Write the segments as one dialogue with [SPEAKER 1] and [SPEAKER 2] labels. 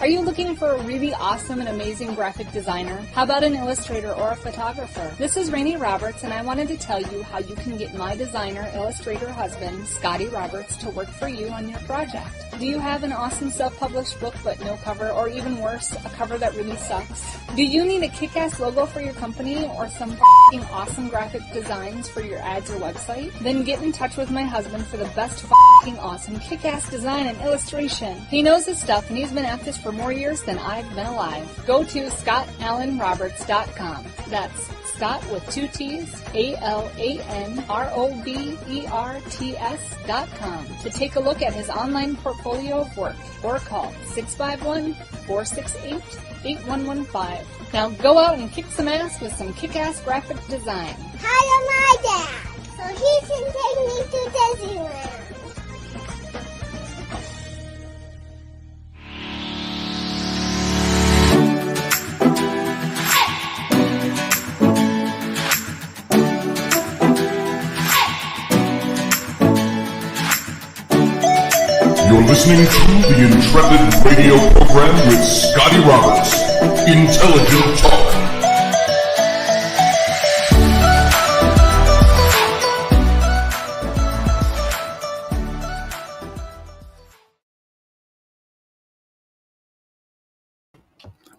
[SPEAKER 1] Are you looking for a really awesome and amazing graphic designer? How about an illustrator or a photographer? This is Rainey Roberts, and I wanted to tell you how you can get my designer, illustrator husband, Scotty Roberts, to work for you on your project. Do you have an awesome self-published book but no cover, or even worse, a cover that really sucks? Do you need a kick-ass logo for your company or some f***ing awesome graphic designs for your ads or website? Then get in touch with my husband for the best f***ing awesome kick-ass design and illustration. He knows his stuff, and he's been at this for more years than I've been alive. Go to ScottAllenRoberts.com. That's Scott with 2 T's, ALANROBERTS.com to take a look at his online portfolio of work, or call 651-468-8115. Now go out and kick some ass with some kick-ass graphic design.
[SPEAKER 2] Hire my dad, so he can take me to Disneyland.
[SPEAKER 3] You're listening to the Intrepid radio program with Scotty Roberts. Intelligent Talk.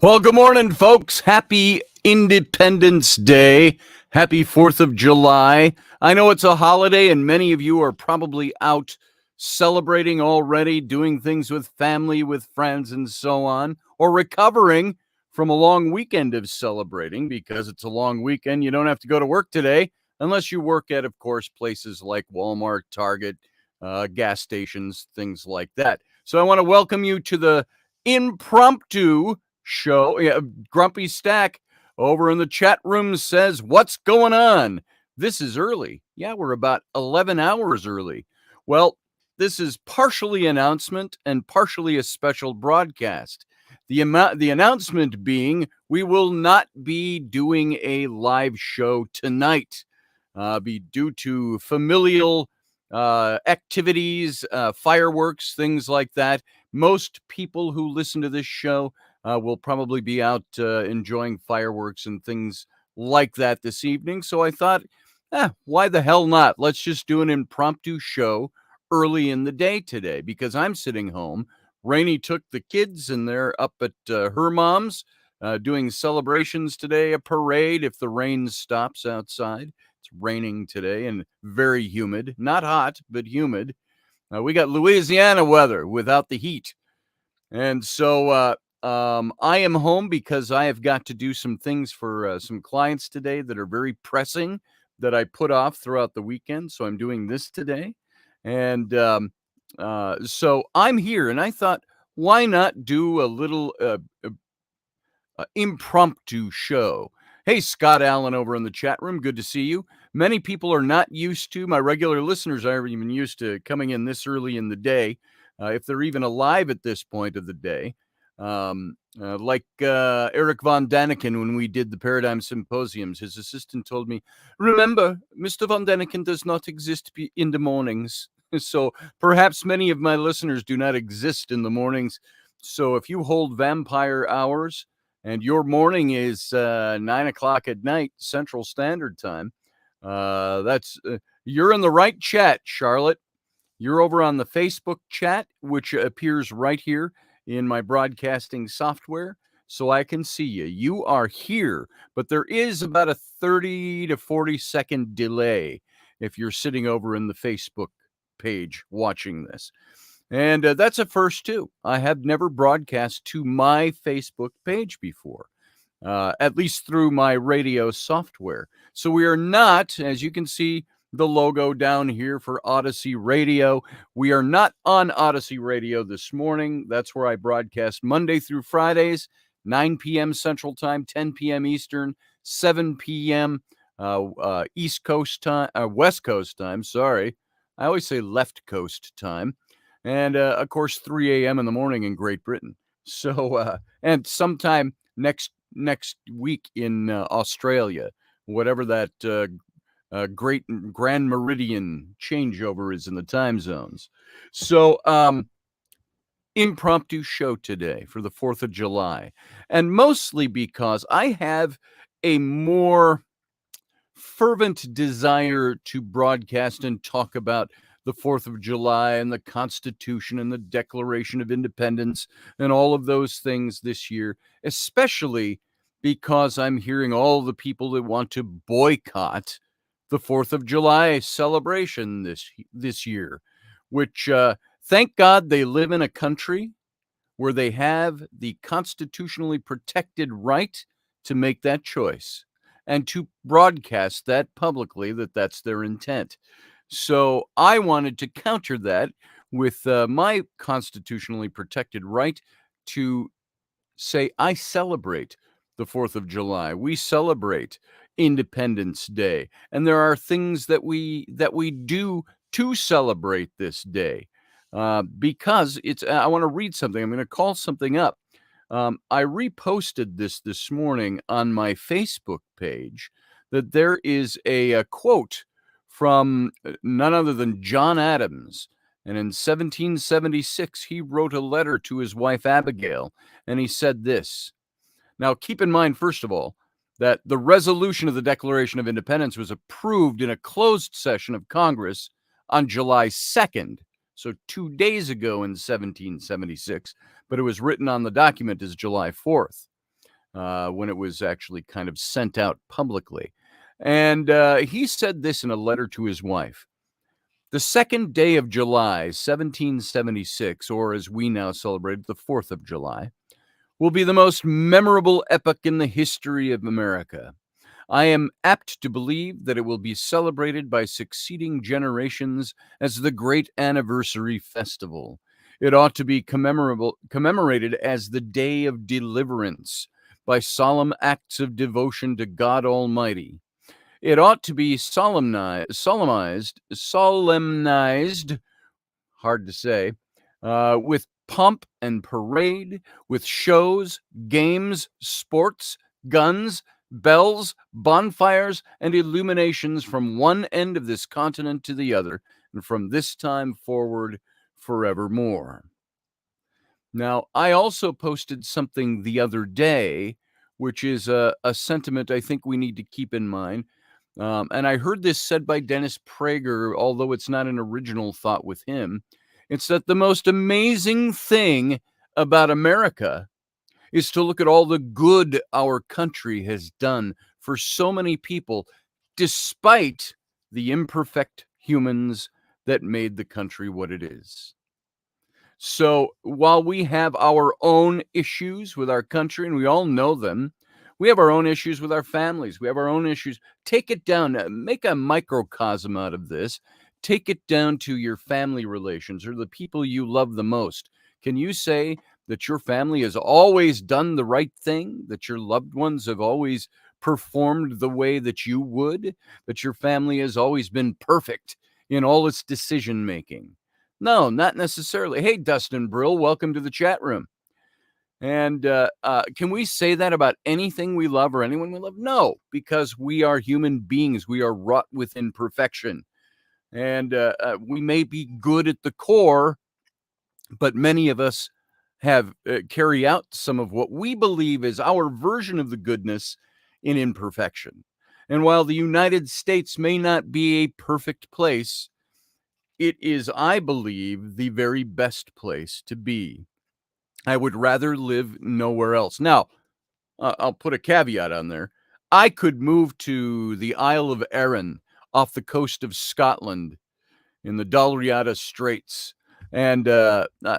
[SPEAKER 4] Well, good morning, folks. Happy Independence Day. Happy 4th of July. I know it's a holiday, and many of you are probably out celebrating already, doing things with family, with friends, and so on, or recovering from a long weekend of celebrating. Because it's a long weekend, you don't have to go to work today, unless you work at, of course, places like Walmart, Target, gas stations, things like that. So I want to welcome you to the impromptu show. Grumpy Stack over in the chat room says, what's going on? This is early. Yeah, we're about 11 hours early. Well, this is partially announcement and partially a special broadcast. The announcement being we will not be doing a live show tonight, due to familial activities, fireworks, things like that. Most people who listen to this show will probably be out enjoying fireworks and things like that this evening. So I thought, why the hell not? Let's just do an impromptu show early in the day today, because I'm sitting home. Rainey took the kids and they're up at her mom's doing celebrations today, a parade if the rain stops outside. It's raining today and very humid, not hot, but humid. We got Louisiana weather without the heat. And so I am home because I have got to do some things for some clients today that are very pressing that I put off throughout the weekend. So I'm doing this today. And so I'm here, and I thought, why not do a little impromptu show? Hey, Scott Allen over in the chat room. Good to see you. Many people are not used to, my regular listeners aren't even used to coming in this early in the day, if they're even alive at this point of the day. Like Eric Von Daniken, when we did the Paradigm Symposiums, his assistant told me, remember, Mr. Von Daniken does not exist in the mornings. So perhaps many of my listeners do not exist in the mornings. So if you hold vampire hours and your morning is 9 o'clock at night, Central Standard Time, that's you're in the right chat, Charlotte. You're over on the Facebook chat, which appears right here in my broadcasting software, so I can see you. You are here, but there is about a 30 to 40 second delay if you're sitting over in the Facebook page watching this. And that's a first too. I have never broadcast to my Facebook page before, at least through my radio software. So we are not, as you can see, the logo down here for Odyssey Radio. We are not on Odyssey Radio this morning. That's where I broadcast Monday through Fridays, 9 p.m. Central Time, 10 p.m. Eastern, 7 p.m. East Coast time, West Coast time. Sorry, I always say left coast time, and of course 3 a.m. in the morning in Great Britain. So and sometime next week in Australia, whatever that great grand meridian changeover is in the time zones. So impromptu show today for the 4th of July, and mostly because I have a more fervent desire to broadcast and talk about the 4th of July and the Constitution and the Declaration of Independence and all of those things this year, especially because I'm hearing all the people that want to boycott the 4th of July celebration this year, which thank God they live in a country where they have the constitutionally protected right to make that choice and to broadcast that publicly, that that's their intent. So I wanted to counter that with my constitutionally protected right to say I celebrate the 4th of July. We celebrate Independence Day, and there are things that we do to celebrate this day because it's. I want to read something. I'm going to call something up. I reposted this morning on my Facebook page that there is a quote from none other than John Adams. And in 1776, he wrote a letter to his wife Abigail, and he said this. Now, keep in mind, first of all, that the resolution of the Declaration of Independence was approved in a closed session of Congress on July 2nd, so 2 days ago in 1776, but it was written on the document as July 4th, when it was actually kind of sent out publicly. And he said this in a letter to his wife. The second day of July, 1776, or as we now celebrate, the 4th of July, will be the most memorable epoch in the history of America. I am apt to believe that it will be celebrated by succeeding generations as the great anniversary festival. It ought to be commemorated as the Day of Deliverance by solemn acts of devotion to God Almighty. It ought to be solemnized, hard to say, with pomp and parade, with shows, games, sports, guns, bells, bonfires, and illuminations from one end of this continent to the other, and from this time forward forevermore. Now, I also posted something the other day, which is a sentiment I think we need to keep in mind. And I heard this said by Dennis Prager, although it's not an original thought with him. It's that the most amazing thing about America is to look at all the good our country has done for so many people, despite the imperfect humans that made the country what it is. So while we have our own issues with our country, and we all know them, we have our own issues with our families. We have our own issues. Take it down. Make a microcosm out of this. Take it down to your family relations or the people you love the most. Can you say that your family has always done the right thing, that your loved ones have always performed the way that you would, that your family has always been perfect in all its decision making? No, not necessarily. Hey, Dustin Brill, welcome to the chat room. And can we say that about anything we love or anyone we love? No, because we are human beings. We are wrought with imperfection. And we may be good at the core, but many of us have carry out some of what we believe is our version of the goodness in imperfection. And while the United States may not be a perfect place, it is, I believe, the very best place to be. I would rather live nowhere else. Now, I'll put a caveat on there. I could move to the Isle of Arran off the coast of Scotland in the Dalriada Straits and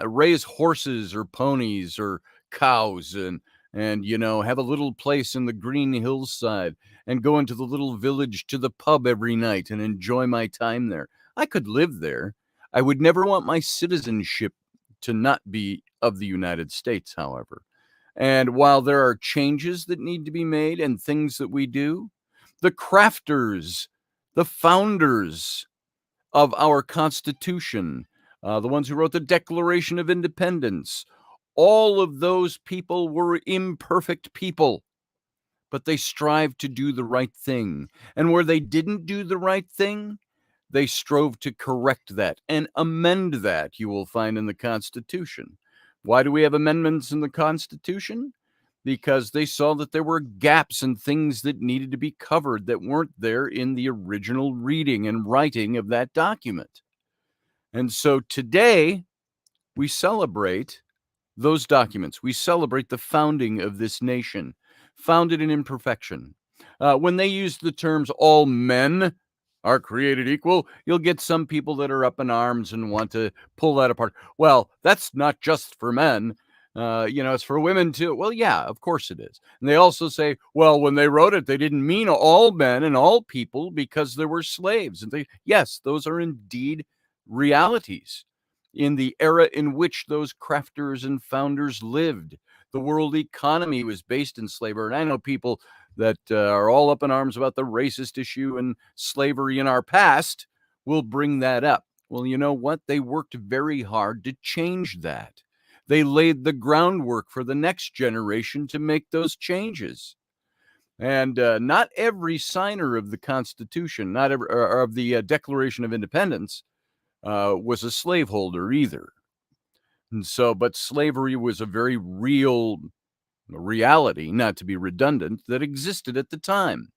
[SPEAKER 4] raise horses or ponies or cows and have a little place in the green hillside and go into the little village to the pub every night and enjoy my time there. I could live there. I would never want my citizenship to not be of the United States, however. And while there are changes that need to be made and things that we do, the crafters, the founders of our Constitution, the ones who wrote the Declaration of Independence, all of those people were imperfect people, but they strived to do the right thing. And where they didn't do the right thing, they strove to correct that and amend that, you will find in the Constitution. Why do we have amendments in the Constitution? Because they saw that there were gaps and things that needed to be covered that weren't there in the original reading and writing of that document. And so today, we celebrate those documents. We celebrate the founding of this nation, founded in imperfection. When they use the terms all men are created equal, you'll get some people that are up in arms and want to pull that apart. Well, that's not just for men. It's for women too. Well, yeah, of course it is. And they also say, well, when they wrote it, they didn't mean all men and all people because there were slaves. And yes, those are indeed realities in the era in which those crafters and founders lived. The world economy was based in slavery. And I know people that are all up in arms about the racist issue and slavery in our past will bring that up. Well, you know what? They worked very hard to change that. They laid the groundwork for the next generation to make those changes. And not every signer of the Constitution, not every, or of the Declaration of Independence, was a slaveholder either. And so, but slavery was a very real reality, not to be redundant, that existed at the time.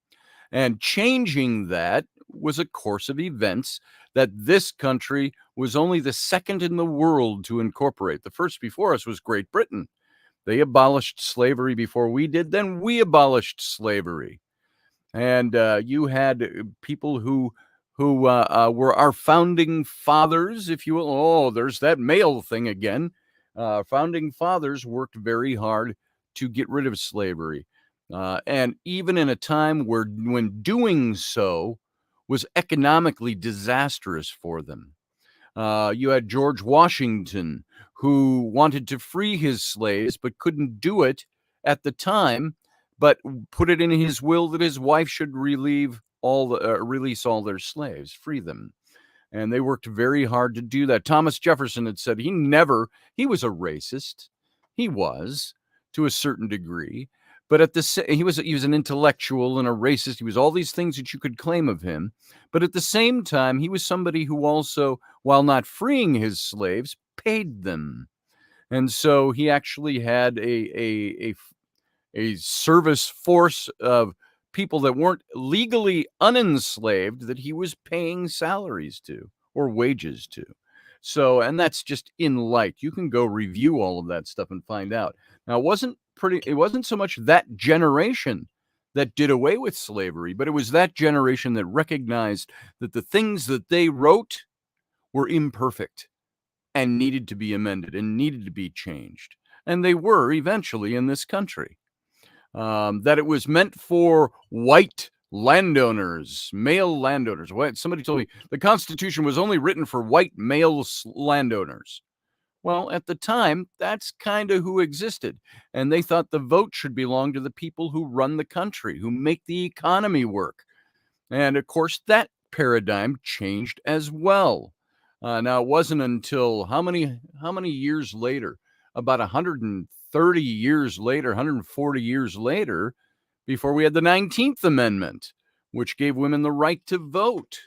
[SPEAKER 4] And changing that was a course of events that this country was only the second in the world to incorporate. The first before us was Great Britain. They abolished slavery before we did, then we abolished slavery. And you had people who were our founding fathers, if you will. Oh, there's that male thing again. Founding fathers worked very hard to get rid of slavery. And even in a time when doing so was economically disastrous for them. You had George Washington, who wanted to free his slaves, but couldn't do it at the time, but put it in his will that his wife should release all their slaves, free them. And they worked very hard to do that. Thomas Jefferson had said he was a racist. He was, to a certain degree, but he was an intellectual and a racist. He was all these things that you could claim of him. But at the same time, he was somebody who also, while not freeing his slaves, paid them. And so he actually had a service force of people that weren't legally unenslaved that he was paying salaries to or wages to. So, and that's just in light. You can go review all of that stuff and find out. Now, it wasn't so much that generation that did away with slavery, but it was that generation that recognized that the things that they wrote were imperfect and needed to be amended and needed to be changed. And they were eventually in this country. That it was meant for white landowners, male landowners. Somebody told me the Constitution was only written for white male landowners. Well, at the time, that's kind of who existed. And they thought the vote should belong to the people who run the country, who make the economy work. And of course, that paradigm changed as well. Now, it wasn't until how many years later, about 130 years later, 140 years later, before we had the 19th Amendment, which gave women the right to vote.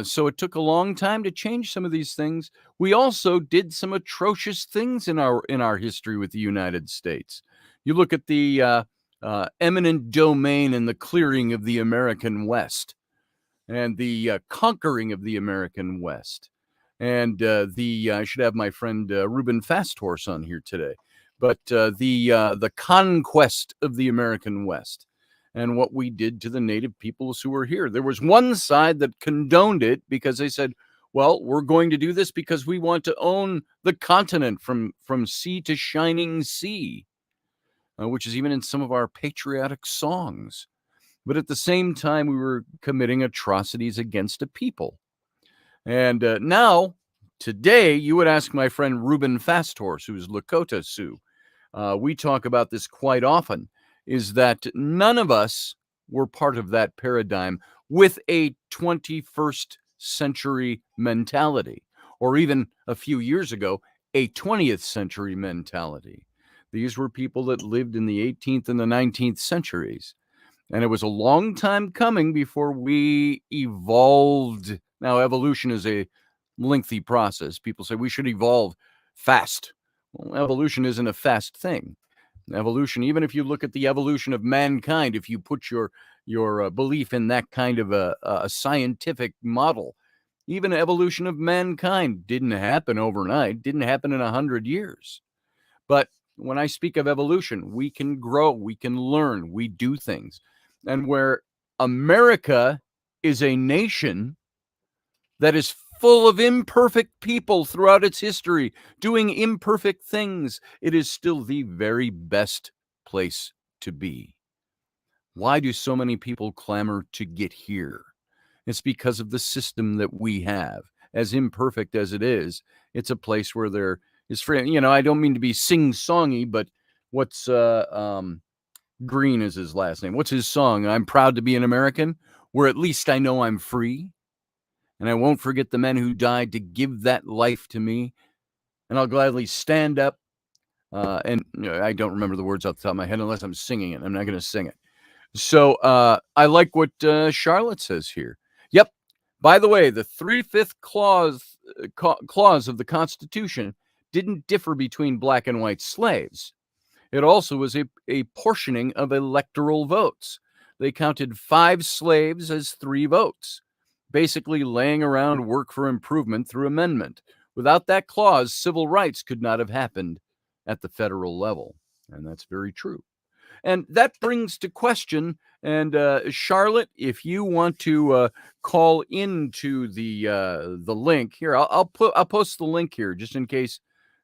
[SPEAKER 4] So it took a long time to change some of these things. We also did some atrocious things in our history with the United States. You look at the eminent domain and the clearing of the American West, and the conquering of the American West, and I should have my friend Reuben Fasthorse on here today. But the conquest of the American West and what we did to the native peoples who were here. There was one side that condoned it because they said, well, we're going to do this because we want to own the continent from sea to shining sea, which is even in some of our patriotic songs. But at the same time, we were committing atrocities against a people. And now, today, you would ask my friend Reuben Fasthorse, who's Lakota Sioux. We talk about this quite often, is that none of us were part of that paradigm with a 21st century mentality, or even a few years ago, a 20th century mentality. These were people that lived in the 18th and the 19th centuries. And it was a long time coming before we evolved. Now, evolution is a lengthy process. People say we should evolve fast. Well, evolution isn't a fast thing. Evolution, even if you look at the evolution of mankind, if you put your belief in that kind of a scientific model, even evolution of mankind didn't happen overnight, didn't happen in 100 years. But when I speak of evolution, we can grow, we can learn, we do things. And where America is a nation that is full of imperfect people throughout its history, doing imperfect things, it is still the very best place to be. Why do so many people clamor to get here? It's because of the system that we have. As imperfect as it is, it's a place where there is free. You know, I don't mean to be sing-songy, but what's Green is his last name. What's his song? I'm proud to be an American, where at least I know I'm free. And I won't forget the men who died to give that life to me. And I'll gladly stand up. And I don't remember the words off the top of my head unless I'm singing it. I'm not going to sing it. So I like what Charlotte says here. Yep. By the way, the 3/5 clause of the Constitution didn't differ between black and white slaves. It also was a portioning of electoral votes. They counted 5 slaves as 3 votes, basically laying around work for improvement through amendment. Without that clause, civil rights could not have happened at the federal level. And that's very true. And that brings to question, and Charlotte, if you want to call into the link here, I'll post the link here just in case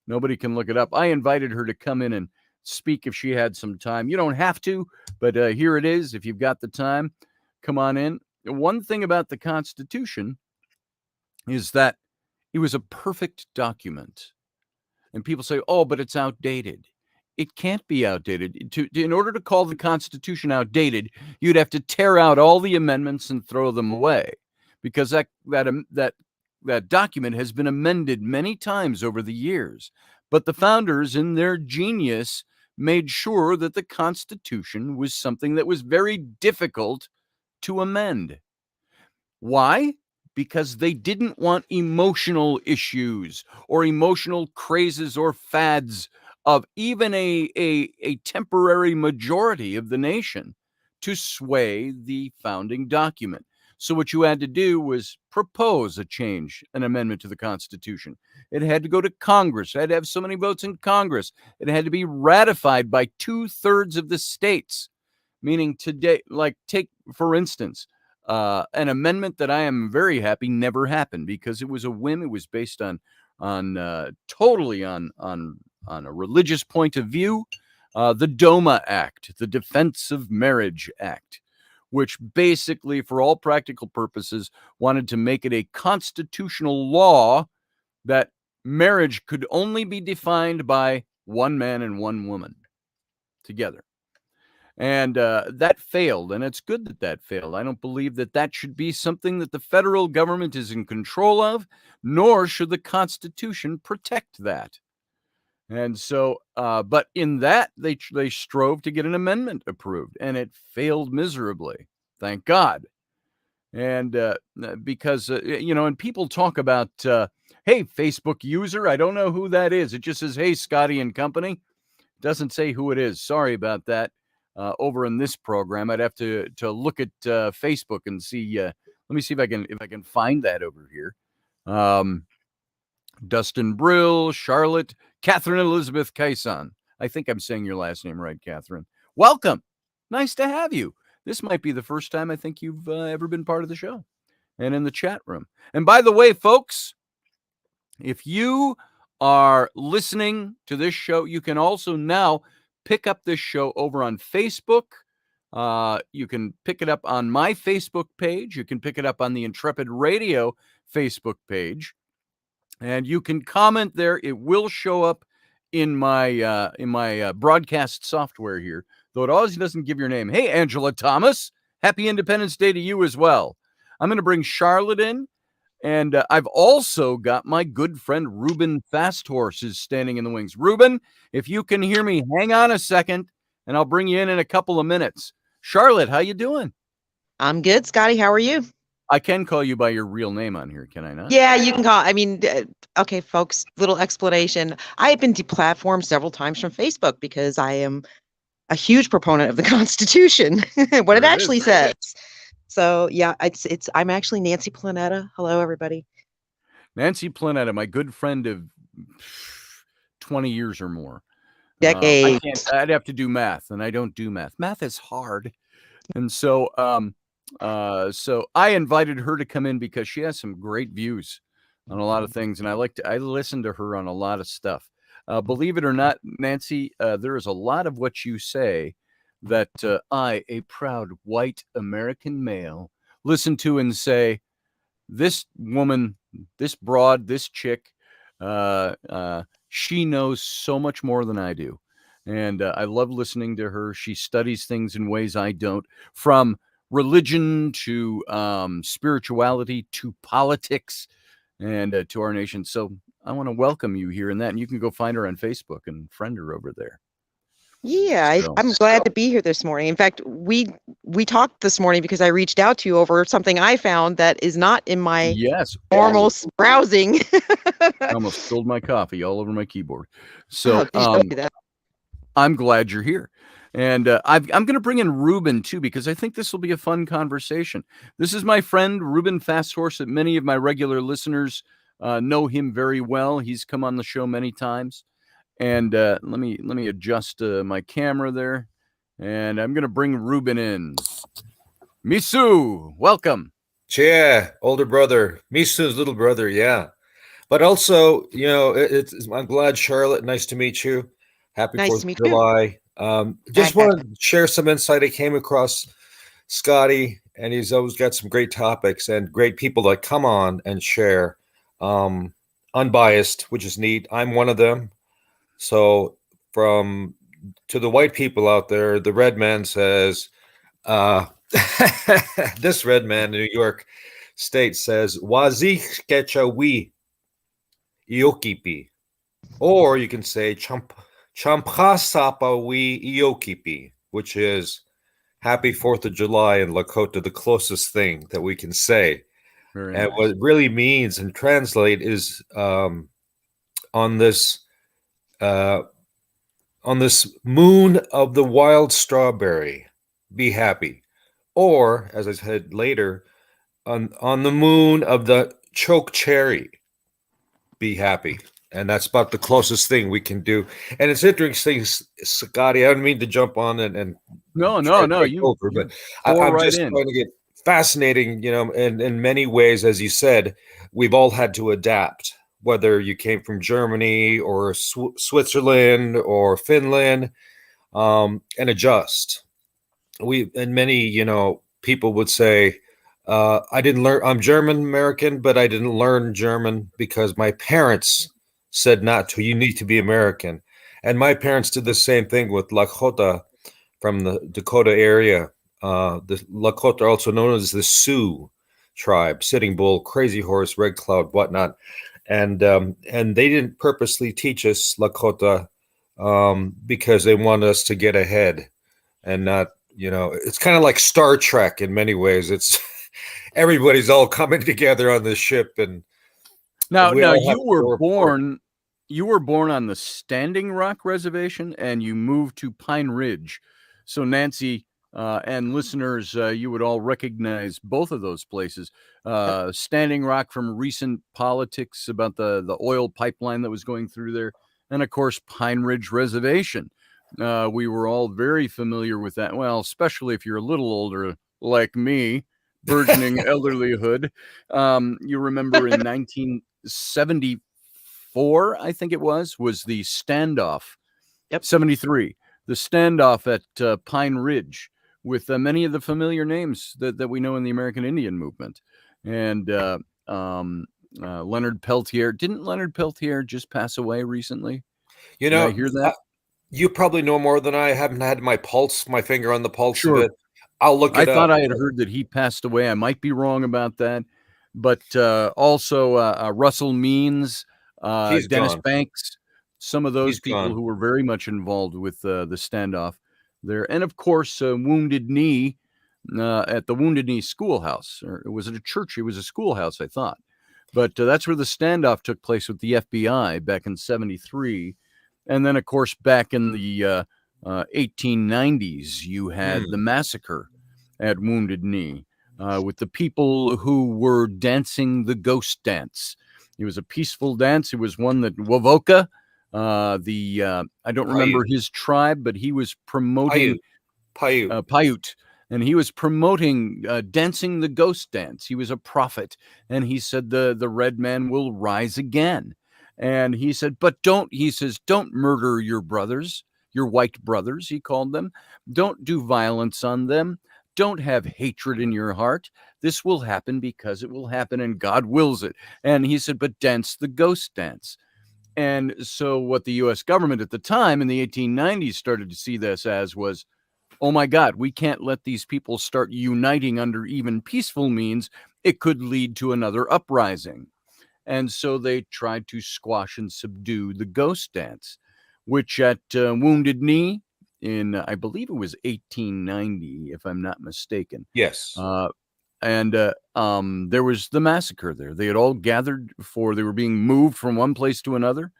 [SPEAKER 4] nobody can look it up. I invited her to come in and speak if she had some time. You don't have to, but here it is. If you've got the time, come on in. One thing about the Constitution is that it was a perfect document. And people say, oh, but it's outdated. It can't be outdated. In order to call the Constitution outdated, you'd have to tear out all the amendments and throw them away, because that document has been amended many times over the years. But the founders, in their genius, made sure that the Constitution was something that was very difficult to amend. Why? Because they didn't want emotional issues or emotional crazes or fads of even a temporary majority of the nation to sway the founding document. So what you had to do was propose a change, an amendment to the Constitution. It had to go to Congress. It had to have so many votes in Congress. It had to be ratified by 2/3 of the states. Meaning today, like take, for instance, an amendment that I am very happy never happened because it was a whim. It was based on totally on a religious point of view. The DOMA Act, the Defense of Marriage Act, which basically, for all practical purposes, wanted to make it a constitutional law that marriage could only be defined by one man and one woman together. And that failed, and it's good that that failed. I don't believe that that should be something that the federal government is in control of, nor should the Constitution protect that. And so, but in that, they strove to get an amendment approved, and it failed miserably. Thank God. And because, and people talk about, hey, Facebook user, I don't know who that is. It just says, hey, Scotty and company. It doesn't say who it is. Sorry about that. Over in this program, I'd have to look at Facebook and see. Let me see if I can find that over here. Dustin Brill, Charlotte, Catherine Elizabeth Kaisan. I think I'm saying your last name right, Catherine. Welcome. Nice to have you. This might be the first time I think you've ever been part of the show and in the chat room. And by the way, folks, if you are listening to this show, you can also now pick up this show over on Facebook. You can pick it up on my Facebook page. You can pick it up on the Intrepid Radio Facebook page. And you can comment there. It will show up in my broadcast software here, though it always doesn't give your name. Hey, Angela Thomas, happy Independence Day to you as well. I'm going to bring Charlotte in, and I've also got my good friend Ruben Fasthorse is standing in the wings. Ruben, if you can hear me, hang on a second, and I'll bring you in a couple of minutes. Charlotte, how you doing?
[SPEAKER 5] I'm good, Scotty. How are you?
[SPEAKER 4] I can call you by your real name on here, can I not?
[SPEAKER 5] Yeah, you can call. I mean, okay, folks, little explanation. I have been deplatformed several times from Facebook because I am a huge proponent of the Constitution, what it
[SPEAKER 4] There it
[SPEAKER 5] actually
[SPEAKER 4] is.
[SPEAKER 5] says. So yeah, it's I'm actually Nancy Planetta. Hello, everybody.
[SPEAKER 4] Nancy Planetta, my good friend of 20 years or more.
[SPEAKER 5] Decades.
[SPEAKER 4] I'd have to do math, and I don't do math. Math is hard. And so so I invited her to come in because she has some great views on a lot of things, and I listen to her on a lot of stuff. Believe it or not, Nancy, there is a lot of what you say that I, a proud white American male, listen to and say, this woman, this broad, this chick, she knows so much more than I do. And I love listening to her. She studies things in ways I don't, from religion to spirituality to politics and to our nation. So I want to welcome you here in that. And you can go find her on Facebook and friend her over there.
[SPEAKER 5] Yeah, I'm glad to be here this morning. In fact, we talked this morning because I reached out to you over something I found that is not in my normal browsing.
[SPEAKER 4] I almost spilled my coffee all over my keyboard. So
[SPEAKER 5] that.
[SPEAKER 4] I'm glad you're here. And I'm going to bring in Ruben, too, because I think this will be a fun conversation. This is my friend, Ruben Fasthorse, that many of my regular listeners know him very well. He's come on the show many times. And let me adjust my camera there. And I'm going to bring Ruben in. Misu, welcome.
[SPEAKER 6] Yeah, older brother. Misu's little brother, yeah. But also, you know, I'm glad, Charlotte, nice to meet you. Happy 4th of July. Just want to share some insight. I came across Scotty, and he's always got some great topics and great people that come on and share. Unbiased, which is neat. I'm one of them. So to the white people out there, the red man says, this red man in New York State says, Wazich kechawi iokipi. Or you can say Champasapawi iokipi, which is Happy 4th of July in Lakota, the closest thing that we can say.
[SPEAKER 4] Very
[SPEAKER 6] and
[SPEAKER 4] nice.
[SPEAKER 6] what it really means and translate is on this moon of the wild strawberry, be happy. Or, as I said later, on the moon of the choke cherry, be happy. And that's about the closest thing we can do. And it's interesting, Scotty, I don't mean to jump on and
[SPEAKER 4] no, you
[SPEAKER 6] over, but I'm just trying to get fascinating, you know, in many ways, as you said, we've all had to adapt, whether you came from Germany or Switzerland or Finland, and adjust. And many, you know, people would say, I'm German American, but I didn't learn German because my parents said not to. You need to be American. And my parents did the same thing with Lakota from the Dakota area. The Lakota, also known as the Sioux tribe, Sitting Bull, Crazy Horse, Red Cloud, whatnot. And they didn't purposely teach us Lakota because they wanted us to get ahead and not, you know, it's kind of like Star Trek in many ways. It's everybody's all coming together on this ship. And
[SPEAKER 4] now you were born on the Standing Rock Reservation and you moved to Pine Ridge. So Nancy and listeners, you would all recognize both of those places. Standing Rock from recent politics about the oil pipeline that was going through there. And of course, Pine Ridge Reservation. We were all very familiar with that. Well, especially if you're a little older like me, burgeoning elderlyhood. You remember in 1974, I think it was the standoff.
[SPEAKER 5] Yep.
[SPEAKER 4] 73, the standoff at Pine Ridge with many of the familiar names that we know in the American Indian movement. And Leonard Peltier. Didn't Leonard Peltier just pass away recently?
[SPEAKER 6] You know,
[SPEAKER 4] did I hear that?
[SPEAKER 6] You probably know more than I. Haven't had my finger on the pulse of it.
[SPEAKER 4] I'll look it up. I thought I had heard that he passed away. I might be wrong about that. But also Russell Means, Dennis
[SPEAKER 6] gone.
[SPEAKER 4] Banks, some of those people who were very much involved with the standoff there. And of course, Wounded Knee, at the Wounded Knee Schoolhouse. Or was it a church? It was a schoolhouse, I thought. But that's where the standoff took place with the FBI back in '73. And then, of course, back in the 1890s, you had the massacre at Wounded Knee with the people who were dancing the ghost dance. It was a peaceful dance. It was one that Wovoka, I don't remember his tribe, but he was promoting Paiute. And he was promoting dancing the ghost dance. He was a prophet. And he said the red man will rise again. And he said, but don't murder your brothers, your white brothers, he called them. Don't do violence on them. Don't have hatred in your heart. This will happen because it will happen and God wills it. And he said, but dance the ghost dance. And so what the U.S. government at the time in the 1890s started to see this as was, oh my God, we can't let these people start uniting under even peaceful means. It could lead to another uprising. And so they tried to squash and subdue the ghost dance, which at Wounded Knee in, I believe it was 1890, if I'm not mistaken.
[SPEAKER 6] Yes.
[SPEAKER 4] And there was the massacre there. They had all gathered they were being moved from one place to another,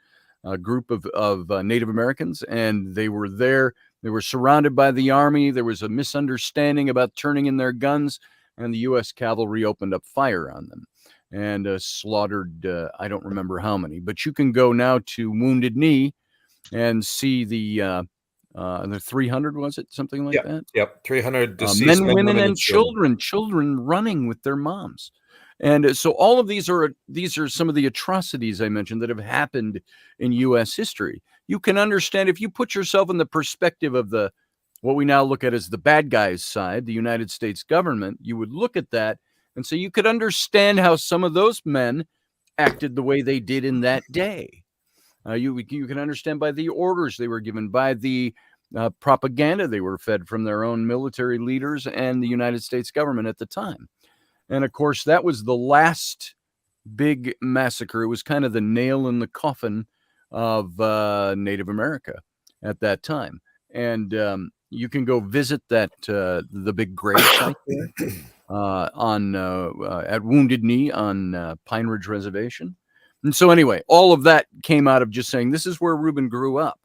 [SPEAKER 4] a group of Native Americans, and they were there. They were surrounded by the army. There was a misunderstanding about turning in their guns, and the U.S. cavalry opened up fire on them and slaughtered, I don't remember how many. But you can go now to Wounded Knee and see the 300, was it? Something like that?
[SPEAKER 6] Yep, 300 deceased
[SPEAKER 4] men, women, and children running with their moms. And so all of these are some of the atrocities I mentioned that have happened in U.S. history. You can understand if you put yourself in the perspective of what we now look at as the bad guys' side, the United States government, you would look at that and so you could understand how some of those men acted the way they did in that day. You can understand by the orders they were given, by the propaganda they were fed from their own military leaders and the United States government at the time. And of course, that was the last big massacre. It was kind of the nail in the coffin of Native America at that time. And you can go visit the big grave site there at Wounded Knee on Pine Ridge Reservation. And so anyway, all of that came out of just saying this is where Reuben grew up,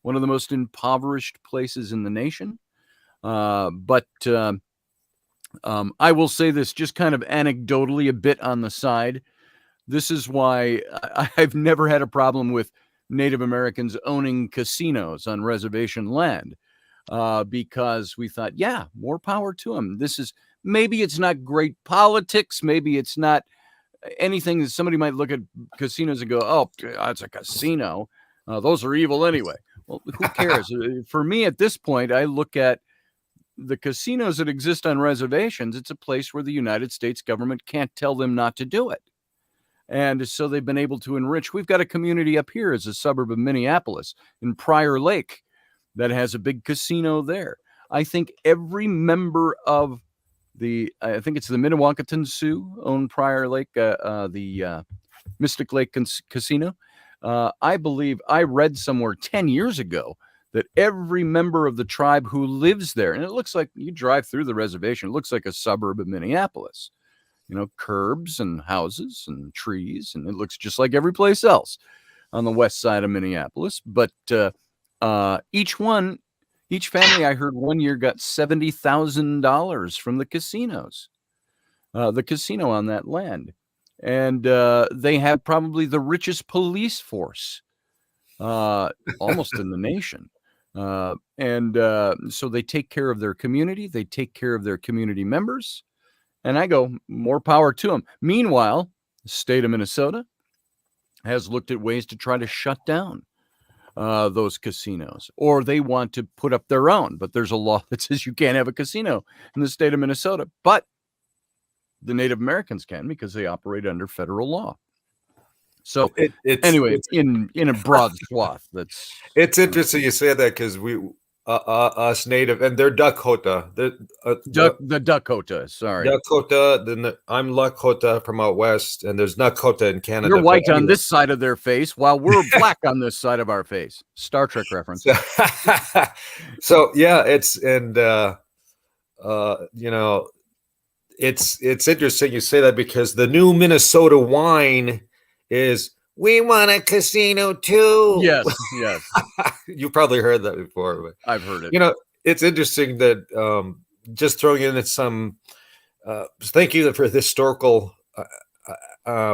[SPEAKER 4] one of the most impoverished places in the nation. But I will say this just kind of anecdotally, a bit on the side. This is why I've never had a problem with Native Americans owning casinos on reservation land, because we thought, yeah, more power to them. Maybe it's not great politics. Maybe it's not anything that somebody might look at casinos and go, oh, it's a casino. Those are evil anyway. Well, who cares? For me at this point, I look at the casinos that exist on reservations. It's a place where the United States government can't tell them not to do it. And so they've been able to enrich. We've got a community up here as a suburb of Minneapolis in Prior Lake that has a big casino there. I think every member of I think it's the Minnewakanton Sioux own Prior Lake, the Mystic Lake Casino. I believe I read somewhere 10 years ago that every member of the tribe who lives there, and it looks like you drive through the reservation, it looks like a suburb of Minneapolis, curbs and houses and trees, and it looks just like every place else on the west side of Minneapolis. But each family I heard one year got $70,000 from the casinos, the casino on that land. And they have probably the richest police force almost in the nation. And so they take care of their community. They take care of their community members. And I go, more power to them. Meanwhile, the state of Minnesota has looked at ways to try to shut down those casinos, or they want to put up their own. But there's a law that says you can't have a casino in the state of Minnesota. But the Native Americans can, because they operate under federal law. So it's in a broad swath. It's
[SPEAKER 6] interesting you say that, because we us Native, and they're Dakota.
[SPEAKER 4] The Dakota. Sorry,
[SPEAKER 6] Dakota. Then I'm Lakota from out west, and there's Nakota in Canada.
[SPEAKER 4] You're white on this side of their face, while we're black on this side of our face. Star Trek reference.
[SPEAKER 6] So yeah, it's you know, it's interesting you say that, because the new Minnesota wine is "We want a casino too."
[SPEAKER 4] Yes, yes.
[SPEAKER 6] You probably heard that before. But,
[SPEAKER 4] I've heard it.
[SPEAKER 6] You know, it's interesting that just throwing in some thank you for the historical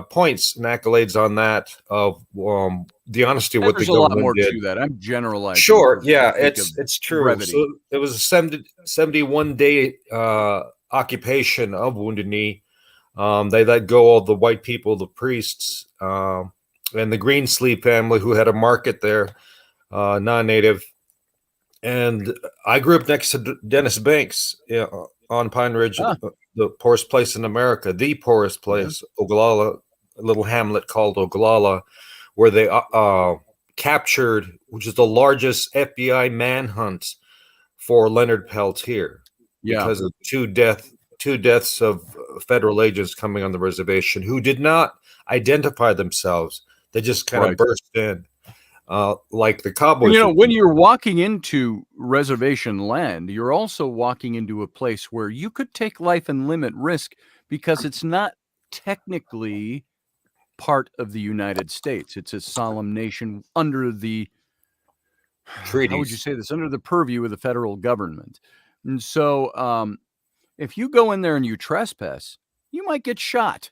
[SPEAKER 6] points and accolades on that of the honesty of what the government did. There's a lot more
[SPEAKER 4] to that. I'm generalizing.
[SPEAKER 6] Sure, yeah, it's true. Brevity. So it was a 71-day occupation of Wounded Knee. They let go all the white people, the priests, and the Greensleeve family, who had a market there, non-native. And I grew up next to Dennis Banks on Pine Ridge, the poorest place in America, the poorest place, Ogallala, a little hamlet called Ogallala, where they captured, which is the largest FBI manhunt for Leonard Peltier, because of two deaths of federal agents coming on the reservation who did not identify themselves. They just kind of burst in. Like the Cowboys.
[SPEAKER 4] You know, when you're walking into reservation land, you're also walking into a place where you could take life and limb at risk, because it's not technically part of the United States. It's a solemn nation under the
[SPEAKER 6] treaties.
[SPEAKER 4] How would you say this? Under the purview of the federal government. And so if you go in there and you trespass, you might get shot.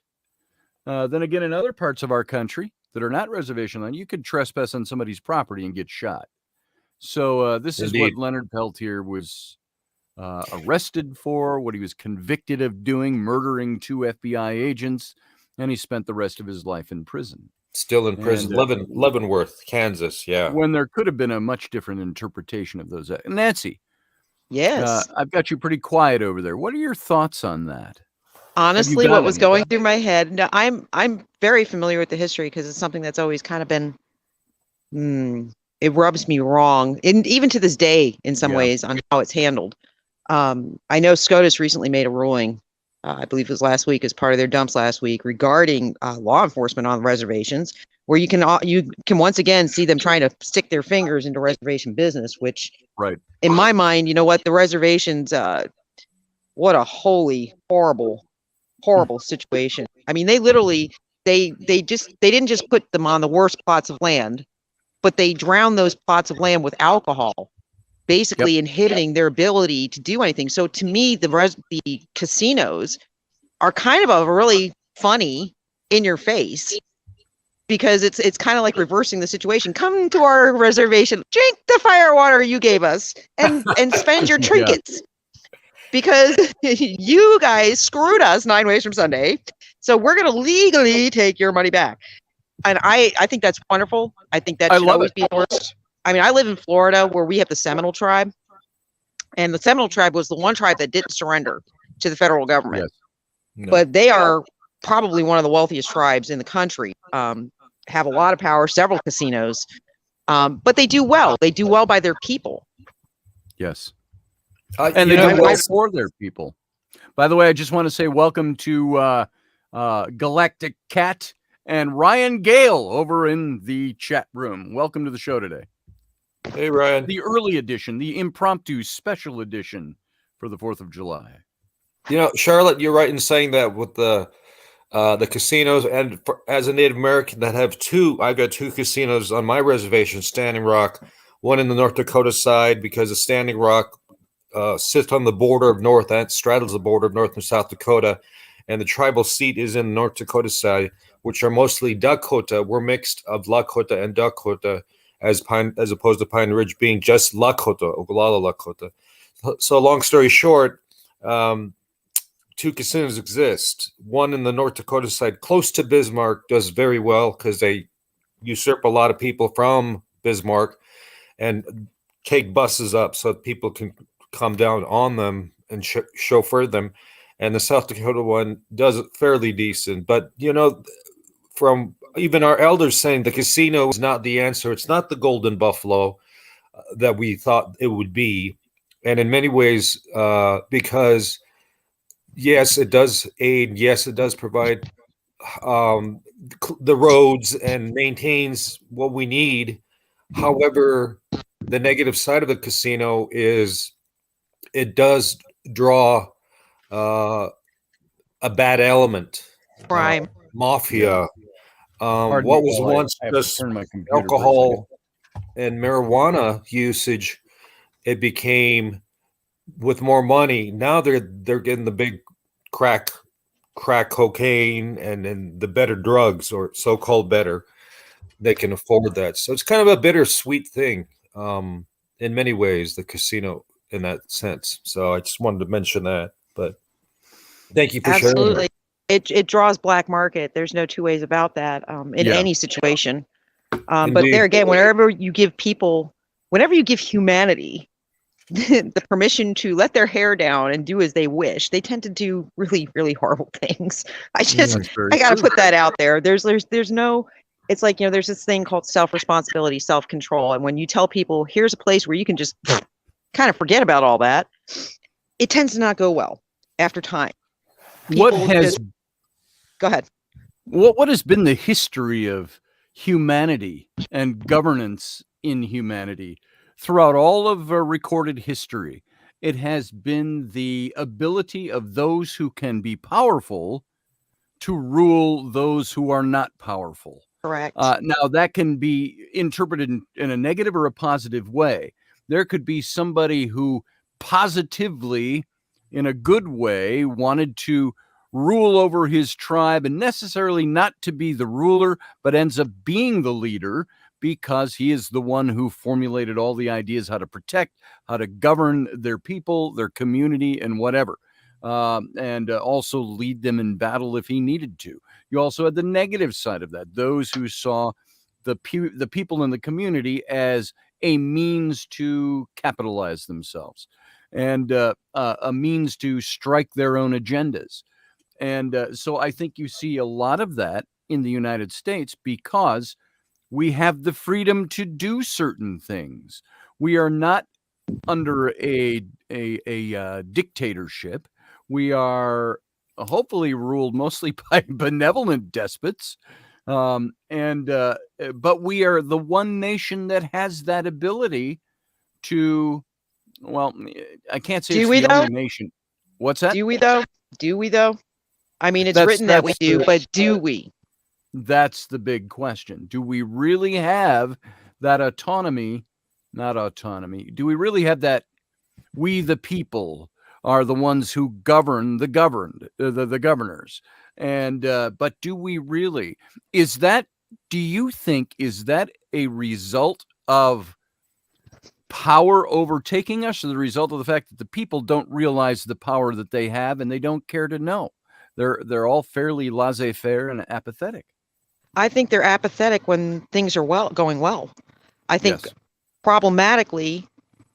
[SPEAKER 4] Then again, in other parts of our country that are not reservation land, you could trespass on somebody's property and get shot. So this is what Leonard Peltier was arrested for, what he was convicted of doing, murdering 2 FBI agents, and he spent the rest of his life in prison.
[SPEAKER 6] Still in prison, Leavenworth, Kansas, yeah.
[SPEAKER 4] When there could have been a much different interpretation of those. Nancy.
[SPEAKER 5] Yes.
[SPEAKER 4] I've got you pretty quiet over there. What are your thoughts on that?
[SPEAKER 5] Honestly, what was going through my head, no, I'm very familiar with the history, because it's something that's always kind of been, it rubs me wrong, and even to this day, in some ways, on how it's handled. I know SCOTUS recently made a ruling, I believe it was last week, as part of their dumps last week, regarding law enforcement on reservations, where you can once again see them trying to stick their fingers into reservation business, which, in my mind, you know what, the reservations, what a horrible situation. I mean, they literally, they didn't just put them on the worst plots of land, but they drowned those plots of land with alcohol, basically inhibiting their ability to do anything. So to me, the casinos are kind of a really funny in your face, because it's kind of like reversing the situation. Come to our reservation, drink the fire water you gave us, and spend your trinkets. Because you guys screwed us 9 ways from Sunday, so we're going to legally take your money back. And I think that's wonderful. I think that should always be endorsed. I mean, I live in Florida, where we have the Seminole tribe, and the Seminole tribe was the one tribe that didn't surrender to the federal government. But they are probably one of the wealthiest tribes in the country, have a lot of power, several casinos, but they do well. They do well by their people.
[SPEAKER 4] Yes. And they do well for their people. By the way, I just want to say welcome to Galactic Cat and Ryan Gale over in the chat room. Welcome to the show today.
[SPEAKER 6] Hey, Ryan.
[SPEAKER 4] The early edition, the impromptu special edition for the 4th of July.
[SPEAKER 6] You know, Charlotte, you're right in saying that with the casinos, and as a Native American that I've got 2 casinos on my reservation, Standing Rock, one in the North Dakota side, because of Standing Rock sits on the border of North and straddles the border of North and South Dakota, and the tribal seat is in North Dakota side, which are mostly Dakota. We're mixed of Lakota and Dakota, as opposed to Pine Ridge being just Lakota, Ogallala Lakota. So long story short, 2 casinos exist. One in the North Dakota side, close to Bismarck, does very well because they usurp a lot of people from Bismarck and take buses up so that people can come down on them and chauffeur them. And the South Dakota one does it fairly decent. But, you know, from even our elders saying the casino is not the answer. It's not the Golden Buffalo that we thought it would be. And in many ways, because, yes, it does aid. Yes, it does provide the roads and maintains what we need. However, the negative side of the casino is it does draw a bad element,
[SPEAKER 5] crime,
[SPEAKER 6] mafia. What was once just alcohol and marijuana usage, it became with more money. Now they're getting the big crack cocaine and the better drugs, or so-called better. They can afford that. So it's kind of a bittersweet thing in many ways, the casino in that sense. So I just wanted to mention that. But thank you for sharing.
[SPEAKER 5] It draws black market. There's no two ways about that in any situation. But there again, whenever you give humanity the permission to let their hair down and do as they wish, they tend to do really, really horrible things. I got to put that out there. There's no, it's like, there's this thing called self-responsibility, self-control. And when you tell people, here's a place where you can just kind of forget about all that, it tends to not go well after time. Go ahead.
[SPEAKER 4] What has been the history of humanity and governance in humanity throughout all of recorded history? It has been the ability of those who can be powerful to rule those who are not powerful.
[SPEAKER 5] Correct.
[SPEAKER 4] Now, that can be interpreted in a negative or a positive way. There could be somebody who positively, in a good way, wanted to rule over his tribe and necessarily not to be the ruler, but ends up being the leader because he is the one who formulated all the ideas how to protect, how to govern their people, their community, and whatever. And also lead them in battle if he needed to. You also had the negative side of that, those who saw the people in the community as a means to capitalize themselves and a means to strike their own agendas. And so I think you see a lot of that in the United States because we have the freedom to do certain things. We are not under a dictatorship. We are hopefully ruled mostly by benevolent despots. But we are the one nation that has that ability to, well, I can't say it's the only nation. What's that?
[SPEAKER 5] Do we though? I mean, it's written that we do, but do we?
[SPEAKER 4] That's the big question. Do we really have that autonomy? Not autonomy. Do we really have that? We, the people, are the ones who govern the governed, the governors. And but do we really? Do you think, is that a result of power overtaking us, or the result of the fact that the people don't realize the power that they have and they don't care to know? They're all fairly laissez-faire and apathetic.
[SPEAKER 5] I think they're apathetic when things are going well. I think problematically,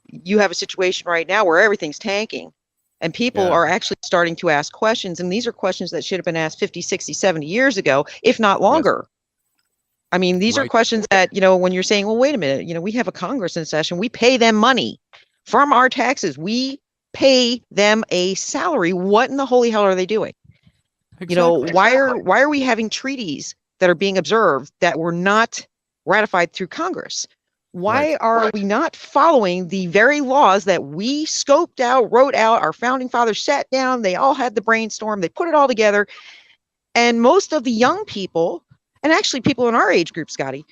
[SPEAKER 5] you have a situation right now where everything's tanking and people are actually starting to ask questions. And these are questions that should have been asked 50, 60, 70 years ago, if not longer. Yes. I mean, these are questions that, when you're saying, well, wait a minute, we have a Congress in session. We pay them money from our taxes. We pay them a salary. What in the holy hell are they doing? Exactly. Why are we having treaties that are being observed that were not ratified through Congress? Why are we not following the very laws that we scoped out, wrote out, our founding fathers sat down, they all had the brainstorm, they put it all together. And most of the young people, and actually people in our age group, Scotty,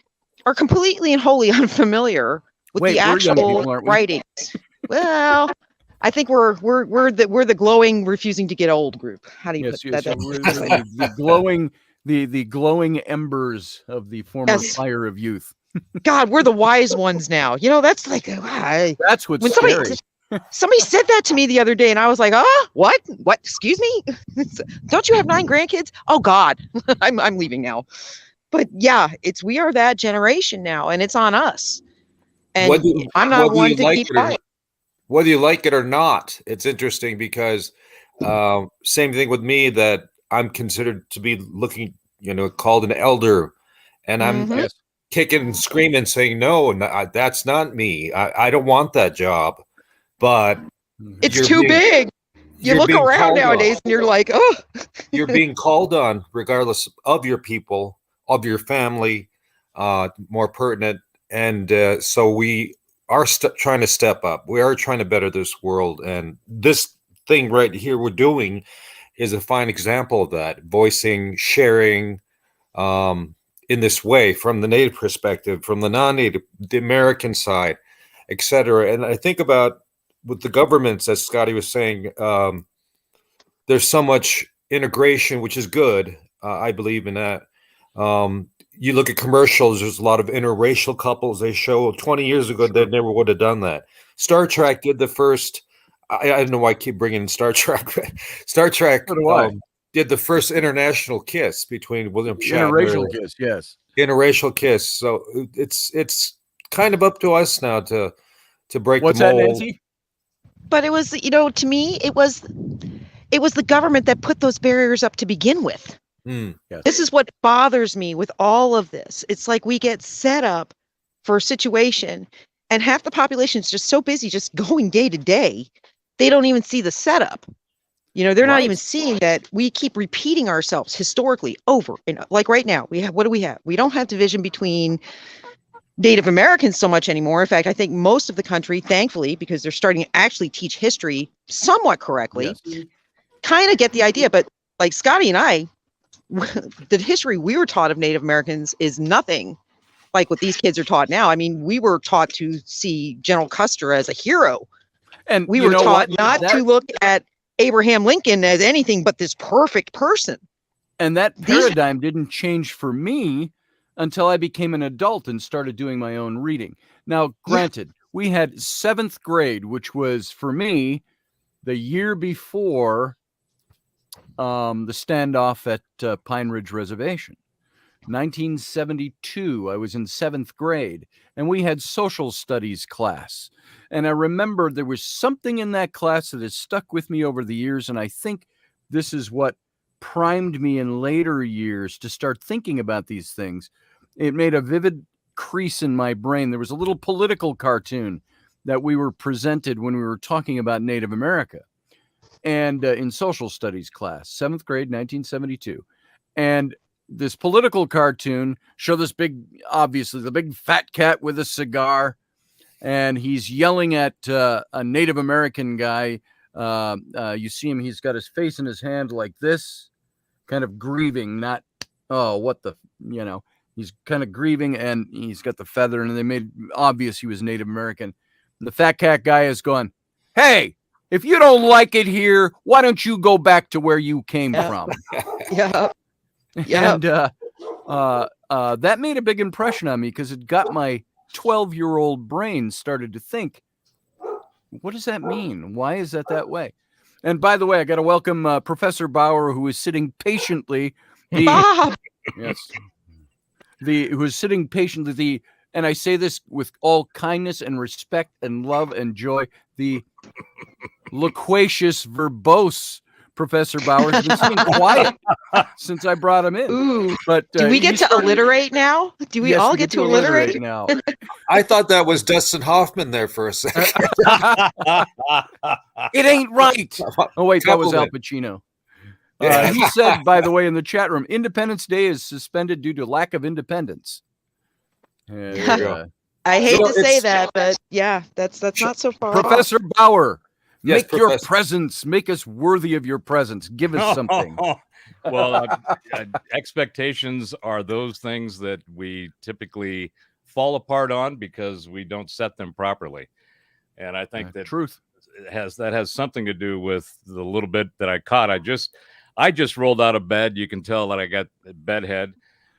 [SPEAKER 5] are completely and wholly unfamiliar with the actual writings. Well, I think we're the glowing, refusing to get old group. How do you put that?
[SPEAKER 4] The glowing embers of the former fire of youth.
[SPEAKER 5] God, we're the wise ones now. That's like
[SPEAKER 4] that's what's scary.
[SPEAKER 5] Somebody said that to me the other day, and I was like, what? Excuse me? Don't you have 9 grandkids? Oh God, I'm leaving now. But yeah, we are that generation now, and it's on us. And I'm not one to keep quiet.
[SPEAKER 6] Whether you like it or not, it's interesting because same thing with me, that I'm considered to be called an elder, and I'm kicking and screaming, saying, no, that's not me. I don't want that job. But
[SPEAKER 5] it's too big. You look around nowadays and you're like, oh.
[SPEAKER 6] You're being called on regardless of your people, of your family, more pertinent. And so we are trying to step up. We are trying to better this world. And this thing right here we're doing is a fine example of that. Voicing, sharing, in this way, from the Native perspective, from the non-Native, the American side, etc. And I think about with the governments, as Scotty was saying, there's so much integration, which is good. I believe in that. You look at commercials, there's a lot of interracial couples. They show 20 years ago, they never would have done that. Star Trek did the first, I don't know why I keep bringing Star Trek. Star Trek did the first international kiss between William Shatner.
[SPEAKER 4] Interracial kiss, yes.
[SPEAKER 6] Interracial kiss. So it's kind of up to us now to break
[SPEAKER 4] What's
[SPEAKER 6] the mold.
[SPEAKER 4] That, Nancy?
[SPEAKER 5] But it was, to me, it was the government that put those barriers up to begin with.
[SPEAKER 6] Yes.
[SPEAKER 5] This is what bothers me with all of this. It's like we get set up for a situation, and half the population is just so busy just going day to day, they don't even see the setup. They're not even seeing that we keep repeating ourselves historically over and like right now. What do we have? We don't have division between Native Americans so much anymore. In fact, I think most of the country, thankfully, because they're starting to actually teach history somewhat correctly, kind of get the idea. But like Scotty and I, the history we were taught of Native Americans is nothing like what these kids are taught now. I mean, we were taught to see General Custer as a hero.
[SPEAKER 4] And
[SPEAKER 5] we were taught not to look at Abraham Lincoln as anything but this perfect person.
[SPEAKER 4] And that paradigm didn't change for me until I became an adult and started doing my own reading. Now, granted, we had 7th grade, which was for me the year before the standoff at Pine Ridge Reservation. 1972, I was in 7th grade, and we had social studies class. And I remember there was something in that class that has stuck with me over the years, and I think this is what primed me in later years to start thinking about these things. It made a vivid crease in my brain. There was a little political cartoon that we were presented when we were talking about Native America. And in social studies class, 7th grade, 1972. And this political cartoon showed this obviously the big fat cat with a cigar, and he's yelling at a Native American guy. You see him, he's got his face in his hand like this, kind of grieving, not, he's kind of grieving, and he's got the feather, and they made obvious he was Native American. And the fat cat guy is going, "Hey, if you don't like it here, why don't you go back to where you came from?" And that made a big impression on me because it got my 12-year-old brain started to think, what does that mean? Why is that way? And by the way, I got to welcome Professor Bauer, who is sitting patiently. Who is sitting patiently. And I say this with all kindness and respect and love and joy. The loquacious, verbose Professor Bauer has been sitting quiet since I brought him in.
[SPEAKER 5] Ooh, but do we get to alliterate now? Do we all get to alliterate
[SPEAKER 4] now?
[SPEAKER 6] I thought that was Dustin Hoffman there for a second.
[SPEAKER 4] It ain't right. Oh wait, that was Al Pacino. He said, by the way, in the chat room, Independence Day is suspended due to lack of independence.
[SPEAKER 5] I hate to say that, but yeah, that's not so far
[SPEAKER 4] Professor
[SPEAKER 5] off.
[SPEAKER 4] Bauer,
[SPEAKER 6] yes,
[SPEAKER 4] make your presence, make us worthy of your presence. Give us something.
[SPEAKER 7] Well, expectations are those things that we typically fall apart on because we don't set them properly. And I think that has something to do with the little bit that I caught. I just rolled out of bed. You can tell that I got bedhead.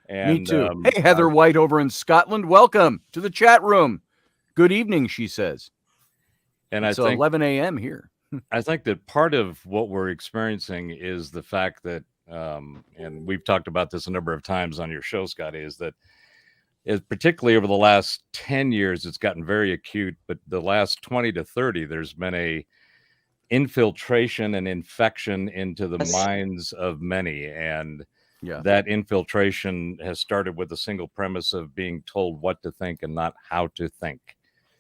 [SPEAKER 7] And,
[SPEAKER 4] me too. Hey, Heather White over in Scotland. Welcome to the chat room. Good evening, she says. And it's 11 a.m. here.
[SPEAKER 7] I think that part of what we're experiencing is the fact that, and we've talked about this a number of times on your show, Scotty, is that particularly over the last 10 years, it's gotten very acute. But the last 20 to 30, there's been a infiltration and infection into the minds of many. And that infiltration has started with a single premise of being told what to think and not how to think.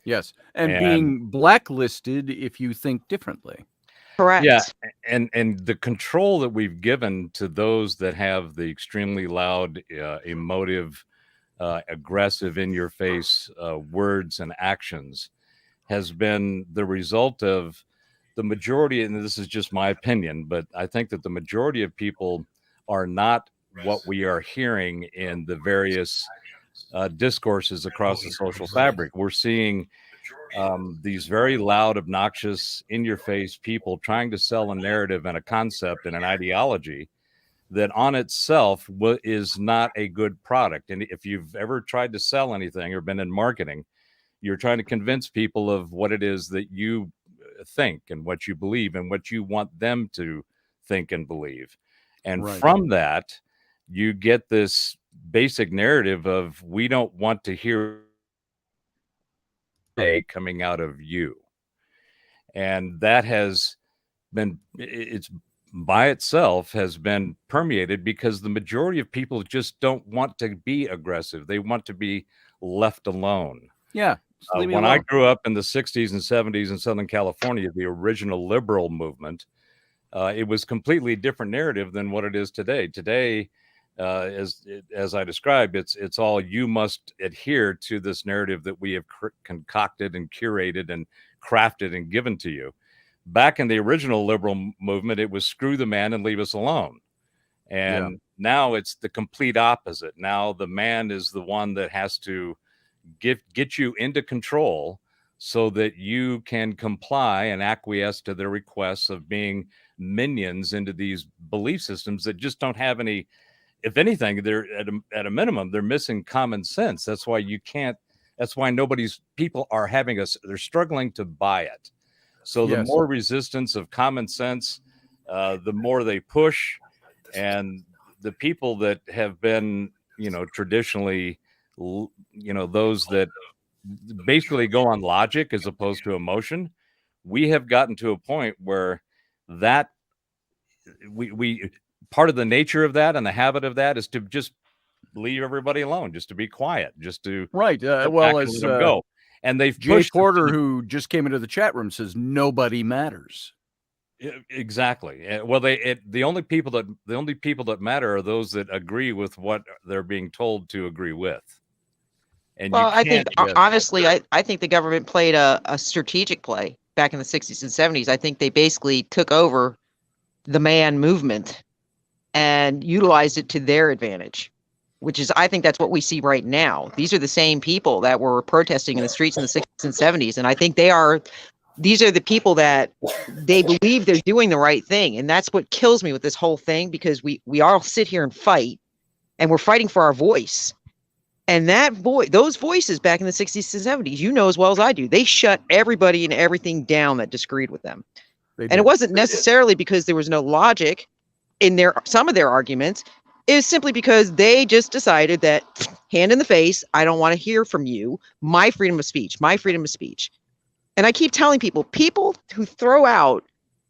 [SPEAKER 4] Yes. And being blacklisted if you think differently.
[SPEAKER 5] Correct.
[SPEAKER 7] Yeah. And the control that we've given to those that have the extremely loud, emotive, aggressive, in your face words and actions has been the result of the majority, and this is just my opinion, but I think that the majority of people are not what we are hearing in the various discourses across the social fabric. We're seeing these very loud, obnoxious, in-your-face people trying to sell a narrative and a concept and an ideology that on itself is not a good product. And if you've ever tried to sell anything or been in marketing, you're trying to convince people of what it is that you think and what you believe and what you want them to think and believe. And from that, you get this basic narrative of, we don't want to hear coming out of you. And that has been, it's by itself has been permeated because the majority of people just don't want to be aggressive. They want to be left alone.
[SPEAKER 4] Yeah.
[SPEAKER 7] When I grew up in the 60s and 70s in Southern California, the original liberal movement, it was completely different narrative than what it is today. Today, as I described, it's all, you must adhere to this narrative that we have concocted and curated and crafted and given to you. Back in the original liberal movement, it was screw the man and leave us alone. And now it's the complete opposite. Now the man is the one that has to get you into control so that you can comply and acquiesce to their requests of being minions into these belief systems that just don't have any. If anything, they're at a minimum, they're missing common sense. That's why people are they're struggling to buy it. So the more resistance of common sense, the more they push. And the people that have been, traditionally, those that basically go on logic as opposed to emotion, we have gotten to a point where that we part of the nature of that and the habit of that is to just leave everybody alone, just to be quiet, just to
[SPEAKER 4] as
[SPEAKER 7] go. And they've
[SPEAKER 4] Jay Porter, who just came into the chat room, says nobody matters.
[SPEAKER 7] Exactly. Well, the only people that matter are those that agree with what they're being told to agree with. And
[SPEAKER 5] I think honestly, I think the government played a strategic play back in the 60s and 70s. I think they basically took over the man movement and utilized it to their advantage, which is, I think that's what we see right now. These are the same people that were protesting in the streets in the 60s and 70s. And I think these are the people that they believe they're doing the right thing. And that's what kills me with this whole thing, because we all sit here and fight, and we're fighting for our voice. And those voices back in the 60s and 70s, as well as I do, they shut everybody and everything down that disagreed with them. And it wasn't necessarily because there was no logic in some of their arguments. It was simply because they just decided that, hand in the face, I don't want to hear from you. My freedom of speech. And I keep telling people who throw out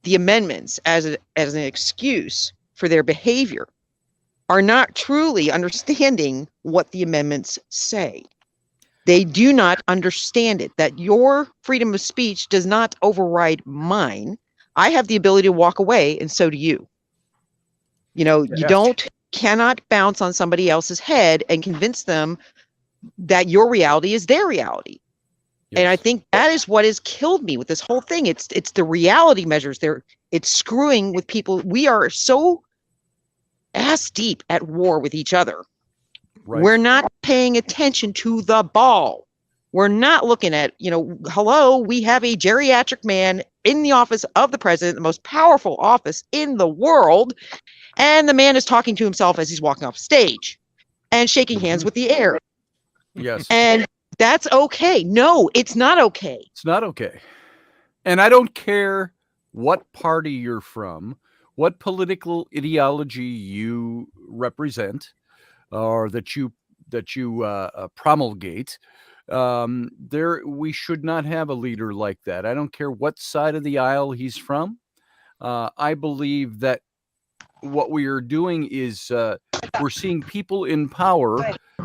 [SPEAKER 5] the amendments as an excuse for their behavior are not truly understanding what the amendments say. They do not understand it, that your freedom of speech does not override mine. I have the ability to walk away, and so do you. Cannot bounce on somebody else's head and convince them that your reality is their reality. Yes. And I think that is what has killed me with this whole thing. It's the reality measures. It's screwing with people. We are so ass deep at war with each other. Right. We're not paying attention to the ball. We're not looking at, hello, we have a geriatric man in the office of the president, the most powerful office in the world. And the man is talking to himself as he's walking off stage and shaking hands with the air.
[SPEAKER 4] Yes.
[SPEAKER 5] And that's okay. No, it's not okay.
[SPEAKER 4] It's not okay. And I don't care what party you're from, what political ideology you represent, or that you promulgate. We should not have a leader like that. I don't care what side of the aisle he's from. I believe that what we are doing is we're seeing people in power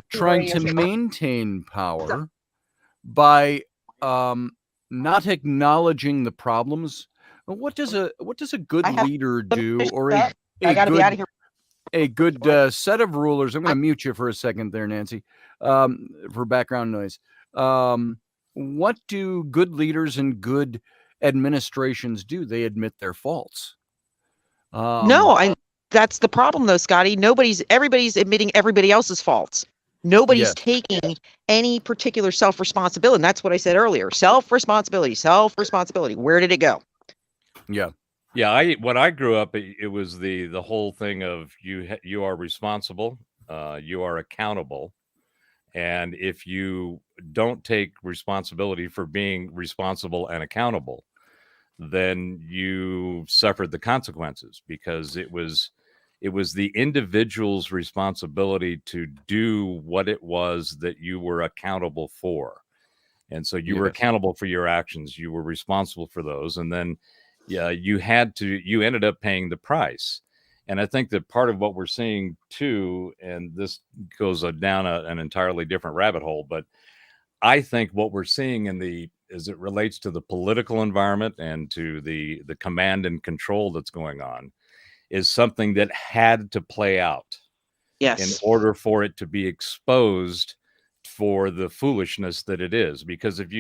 [SPEAKER 4] trying to maintain power by not aacknowledging the problems. What does a good leader do, or a good set of rulers? I'm going to mute you for a second there, Nancy, for background noise. What do good leaders and good administrations do. They admit their faults.
[SPEAKER 5] No, that's the problem though, Scotty. Everybody's admitting everybody else's faults. Nobody's taking any particular self-responsibility. And that's what I said earlier. Self-responsibility. Where did it go?
[SPEAKER 4] Yeah.
[SPEAKER 7] Yeah, when I grew up, it was the whole thing of you are responsible, you are accountable, and if you don't take responsibility for being responsible and accountable, then you suffered the consequences, because it was the individual's responsibility to do what it was that you were accountable for. And so you were accountable for your actions. You were responsible for those. And then, you ended up paying the price. And I think that part of what we're seeing too, and this goes down an entirely different rabbit hole, but I think what we're seeing as it relates to the political environment and to the command and control that's going on is something that had to play out in order for it to be exposed for the foolishness that it is. Because if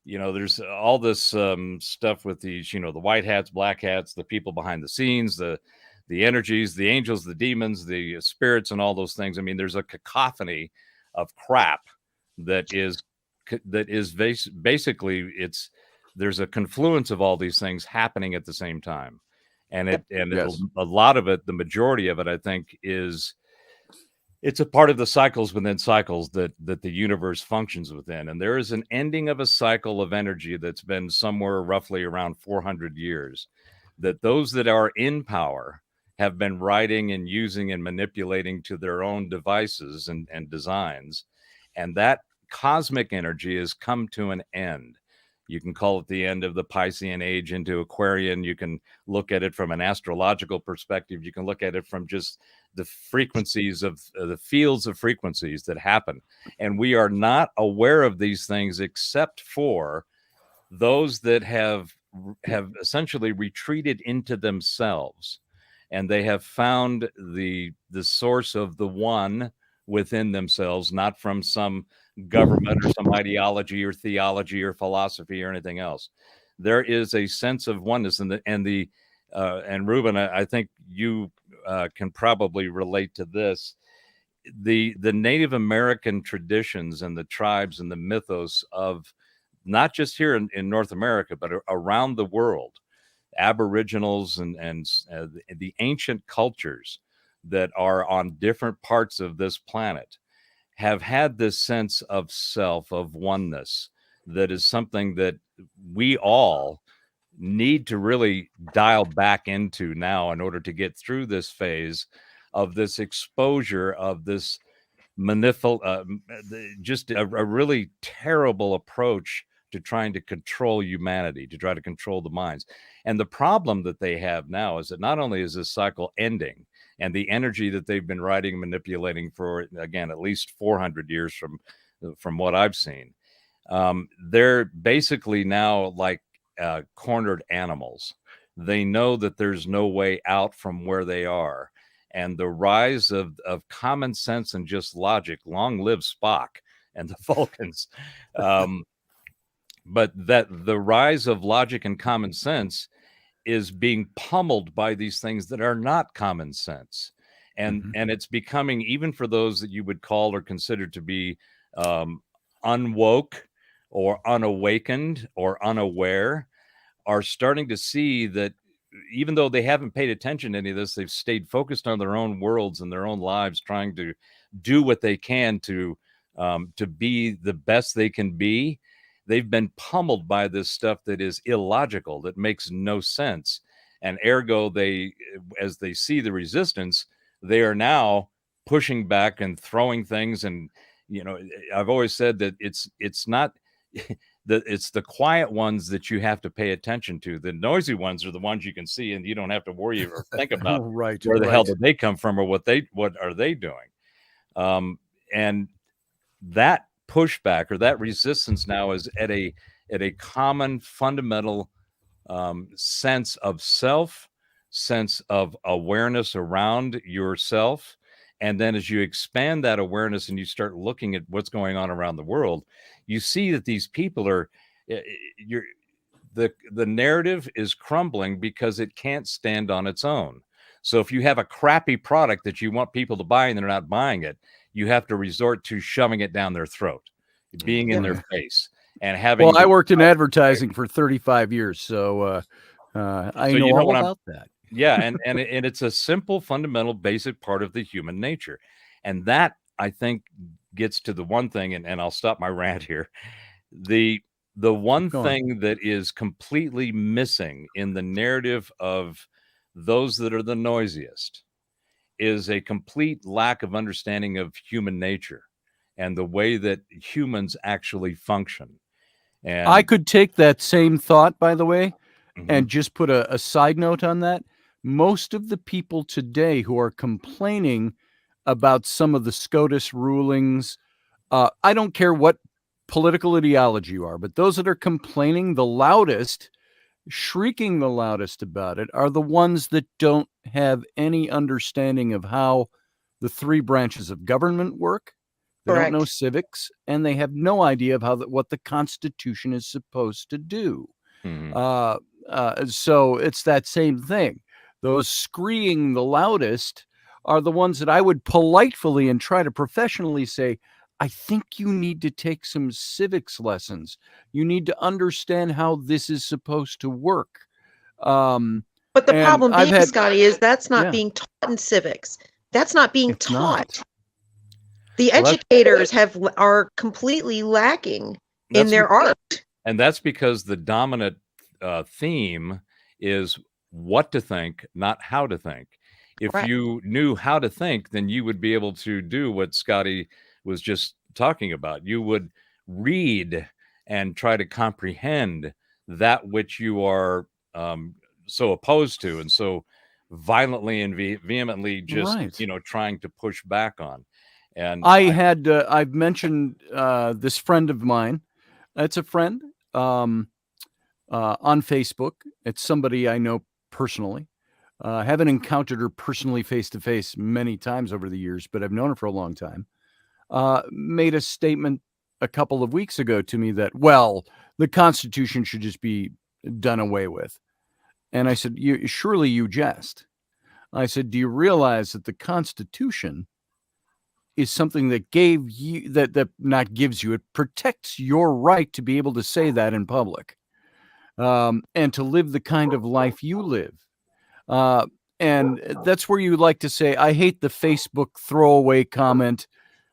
[SPEAKER 7] there's all this stuff with these, the white hats, black hats, the people behind the scenes, the energies, the angels, the demons, the spirits, and all those things. I mean, there's a cacophony of crap that is basically there's a confluence of all these things happening at the same time. And a lot of it, the majority of it, I think, it's a part of the cycles within cycles that the universe functions within. And there is an ending of a cycle of energy that's been somewhere roughly around 400 years, that those that are in power have been writing and using and manipulating to their own devices and designs. And that cosmic energy has come to an end. You can call it the end of the Piscean age into Aquarian. You can look at it from an astrological perspective. You can look at it from just the frequencies of the fields of frequencies that happen. And we are not aware of these things except for those that have essentially retreated into themselves. And they have found the source of the one within themselves, not from some government or some ideology or theology or philosophy or anything else. There is a sense of oneness, and Ruben, I think you can probably relate to this. The Native American traditions and the tribes and the mythos of not just here in North America, but around the world, Aboriginals and the ancient cultures that are on different parts of this planet have had this sense of self, of oneness, that is something that we all need to really dial back into now in order to get through this phase of this exposure of this just a really terrible approach to trying to control humanity, to try to control the minds. And the problem that they have now is that not only is this cycle ending, and the energy that they've been writing and manipulating for, again, at least 400 years from what I've seen, they're basically now like cornered animals. They know that there's no way out from where they are. And the rise of common sense and just logic, long live Spock and the Vulcans. But that the rise of logic and common sense is being pummeled by these things that are not common sense. And it's becoming, even for those that you would call or consider to be unwoke or unawakened or unaware, are starting to see that even though they haven't paid attention to any of this, they've stayed focused on their own worlds and their own lives, trying to do what they can to be the best they can be. They've been pummeled by this stuff that is illogical, that makes no sense. And ergo, as they see the resistance, they are now pushing back and throwing things. And, I've always said that it's not it's the quiet ones that you have to pay attention to. The noisy ones are the ones you can see and you don't have to worry or think about where the hell did they come from or what are they doing. And that pushback or that resistance now is at a common fundamental sense of self, sense of awareness around yourself. And then as you expand that awareness and you start looking at what's going on around the world, you see that these people the narrative is crumbling because it can't stand on its own. So if you have a crappy product that you want people to buy and they're not buying it, you have to resort to shoving it down their throat, being in their face, and having.
[SPEAKER 4] Well, I worked in advertising for 35 years, so I know all about that.
[SPEAKER 7] Yeah, and it's a simple, fundamental, basic part of the human nature, and that, I think, gets to the one thing, and I'll stop my rant here. The one thing that is completely missing in the narrative of those that are the noisiest is a complete lack of understanding of human nature and the way that humans actually function. And
[SPEAKER 4] I could take that same thought, by the way, and just put a side note on that. Most of the people today who are complaining about some of the SCOTUS rulings, I don't care what political ideology you are, but those that are complaining the loudest, shrieking the loudest about it, are the ones that don't have any understanding of how the three branches of government work. They don't know civics, and they have no idea of what the Constitution is supposed to do. So it's that same thing. Those screaming the loudest are the ones that I would politely and try to professionally say, I think you need to take some civics lessons. You need to understand how this is supposed to work.
[SPEAKER 5] But the problem being, Scotty, is that's not being taught in civics. That's not being taught. The educators are completely lacking in their art.
[SPEAKER 7] And that's because the dominant theme is what to think, not how to think. If you knew how to think, then you would be able to do what Scotty was just talking about. You would read and try to comprehend that which you are so opposed to and so violently and vehemently just trying to push back on. And
[SPEAKER 4] I've mentioned this friend of mine. It's a friend on Facebook. It's somebody I know personally. Haven't encountered her personally face to face many times over the years, but I've known her for a long time. Made a statement a couple of weeks ago to me that, well, the Constitution should just be done away with. And I said, surely you jest. I said, do you realize that the Constitution is something that gave you, that not gives you, it protects your right to be able to say that in public, and to live the kind of life you live. And that's where you like to say, I hate the Facebook throwaway comment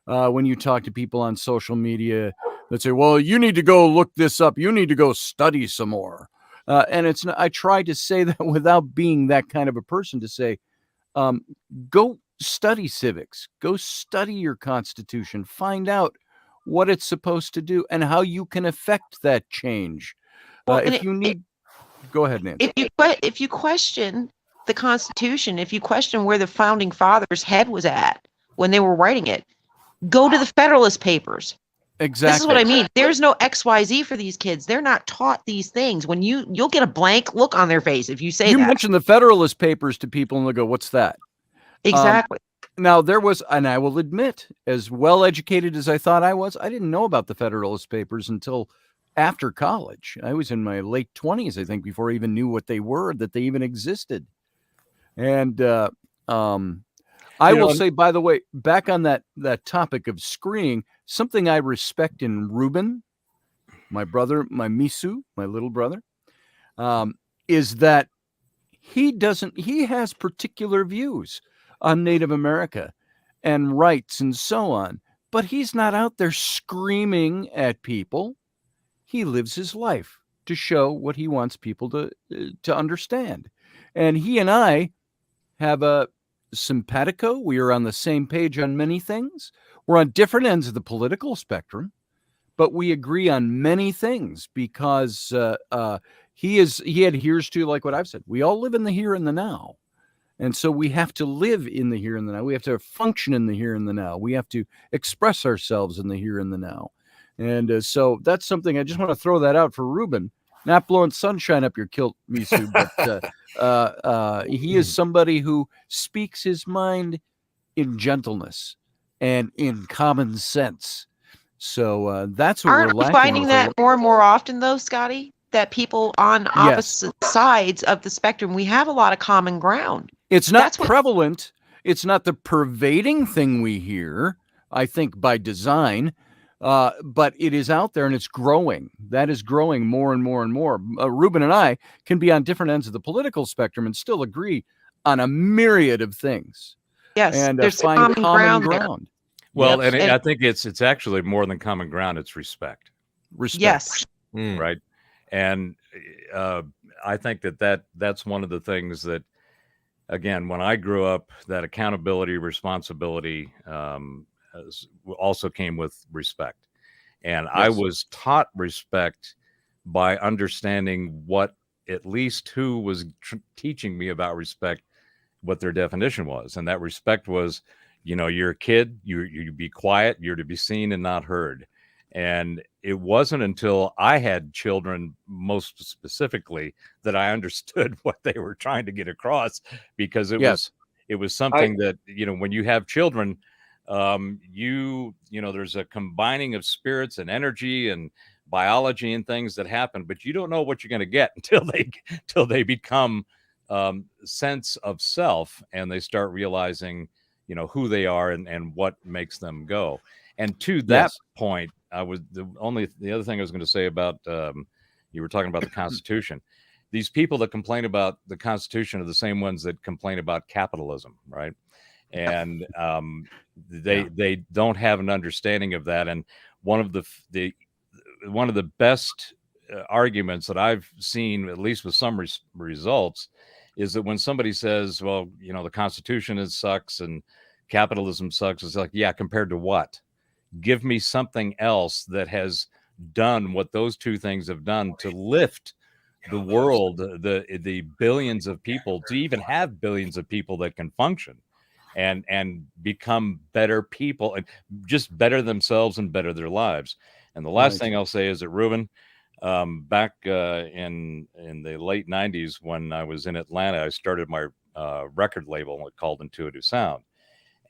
[SPEAKER 4] when you talk to people on social media that say, well, you need to go look this up. You need to go study some more. And it's not, I try to say that without being that kind of a person, to say, go study civics, go study your Constitution, find out what it's supposed to do and how you can affect that change. Go ahead, Nancy.
[SPEAKER 5] If you question the Constitution, if you question where the founding fathers' head was at when they were writing it, go to the Federalist Papers.
[SPEAKER 4] Exactly.
[SPEAKER 5] This is what I mean. There's no XYZ for these kids. They're not taught these things. When you'll get a blank look on their face if you say
[SPEAKER 4] you
[SPEAKER 5] that.
[SPEAKER 4] mention the Federalist Papers to people and they'll go, what's that?
[SPEAKER 5] Exactly.
[SPEAKER 4] Now there was, and I will admit, as well educated as I thought I was, I didn't know about the Federalist Papers until after college. I was in my late 20s, I think, before I even knew what they were, that they even existed. And I will say, by the way, back on that topic of screening, something I respect in Ruben, my brother, my Misu, my little brother, is that he has particular views on Native America and rights and so on, but he's not out there screaming at people. He lives his life to show what he wants people to understand. And he and I have a simpatico. We are on the same page on many things. We're on different ends of the political spectrum, but we agree on many things because he adheres to, like what I've said, we all live in the here and the now. And so we have to live in the here and the now. We have to function in the here and the now. We have to express ourselves in the here and the now. And so that's something I just want to throw that out for Ruben. Not blowing sunshine up your kilt, Misu, but he is somebody who speaks his mind in gentleness and in common sense. So that's what we're lacking.
[SPEAKER 5] Aren't we finding that more and more often, though, Scotty? that people on opposite sides of the spectrum, we have a lot of common ground.
[SPEAKER 4] It's not prevalent. It's not the pervading thing we hear, I think, by design, but it is out there and it's growing. That is growing more and more and more. Ruben and I can be on different ends of the political spectrum and still agree on a myriad of things.
[SPEAKER 5] Yes,
[SPEAKER 4] and
[SPEAKER 5] there's
[SPEAKER 4] find
[SPEAKER 5] common ground.
[SPEAKER 7] Well, and I think it's actually more than common ground. It's respect.
[SPEAKER 4] Respect.
[SPEAKER 5] Yes.
[SPEAKER 7] Right. And I think that's one of the things that, again, when I grew up, that accountability, responsibility also came with respect. And I was taught respect by understanding what at least who was teaching me about respect, what their definition was. And that respect was, you're a kid, you be quiet, you're to be seen and not heard. And it wasn't until I had children, most specifically, that I understood what they were trying to get across, because it was something that, when you have children, there's a combining of spirits and energy and biology and things that happen, but you don't know what you're going to get until they become sense of self, and they start realizing, who they are and what makes them go. And to that point, the other thing I was going to say about, you were talking about the Constitution. These people that complain about the Constitution are the same ones that complain about capitalism, right? And they don't have an understanding of that. And one of the best arguments that I've seen, at least with some results, is that when somebody says, well, the Constitution sucks and capitalism sucks, it's like, yeah, compared to what? Give me something else that has done what those two things have done to lift the world, the billions of people, to even have billions of people that can function and become better people and just better themselves and better their lives. And the last thing I'll say is that, Ruben, back in the late 90s, when I was in Atlanta, I started my record label called Intuitive Sound.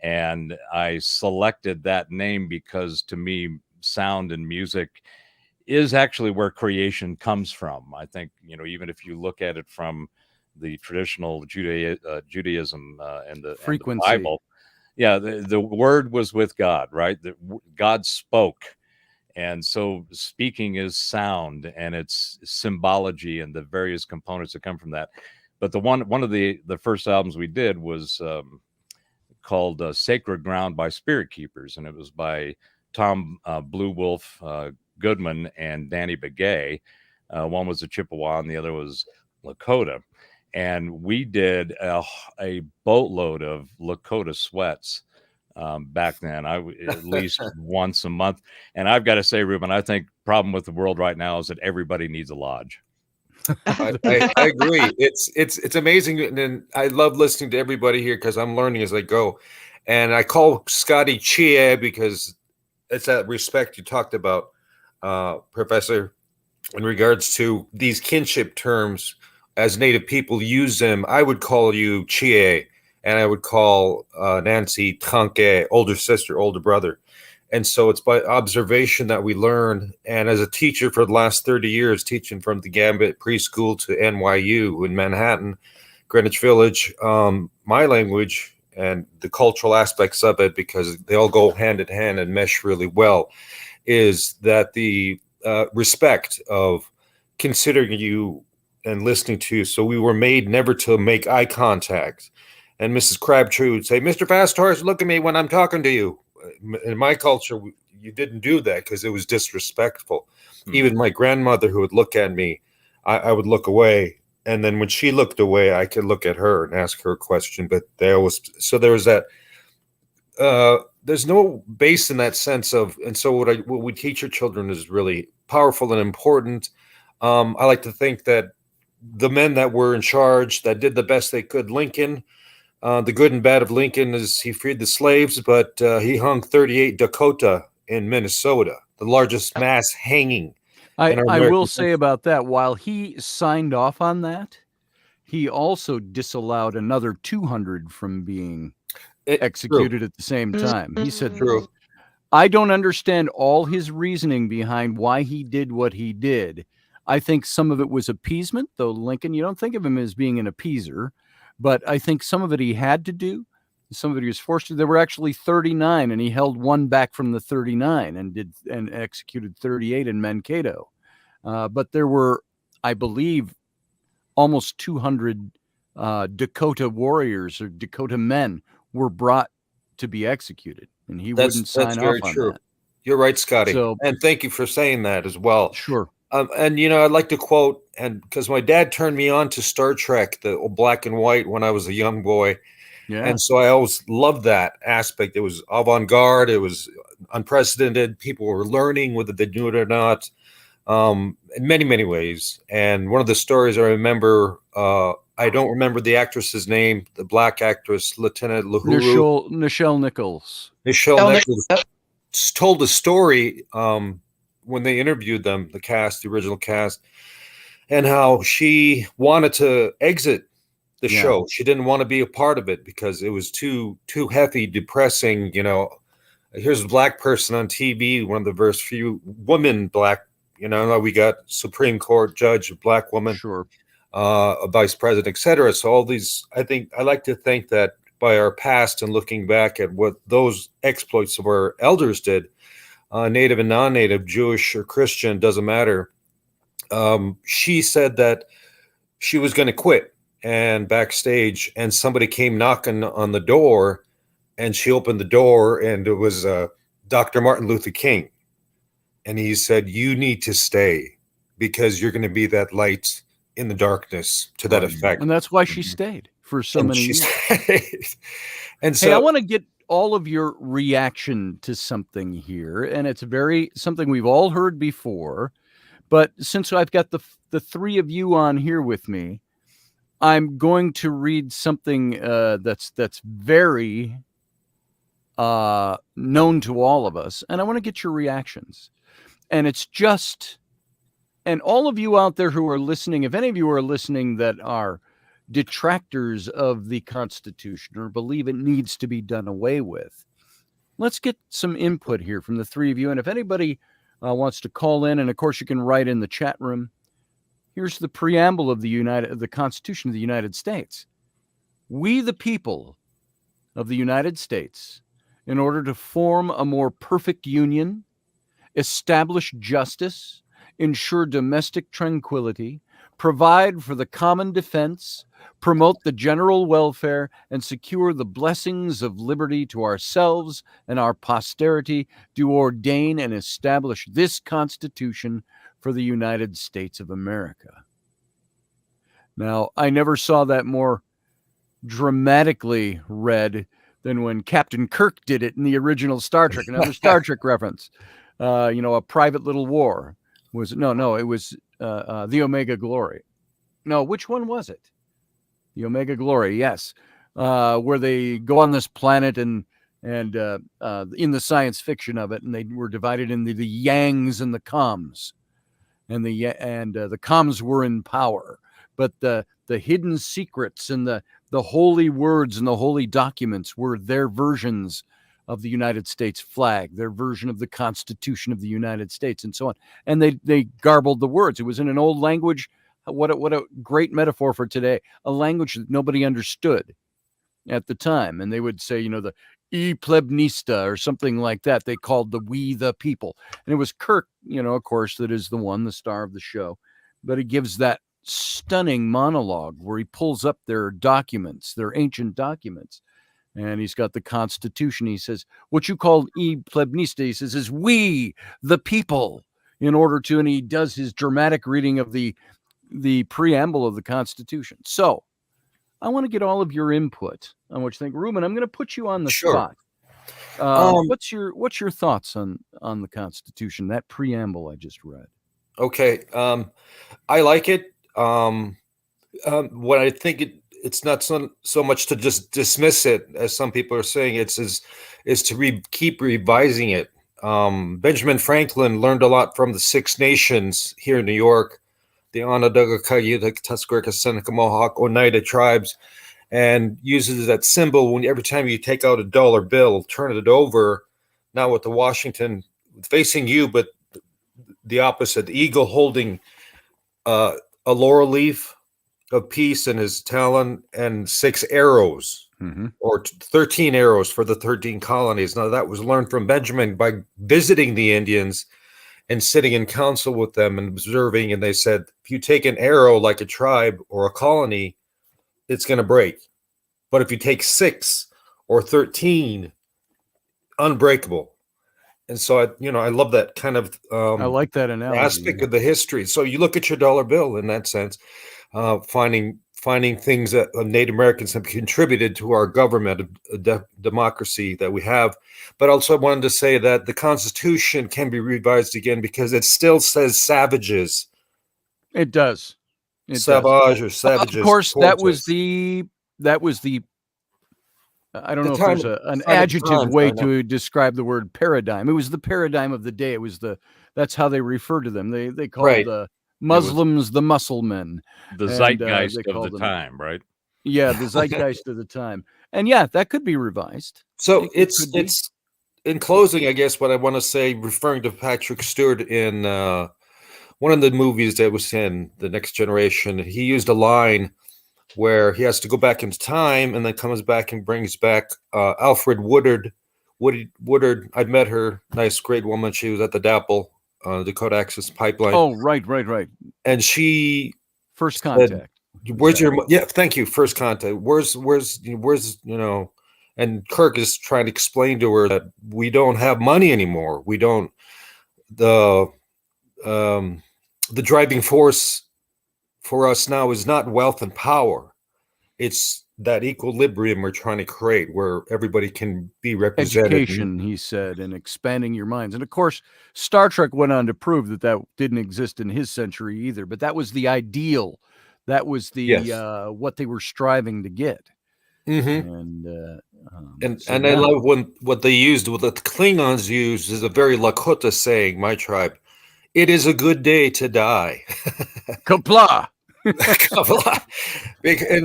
[SPEAKER 7] And I selected that name because, to me, sound and music is actually where creation comes from. I think, even if you look at it from the traditional Judaism and the Bible, the word was with God, right? God spoke. And so speaking is sound, and it's symbology and the various components that come from that. But one of the first albums we did was called Sacred Ground by Spirit Keepers, and it was by Tom Blue Wolf Goodman and Danny Begay. One was a Chippewa and the other was Lakota. And we did a boatload of Lakota sweats back then. At least once a month. And I've got to say, Ruben, I think problem with the world right now is that everybody needs a lodge.
[SPEAKER 6] I agree. It's amazing, and I love listening to everybody here because I'm learning as I go. And I call Scotty Chia because it's that respect you talked about, Professor, in regards to these kinship terms. As Native people use them, I would call you Chia, and I would call Nancy Tranke, older sister, older brother. And so it's by observation that we learn. And as a teacher for the last 30 years, teaching from the Gambit preschool to NYU in Manhattan, Greenwich Village, my language and the cultural aspects of it, because they all go hand in hand and mesh really well, is that the respect of considering you and listening to you. So we were made never to make eye contact. And Mrs. Crabtree would say, Mr. Fast Horse, look at me when I'm talking to you. In my culture, you didn't do that because it was disrespectful. Even my grandmother, who would look at me, I would look away. And then when she looked away, I could look at her and ask her a question. But there was that, there's no base in that sense of, and so what we teach our children is really powerful and important. I like to think that the men that were in charge, that did the best they could, Lincoln, the good and bad of Lincoln is he freed the slaves, but he hung 38 Dakota in Minnesota, the largest mass hanging.
[SPEAKER 4] I will say about that, while he signed off on that, he also disallowed another 200 from being executed at the same time. He said,
[SPEAKER 6] True.
[SPEAKER 4] I don't understand all his reasoning behind why he did what he did. I think some of it was appeasement, though Lincoln, you don't think of him as being an appeaser, but I think some of it he had to do. Some of it he was forced to. There were actually 39, and he held one back from the 39 and executed 38 in Mankato. But there were, I believe, almost 200 Dakota warriors or Dakota men were brought to be executed, and he wouldn't sign off on that.
[SPEAKER 6] You're right, Scotty.
[SPEAKER 4] So,
[SPEAKER 6] and thank you for saying that as well.
[SPEAKER 4] Sure.
[SPEAKER 6] And, I'd like to quote, and because my dad turned me on to Star Trek, the black and white, when I was a young boy.
[SPEAKER 4] Yeah.
[SPEAKER 6] And so I always loved that aspect. It was avant-garde. It was unprecedented. People were learning whether they knew it or not, in many, many ways. And one of the stories I remember, I don't remember the actress's name, the black actress, Lieutenant Uhuru.
[SPEAKER 4] Nichelle Nichols.
[SPEAKER 6] Nichelle Nichols told a story when they interviewed them, the original cast, and how she wanted to exit the show. She didn't want to be a part of it because it was too heavy, depressing. Here's a black person on TV, one of the first few women black. We got Supreme Court judge, a black woman,
[SPEAKER 4] sure,
[SPEAKER 6] a vice president, etc. So all these, I like to think that by our past and looking back at what those exploits of our elders did, native and non-native, Jewish or Christian, doesn't matter. She said that she was going to quit. And backstage, and somebody came knocking on the door, and she opened the door, and it was Dr. Martin Luther King. And he said, "You need to stay because you're going to be that light in the darkness," to that effect.
[SPEAKER 4] And that's why she stayed for so many years.
[SPEAKER 6] And so,
[SPEAKER 4] hey, I want to get all of your reaction to something here, and it's something we've all heard before. But since I've got the three of you on here with me, I'm going to read something that's very known to all of us, and I want to get your reactions. And it's just, and all of you out there who are listening, if any of you are listening that are detractors of the Constitution or believe it needs to be done away with, let's get some input here from the three of you. And if anybody wants to call in, and of course you can write in the chat room. Here's the preamble of the Constitution of the United States. We, the people of the United States, in order to form a more perfect union, establish justice, ensure domestic tranquility, provide for the common defense, promote the general welfare, and secure the blessings of liberty to ourselves and our posterity, do ordain and establish this Constitution for the United States of America. Now, I never saw that more dramatically read than when Captain Kirk did it in the original Star Trek, another Star Trek reference. A private little war. It was the Omega Glory. No, which one was it? The Omega Glory, yes. Where they go on this planet and in the science fiction of it, and they were divided into the Yangs and the Coms. And the comms were in power, but the hidden secrets and the holy words and the holy documents were their versions of the United States flag, their version of the Constitution of the United States, and so on. And they garbled the words. It was in an old language. What a great metaphor for today, a language that nobody understood at the time. And they would say, the E plebnista or something like that. They called the we the people. And it was Kirk, of course, that is the star of the show. But he gives that stunning monologue where he pulls up their documents, their ancient documents. And he's got the Constitution. He says, what you call E plebnista, he says, is we the people, in order to, and he does his dramatic reading of the preamble of the Constitution. So I want to get all of your input on what you think. Ruben, I'm going to put you on the spot. What's your thoughts on the Constitution, that preamble I just read? Okay.
[SPEAKER 6] I like it. What I think it's not so much to just dismiss it, as some people are saying, is to keep revising it. Benjamin Franklin learned a lot from the Six Nations here in New York, the Onondaga, Cayuga, Tuscarora, Seneca, Mohawk, Oneida tribes, and uses that symbol every time you take out a dollar bill, turn it over, not with the Washington facing you, but the opposite, the eagle holding a laurel leaf of peace in his talon and 6 arrows, or 13 arrows for the 13 colonies. Now that was learned from Benjamin by visiting the Indians and sitting in council with them and observing. And they said, if you take an arrow like a tribe or a colony, it's going to break. But if you take 6 or 13, unbreakable. And so I love that kind of
[SPEAKER 4] I like that analogy
[SPEAKER 6] aspect of the history. So you look at your dollar bill in that sense, finding things that Native Americans have contributed to our government, democracy that we have. But also I wanted to say that the Constitution can be revised again because it still says savages.
[SPEAKER 4] It does.
[SPEAKER 6] Savage or savages.
[SPEAKER 4] Of course, that was the I don't know if there's an adjective way to describe the word paradigm. It was the paradigm of the day. It was that's how they refer to them. They called the Muslims the Musselmen.
[SPEAKER 7] The zeitgeist of the time, right?
[SPEAKER 4] Yeah, the zeitgeist of the time. And yeah, that could be revised.
[SPEAKER 6] So it's in closing, I guess what I want to say, referring to Patrick Stewart in one of the movies that was in The Next Generation, he used a line where he has to go back into time and then comes back and brings back Alfred Woodard. Woodard, I met her, nice, great woman. She was at the DAPL, Dakota Access Pipeline.
[SPEAKER 4] Oh, right.
[SPEAKER 6] And she
[SPEAKER 4] First Contact.
[SPEAKER 6] said, "Where's your thank you, First Contact. Where's and Kirk is trying to explain to her that we don't have money anymore. We don't the driving force for us now is not wealth and power. It's that equilibrium we're trying to create where everybody can be represented."
[SPEAKER 4] Education, he said, and expanding your minds. And of course, Star Trek went on to prove that didn't exist in his century either. But that was the ideal. That was the what they were striving to get.
[SPEAKER 6] And I love what they used, what the Klingons used is a very Lakota saying, my tribe. It is a good day to die.
[SPEAKER 4] Kapla.
[SPEAKER 6] And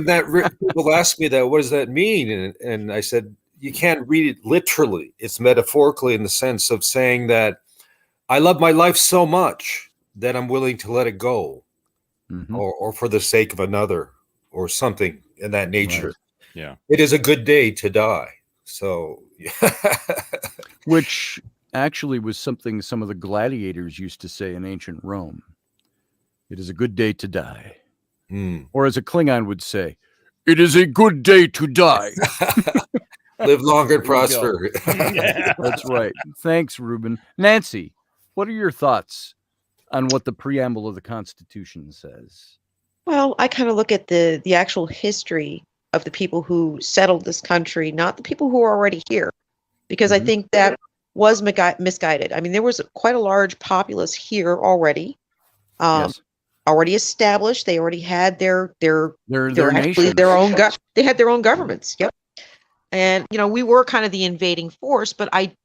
[SPEAKER 6] that people ask me that, what does that mean? And I said, you can't read it literally. It's metaphorically in the sense of saying that I love my life so much that I'm willing to let it go, or for the sake of another, or something in that nature.
[SPEAKER 7] Right. Yeah,
[SPEAKER 6] it is a good day to die. So,
[SPEAKER 4] which actually was something some of the gladiators used to say in ancient Rome. It is a good day to die. Or as a Klingon would say, it is a good day to die.
[SPEAKER 6] Live long and prosper.
[SPEAKER 4] Yeah. That's right. Thanks, Ruben. Nancy, what are your thoughts on what the preamble of the Constitution says?
[SPEAKER 5] Well, I kind of look at the actual history of the people who settled this country, not the people who are already here, because I think that was misguided. I mean, there was quite a large populace here already.
[SPEAKER 4] Yes.
[SPEAKER 5] Already established. They already had their
[SPEAKER 4] nation.
[SPEAKER 5] They had their own governments. Yep. And we were kind of the invading force, but I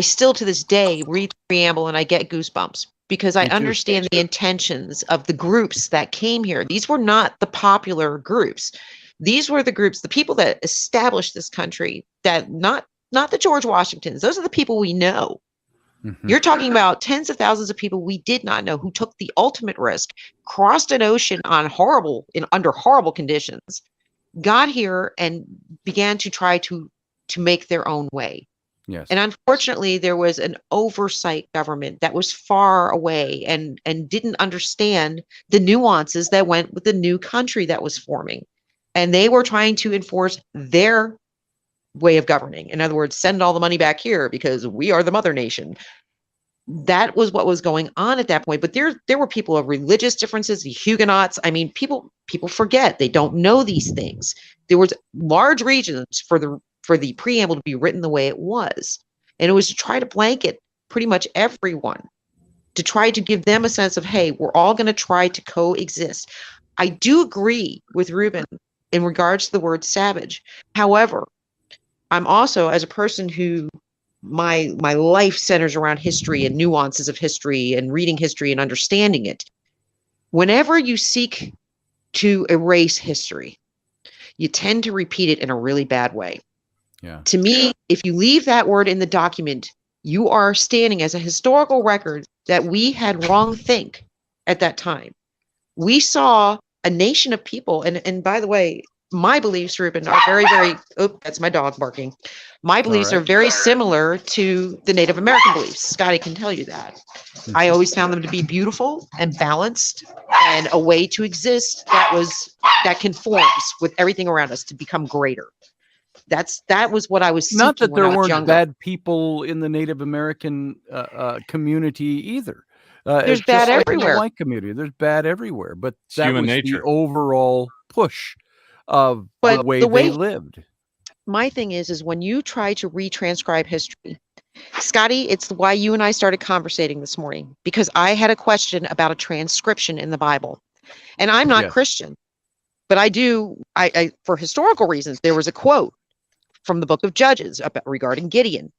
[SPEAKER 5] still to this day read the preamble and I get goosebumps because I understand the intentions of the groups that came here. These were not the popular groups. These were the groups, the people that established this country, that not the George Washingtons. Those are the people we know. You're talking about tens of thousands of people we did not know who took the ultimate risk, crossed an ocean under horrible conditions, got here and began to try to make their own way.
[SPEAKER 4] Yes.
[SPEAKER 5] And unfortunately, there was an oversight government that was far away and didn't understand the nuances that went with the new country that was forming. And they were trying to enforce their way of governing. In other words, send all the money back here because we are the mother nation. That was what was going on at that point. But there were people of religious differences, the Huguenots. I mean, people forget, they don't know these things. There was large regions for the preamble to be written the way it was. And it was to try to blanket pretty much everyone, to try to give them a sense of, hey, we're all going to try to coexist. I do agree with Ruben in regards to the word savage. However, I'm also, as a person who my life centers around history and nuances of history and reading history and understanding it, whenever you seek to erase history, you tend to repeat it in a really bad way.
[SPEAKER 4] Yeah.
[SPEAKER 5] To me, if you leave that word in the document, you are standing as a historical record that we had wrong think. at that time. We saw a nation of people, and by the way, my beliefs, Ruben, are very, very, oh, that's my dog barking. My beliefs are very similar to the Native American beliefs. Scotty can tell you that. I always found them to be beautiful and balanced and a way to exist that conforms with everything around us to become greater. That was what I was seeking.
[SPEAKER 4] Not that there weren't
[SPEAKER 5] younger.
[SPEAKER 4] bad people in the Native American community either.
[SPEAKER 5] There's bad everywhere.
[SPEAKER 4] In the white community, there's bad everywhere. But
[SPEAKER 7] It's
[SPEAKER 4] that
[SPEAKER 7] human
[SPEAKER 4] was
[SPEAKER 7] nature.
[SPEAKER 4] the overall push of the way they lived.
[SPEAKER 5] My thing is when you try to retranscribe history, Scotty, it's why you and I started conversating this morning, because I had a question about a transcription in the Bible. And I'm not Christian, but I for historical reasons, there was a quote from the book of Judges regarding Gideon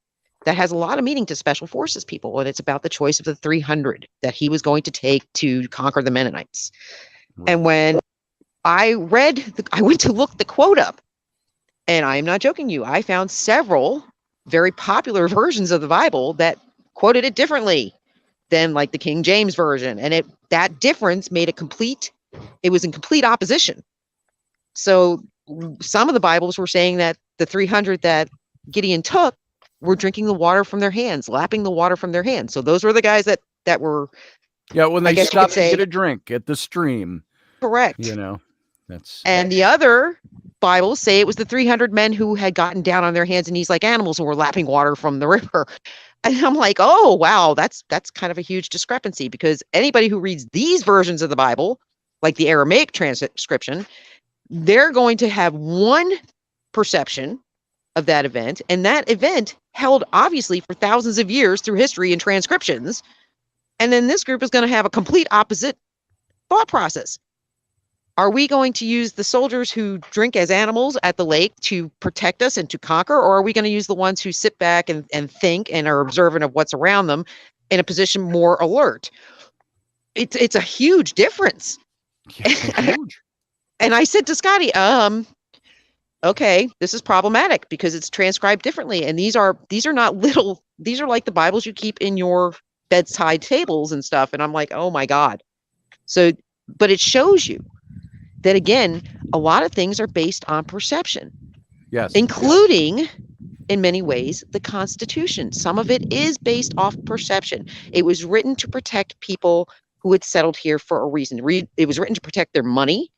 [SPEAKER 5] that has a lot of meaning to special forces people. And it's about the choice of the 300 that he was going to take to conquer the Mennonites. Right. And when I went to look the quote up, and I am not joking you, I found several very popular versions of the Bible that quoted it differently than like the King James version. And that difference made it was in complete opposition. So some of the Bibles were saying that the 300 that Gideon took were drinking the water from their hands, lapping the water from their hands. So those were the guys that were.
[SPEAKER 4] Yeah, when they stopped to get a drink at the stream.
[SPEAKER 5] Correct.
[SPEAKER 4] And
[SPEAKER 5] the other Bibles say it was the 300 men who had gotten down on their hands and knees like animals and were lapping water from the river. And I'm like, oh, wow, that's kind of a huge discrepancy, because anybody who reads these versions of the Bible, like the Aramaic transcription, they're going to have one perception of that event. And that event held obviously for thousands of years through history and transcriptions. And then this group is going to have a complete opposite thought process. Are we going to use the soldiers who drink as animals at the lake to protect us and to conquer? Or are we going to use the ones who sit back and think and are observant of what's around them in a position more alert? It's a huge difference.
[SPEAKER 4] Huge.
[SPEAKER 5] And I said to Scotty, okay, this is problematic because it's transcribed differently. And these are not little, these are like the Bibles you keep in your bedside tables and stuff. And I'm like, oh my God. So, but it shows you that, again, a lot of things are based on perception.
[SPEAKER 4] Yes.
[SPEAKER 5] Including, in many ways, the Constitution. Some of it is based off perception. It was written to protect people who had settled here for a reason. It was written to protect their money,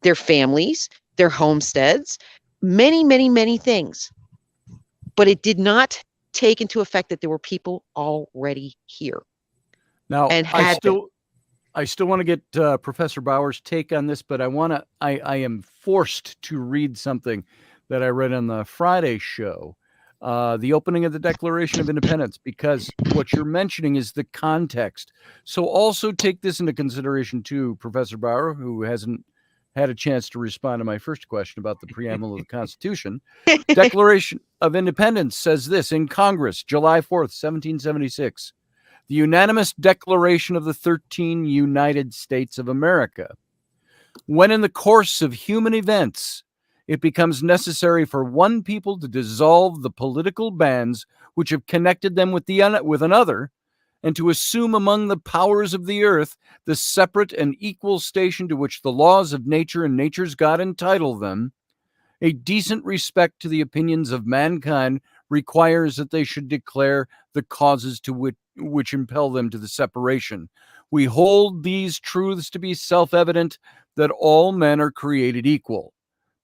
[SPEAKER 5] their families, their homesteads, many, many, many things. But it did not take into effect that there were people already here.
[SPEAKER 4] Now, I still want to get Professor Bauer's take on this, but I am forced to read something that I read on the Friday show, the opening of the Declaration of Independence, because what you're mentioning is the context. So also take this into consideration too, Professor Bauer, who hasn't had a chance to respond to my first question about the preamble of the Constitution. Declaration of Independence says this: in Congress, July 4th, 1776. The unanimous declaration of the 13 United States of America. When in the course of human events, it becomes necessary for one people to dissolve the political bands which have connected them with another, and to assume among the powers of the earth the separate and equal station to which the laws of nature and nature's God entitle them, a decent respect to the opinions of mankind requires that they should declare the causes to which impel them to the separation. We hold these truths to be self-evident, that all men are created equal,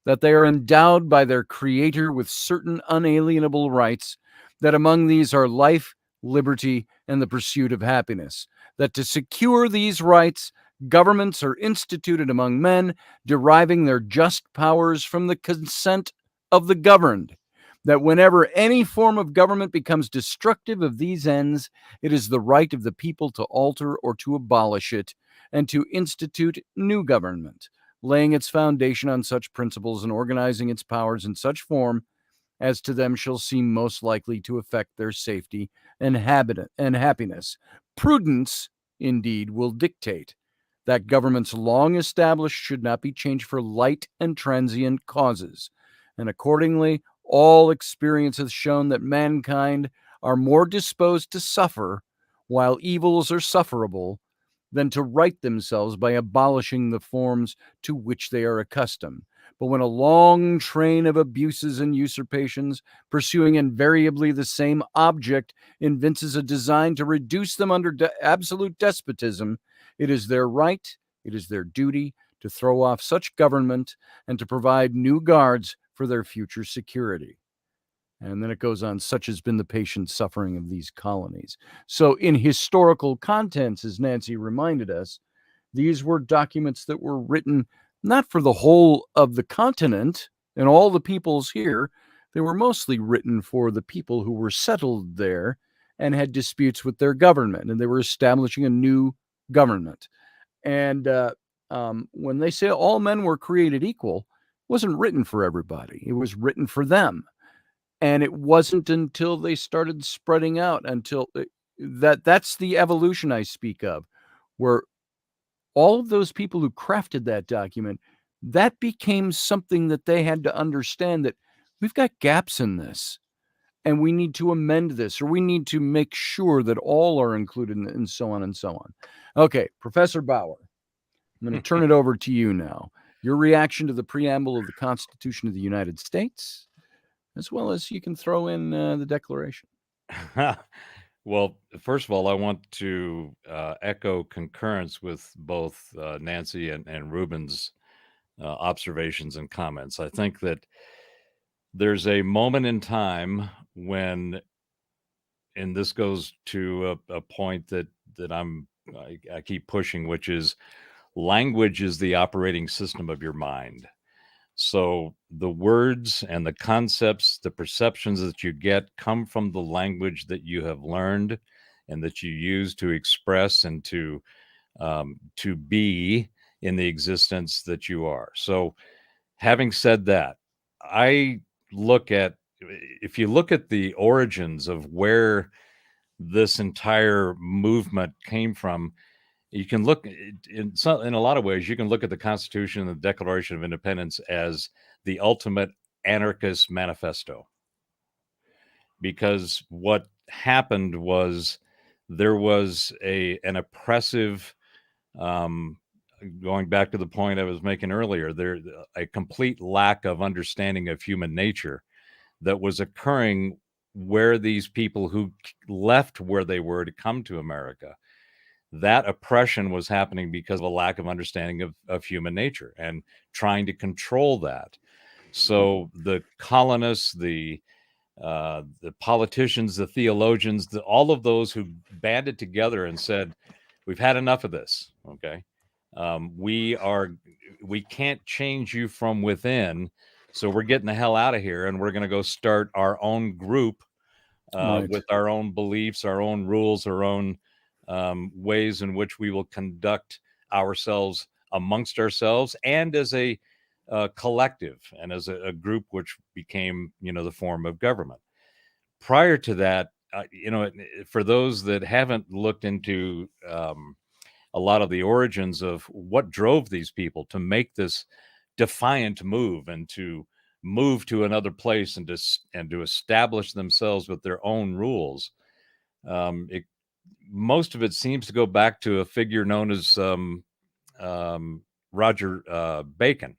[SPEAKER 4] that they are endowed by their Creator with certain unalienable rights, that among these are life, liberty, and the pursuit of happiness, that to secure these rights, governments are instituted among men, deriving their just powers from the consent of the governed, that whenever any form of government becomes destructive of these ends, it is the right of the people to alter or to abolish it, and to institute new government, laying its foundation on such principles and organizing its powers in such form as to them shall seem most likely to affect their safety and happiness. Prudence, indeed, will dictate that governments long established should not be changed for light and transient causes, and accordingly all experience has shown that mankind are more disposed to suffer, while evils are sufferable, than to right themselves by abolishing the forms to which they are accustomed. But when a long train of abuses and usurpations, pursuing invariably the same object, evinces a design to reduce them under absolute despotism, it is their right, it is their duty to throw off such government and to provide new guards for their future security. And then it goes on, such has been the patient suffering of these colonies. So in historical contents, as Nancy reminded us, these were documents that were written not for the whole of the continent and all the peoples here. They were mostly written for the people who were settled there and had disputes with their government, and they were establishing a new government. And when they say all men were created equal, it wasn't written for everybody. It was written for them. And it wasn't until they started spreading out until that's the evolution I speak of, where all of those people who crafted that document, that became something that they had to understand, that we've got gaps in this and we need to amend this, or we need to make sure that all are included, and so on and so on. Okay, Professor Bauer, I'm going to turn it over to you now. Your reaction to the preamble of the Constitution of the United States, as well as you can throw in the Declaration.
[SPEAKER 7] Well, first of all, I want to echo concurrence with both Nancy and Ruben's observations and comments. I think that there's a moment in time when, and this goes to a point that I keep pushing, which is language is the operating system of your mind. So the words and the concepts, the perceptions that you get come from the language that you have learned and that you use to express and to be in the existence that you are. So having said that, if you look at the origins of where this entire movement came from, you can look in a lot of ways. You can look at the Constitution and the Declaration of Independence as the ultimate anarchist manifesto, because what happened was there was an oppressive, going back to the point I was making earlier, a complete lack of understanding of human nature that was occurring where these people who left where they were to come to America, that oppression was happening because of a lack of understanding of human nature and trying to control that. So the colonists, the politicians, the theologians, all of those who banded together and said, we've had enough of this. Okay. We can't change you from within. So we're getting the hell out of here, and we're going to go start our own group with our own beliefs, our own rules, our own ways in which we will conduct ourselves amongst ourselves and as a collective and as a group, which became, the form of government. Prior to that, for those that haven't looked into a lot of the origins of what drove these people to make this defiant move and to move to another place and to establish themselves with their own rules, most of it seems to go back to a figure known as Roger Bacon.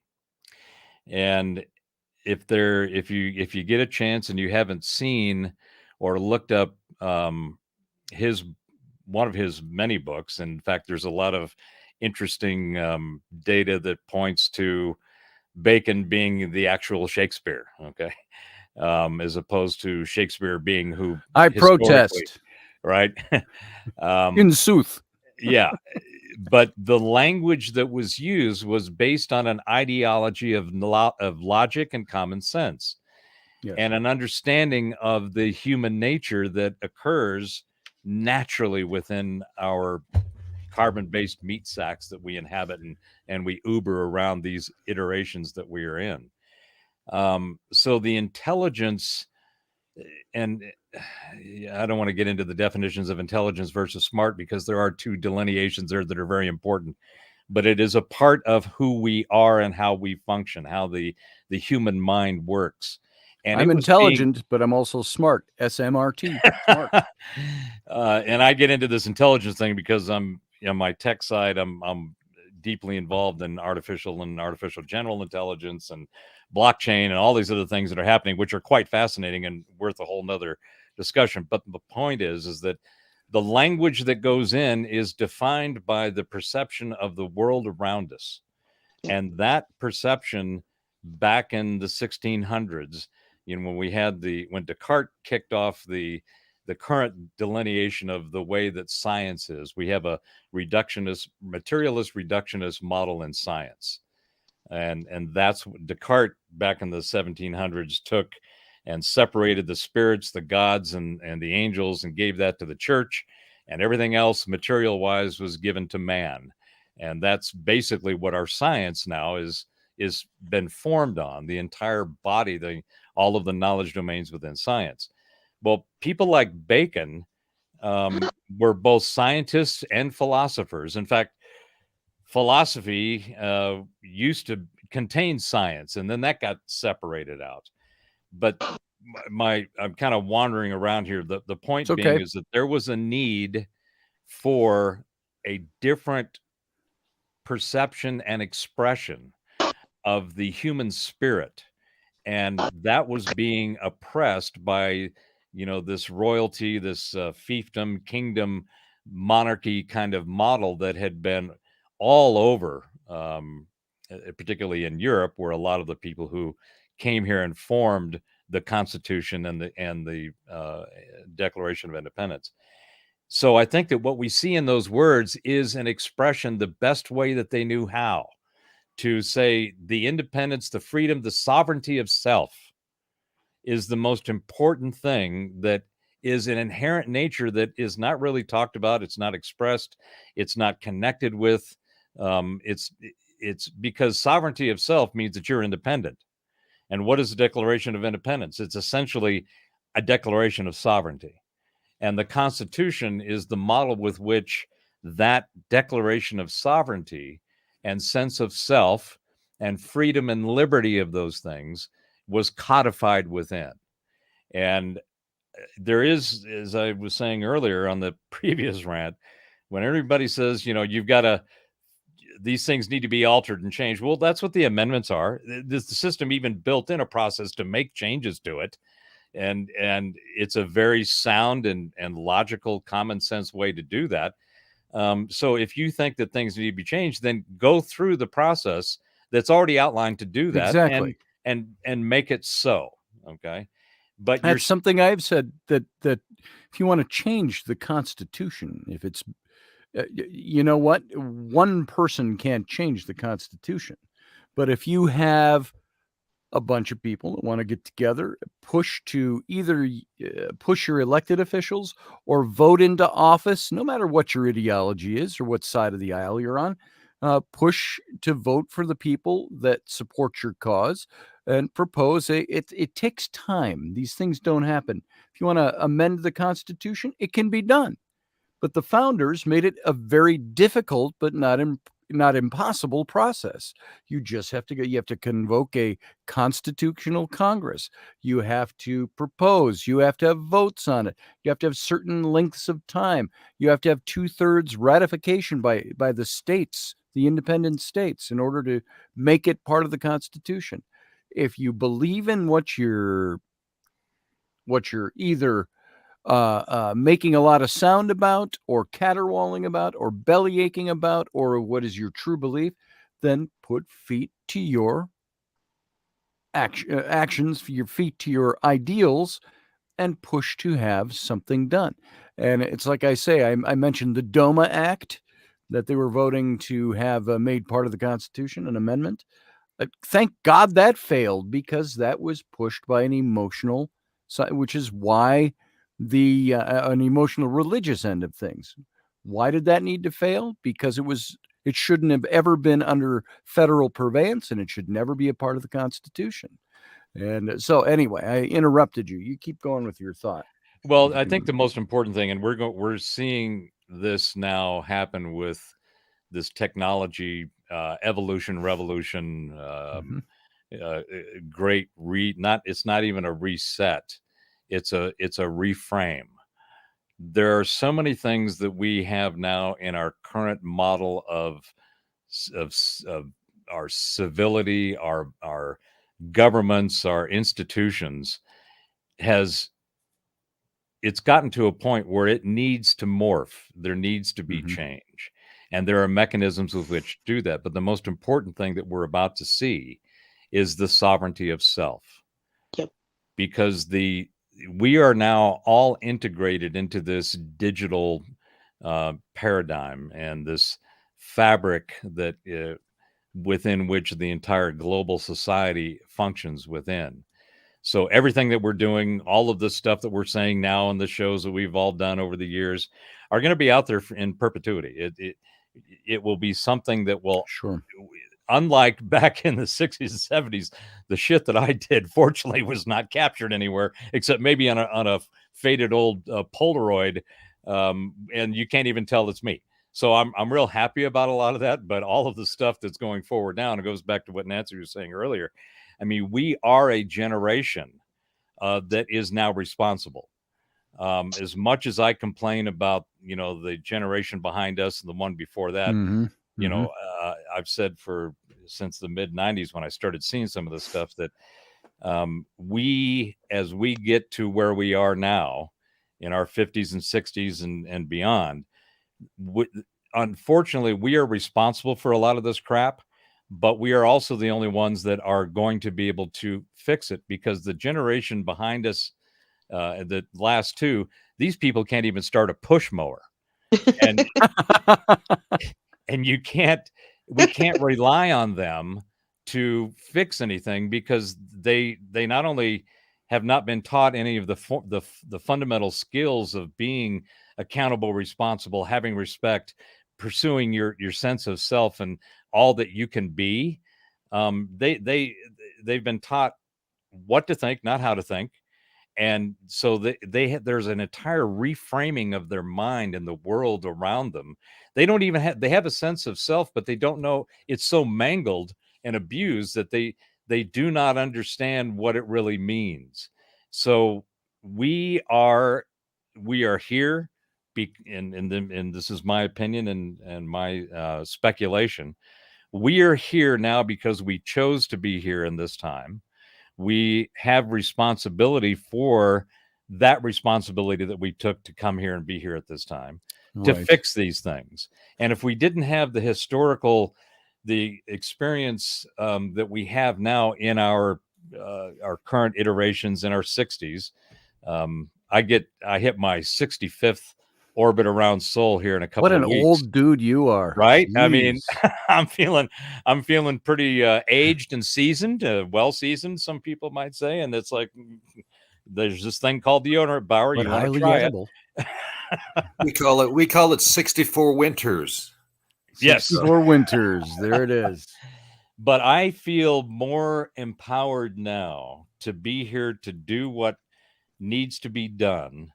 [SPEAKER 7] And if you get a chance and you haven't seen or looked up one of his many books, in fact, there's a lot of interesting data that points to Bacon being the actual Shakespeare, okay, as opposed to Shakespeare being who
[SPEAKER 4] I protest.
[SPEAKER 7] Right.
[SPEAKER 4] In sooth.
[SPEAKER 7] Yeah. But the language that was used was based on an ideology of logic and common sense, yes, and an understanding of the human nature that occurs naturally within our carbon-based meat sacks that we inhabit and we Uber around these iterations that we are in. So the intelligence, and I don't want to get into the definitions of intelligence versus smart, because there are two delineations there that are very important, but it is a part of who we are and how we function, how the human mind works. And
[SPEAKER 4] I'm intelligent, but I'm also smart. SMRT. Smart.
[SPEAKER 7] And I get into this intelligence thing because I'm, my tech side, I'm deeply involved in artificial general intelligence and blockchain and all these other things that are happening, which are quite fascinating and worth a whole nother discussion. But the point is that the language that goes in is defined by the perception of the world around us. And that perception back in the 1600s, when Descartes kicked off the current delineation of the way that science is, we have a materialist reductionist model in science. And that's what Descartes back in the 1700s took and separated the spirits, the gods, and the angels, and gave that to the church, and everything else material wise was given to man. And that's basically what our science now is been formed on, the entire body, all of the knowledge domains within science. Well, people like Bacon were both scientists and philosophers. In fact, philosophy used to contain science, and then that got separated out. But I'm kind of wandering around here. The point being is that there was a need for a different perception and expression of the human spirit, and that was being oppressed by this royalty, this fiefdom, kingdom, monarchy kind of model that had been all over, particularly in Europe, where a lot of the people who came here and formed the Constitution and the Declaration of Independence. So I think that what we see in those words is an expression, the best way that they knew how, to say the independence, the freedom, the sovereignty of self is the most important thing, that is an inherent nature that is not really talked about. It's not expressed. It's not connected with. It's because sovereignty of self means that you're independent. And what is the Declaration of Independence? It's essentially a declaration of sovereignty. And the Constitution is the model with which that declaration of sovereignty and sense of self and freedom and liberty of those things was codified within. And there is, as I was saying earlier on the previous rant, when everybody says, these things need to be altered and changed. Well, that's what the amendments are. The system even built in a process to make changes to it. And it's a very sound and logical, common sense way to do that. So if you think that things need to be changed, then go through the process that's already outlined to do that.
[SPEAKER 4] Exactly.
[SPEAKER 7] And make it so. Okay. But
[SPEAKER 4] that's something I've said, that if you want to change the Constitution, if it's, you know what, one person can't change the Constitution. But if you have a bunch of people that want to get together, push to either push your elected officials or vote into office, no matter what your ideology is or what side of the aisle you're on, push to vote for the people that support your cause and propose. It takes time. These things don't happen. If you want to amend the Constitution, it can be done. But the founders made it a very difficult but not impossible process. You just have to you have to convoke a constitutional Congress. You have to propose. You have to have votes on it. You have to have certain lengths of time. You have to have 2/3 ratification by the states, the independent states, in order to make it part of the Constitution. If you believe in what you're either making a lot of sound about, or caterwauling about, or belly aching about, or what is your true belief, then put feet to your actions, your feet to your ideals, and push to have something done. And it's like I say, I mentioned the DOMA Act that they were voting to have made part of the Constitution, an amendment. Thank God that failed, because that was pushed by an emotional side, which is why an emotional religious end of things. Why did that need to fail? Because it shouldn't have ever been under federal purveyance, and it should never be a part of the Constitution. And so anyway, I interrupted you. You keep going with your thought.
[SPEAKER 7] Well, I think the most important thing, and we're seeing this now happen with this technology evolution, revolution, great it's not even a reset. It's a reframe. There are so many things that we have now in our current model of our civility, our governments, our institutions, it's gotten to a point where it needs to morph. There needs to be change. And there are mechanisms with which to do that. But the most important thing that we're about to see is the sovereignty of self.
[SPEAKER 5] Yep.
[SPEAKER 7] Because we are now all integrated into this digital paradigm and this fabric that within which the entire global society functions within. So everything that we're doing, all of the stuff that we're saying now in the shows that we've all done over the years are going to be out there in perpetuity. It will be something that will,
[SPEAKER 4] sure.
[SPEAKER 7] Unlike back in the 60s and 70s, the shit that I did, fortunately, was not captured anywhere except maybe on a faded old Polaroid, and you can't even tell it's me. So I'm real happy about a lot of that, but all of the stuff that's going forward now, and it goes back to what Nancy was saying earlier. I mean, we are a generation that is now responsible. As much as I complain about, the generation behind us and the one before that, I've said since the mid 90s when I started seeing some of this stuff that as we get to where we are now in our 50s and 60s and beyond, unfortunately, we are responsible for a lot of this crap. But we are also the only ones that are going to be able to fix it, because the generation behind us, the last two, these people can't even start a push mower, and we can't rely on them to fix anything, because they not only have not been taught any of the fundamental skills of being accountable, responsible, having respect, pursuing your sense of self and all that you can be. They've been taught what to think, not how to think. And so there's an entire reframing of their mind and the world around them. They don't even they have a sense of self, but they don't know. It's so mangled and abused that they do not understand what it really means. So we are here. And this is my opinion and my speculation. We are here now because we chose to be here in this time. We have responsibility for that responsibility that we took to come here and be here at this time to fix these things. And if we didn't have the experience that we have now in our current iterations in our 60s, I hit my 65th orbit around Sol here in a couple of weeks.
[SPEAKER 4] What an old dude you are,
[SPEAKER 7] right?
[SPEAKER 4] Jeez.
[SPEAKER 7] I mean, I'm feeling pretty aged and seasoned, well seasoned, some people might say. And it's like, there's this thing called deodorant, Bauer.
[SPEAKER 4] But
[SPEAKER 7] you want to try edible.
[SPEAKER 6] It? we call it 64 winters.
[SPEAKER 7] Yes,
[SPEAKER 4] 64 winters. There it is.
[SPEAKER 7] But I feel more empowered now to be here to do what needs to be done.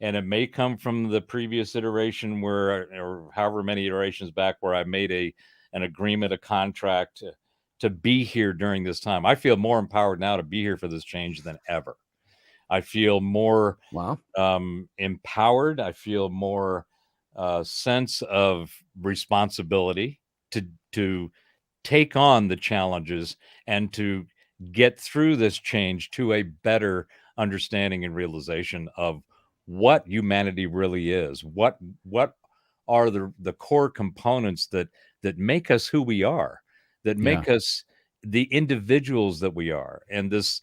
[SPEAKER 7] And it may come from the previous iteration or however many iterations back, where I made an agreement, a contract to be here during this time. I feel more empowered now to be here for this change than ever. I feel more empowered. I feel more sense of responsibility to take on the challenges and to get through this change to a better understanding and realization of what humanity really is. What are the core components that make us who we are, that make us the individuals that we are. And this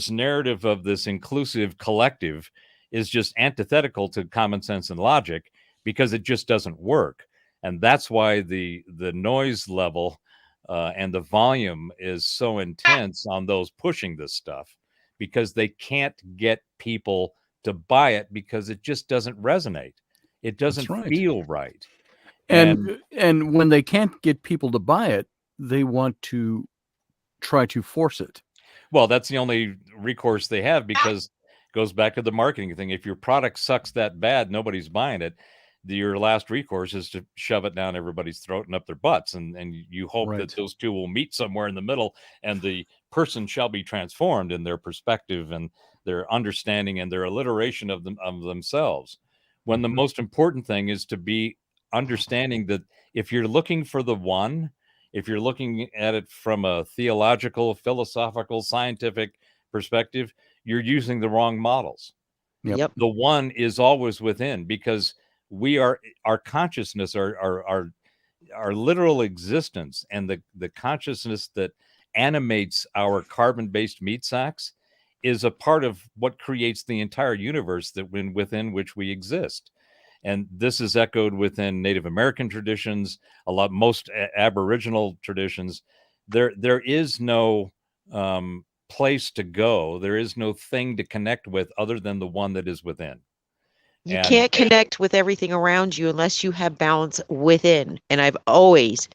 [SPEAKER 7] narrative of this inclusive collective is just antithetical to common sense and logic, because it just doesn't work. And that's why the noise level and the volume is so intense on those pushing this stuff, because they can't get people to buy it, because it just doesn't resonate. It doesn't feel right.
[SPEAKER 4] And when they can't get people to buy it, they want to try to force it.
[SPEAKER 7] Well, that's the only recourse they have, because it goes back to the marketing thing. If your product sucks that bad, nobody's buying it. your last recourse is to shove it down everybody's throat and up their butts, and you hope
[SPEAKER 4] Right.
[SPEAKER 7] that those two will meet somewhere in the middle, and the person shall be transformed in their perspective and their understanding and their alliteration of themselves. When the most important thing is to be understanding that if you're looking for the one, if you're looking at it from a theological, philosophical, scientific perspective, you're using the wrong models.
[SPEAKER 5] Yep.
[SPEAKER 7] The one is always within, because our consciousness, our literal existence, and the consciousness that animates our carbon-based meat sacks is a part of what creates the entire universe within which we exist. And this is echoed within Native American traditions, most Aboriginal traditions. There is no place to go. There is no thing to connect with other than the one that is within.
[SPEAKER 5] You can't connect with everything around you unless you have balance within. And I've always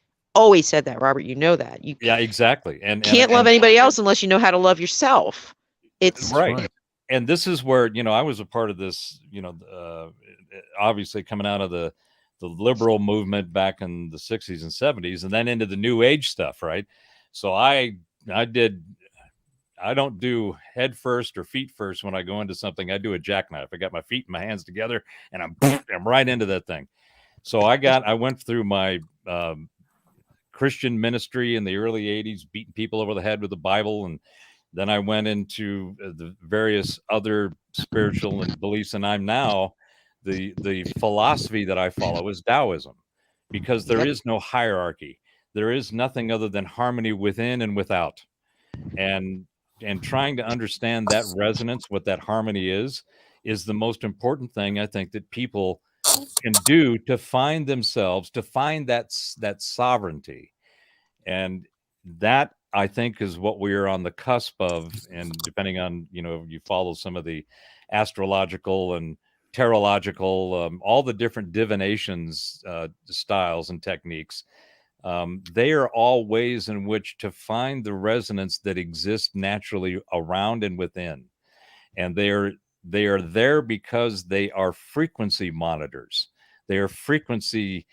[SPEAKER 5] said that, Robert. You know that.
[SPEAKER 7] Yeah, exactly. And
[SPEAKER 5] can't love anybody else unless you know how to love yourself. It's
[SPEAKER 7] right. And this is where, I was a part of this, obviously coming out of the liberal movement back in the 60s and 70s, and then into the new age stuff, right? So I don't do head first or feet first when I go into something. I do a jackknife. I got my feet and my hands together, and I'm right into that thing. So I went through my Christian ministry in the early 80s, beating people over the head with the Bible, and then I went into the various other spiritual and beliefs, and I'm now the philosophy that I follow is Taoism, because there is no hierarchy. There is nothing other than harmony within and without, and trying to understand that resonance, what that harmony is the most important thing I think that people can do to find themselves, to find that sovereignty. And that, I think, is what we're on the cusp of. And depending on, you follow some of the astrological and tarological, all the different divinations, styles and techniques, they are all ways in which to find the resonance that exists naturally around and within. And they are there because they are frequency monitors. They are frequency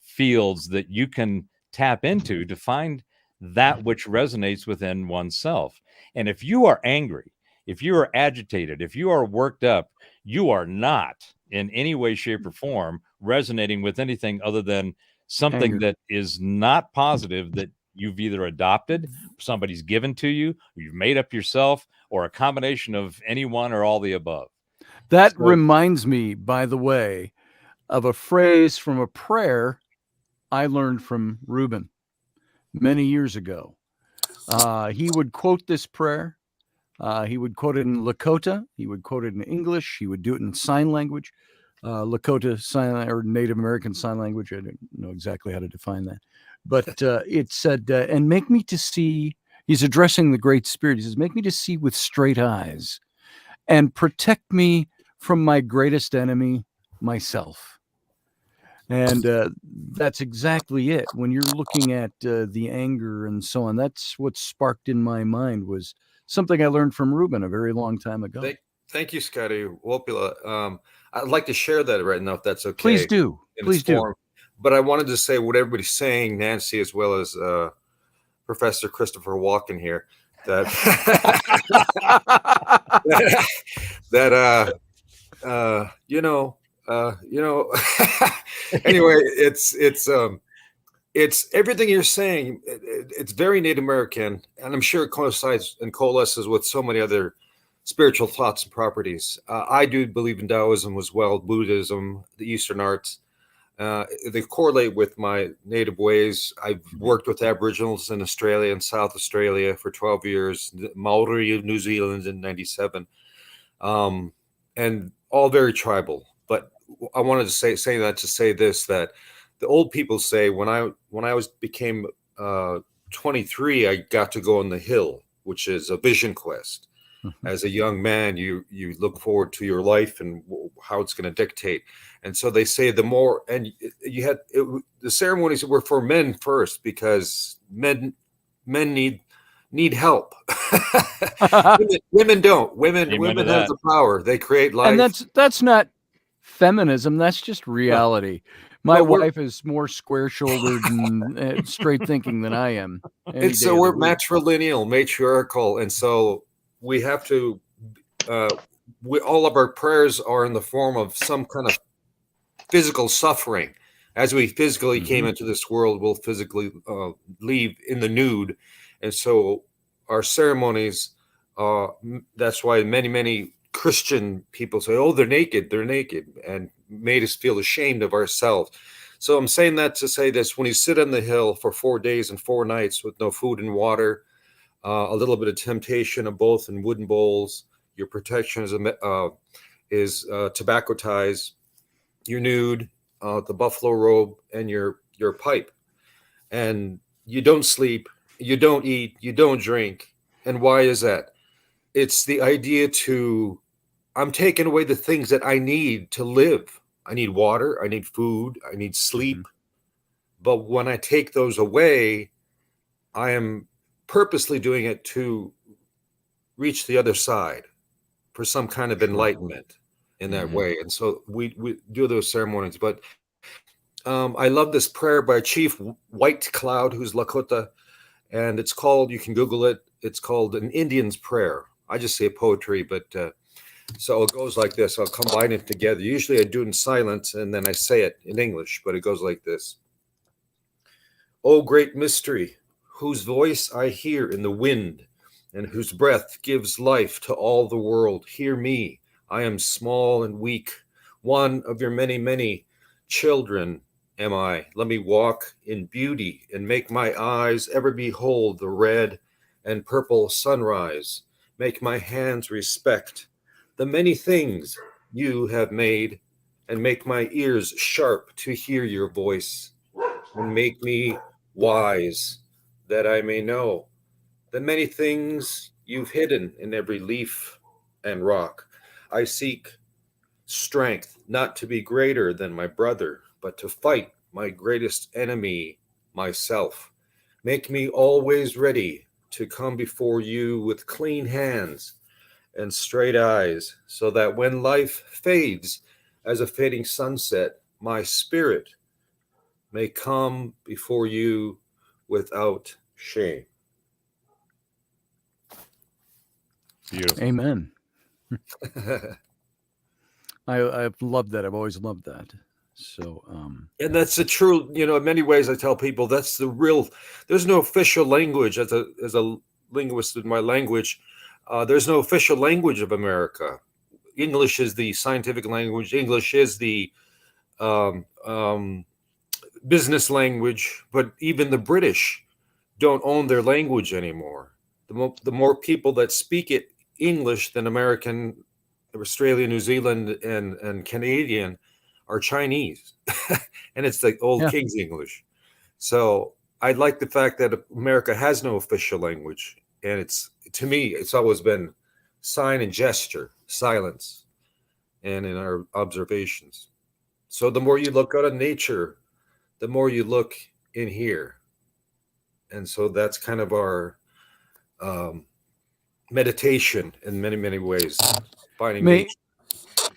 [SPEAKER 7] fields that you can tap into to find that which resonates within oneself. And if you are angry, if you are agitated, if you are worked up, you are not in any way, shape, or form resonating with anything other than something that is not positive, that you've either adopted, somebody's given to you, or you've made up yourself, or a combination of any one or all the above.
[SPEAKER 4] That reminds me, by the way, of a phrase from a prayer I learned from Reuben many years ago. He would quote this prayer. He would quote it in Lakota. He would quote it in English. He would do it in sign language. Lakota sign or Native American sign language. I don't know exactly how to define that. But it said, and make me to see, he's addressing the Great Spirit. He says, make me to see with straight eyes and protect me from my greatest enemy, myself. And that's exactly it. When you're looking at the anger and so on, that's what sparked in my mind was something I learned from Reuben a very long time ago.
[SPEAKER 6] Thank you, Scotty. Wopula. I'd like to share that right now, if that's okay.
[SPEAKER 4] Please do. Please do.
[SPEAKER 6] But I wanted to say what everybody's saying, Nancy, as well as Professor Christopher Walken here, that anyway, it's everything you're saying. It's very Native American, and I'm sure it coincides and coalesces with so many other spiritual thoughts and properties. I do believe in Taoism as well, Buddhism, the Eastern arts. They correlate with my native ways. I've worked with Aboriginals in Australia and South Australia for 12 years, Maori of New Zealand in 97, and all very tribal. But I wanted to say that to say this, that the old people say when I became 23, I got to go on the hill, which is a vision quest. As a young man, you look forward to your life and how it's going to dictate. And so they say the more, and you had the ceremonies were for men first, because men need help. women don't. Women have the power. They create life.
[SPEAKER 4] And that's not feminism. That's just reality. My wife is more square-shouldered and straight-thinking than I am.
[SPEAKER 6] So we're matrilineal, matriarchal, and so we have to. All of our prayers are in the form of some kind of physical suffering. As we physically came into this world, we'll physically leave in the nude, and so our ceremonies. That's why many Christian people say, "Oh, they're naked," and made us feel ashamed of ourselves. So I'm saying that to say this: when you sit on the hill for 4 days and 4 nights with no food and water, a little bit of temptation of both in wooden bowls, your protection is tobacco ties, your nude, the buffalo robe, and your pipe, and you don't sleep, you don't eat, you don't drink. And why is that? It's the idea I'm taking away the things that I need to live. I need water, I need food, I need sleep. But when I take those away, I am purposely doing it to reach the other side for some kind of enlightenment in that way. And so we do those ceremonies. But I love this prayer by Chief White Cloud, who's Lakota, and it's called, you can Google it, it's called An Indian's Prayer. I just say poetry, but so it goes like this. I'll combine it together. Usually I do it in silence and then I say it in English, but it goes like this. O great mystery, whose voice I hear in the wind and whose breath gives life to all the world, hear me. I am small and weak, one of your many, many children am I. Let me walk in beauty and make my eyes ever behold the red and purple sunrise. Make my hands respect the many things you have made, and make my ears sharp to hear your voice, and make me wise that I may know the many things you've hidden in every leaf and rock. I seek strength not to be greater than my brother, but to fight my greatest enemy, myself. Make me always ready to come before you with clean hands and straight eyes, so that when life fades as a fading sunset, my spirit may come before you without shame.
[SPEAKER 7] Beautiful.
[SPEAKER 4] Amen. I've loved that. I've always loved that. So,
[SPEAKER 6] and that's the true, in many ways I tell people that's the real, there's no official language as a linguist in my language. There's no official language of America. English is the scientific language. English is the business language, but even the British don't own their language anymore. The more people that speak it English than American, Australia, New Zealand, and Canadian are Chinese. And it's the old King's English. So I like the fact that America has no official language. And to me, it's always been sign and gesture, silence, and in our observations. So the more you look out at nature, the more you look in here. And so that's kind of our meditation in many, many ways. Finding nature.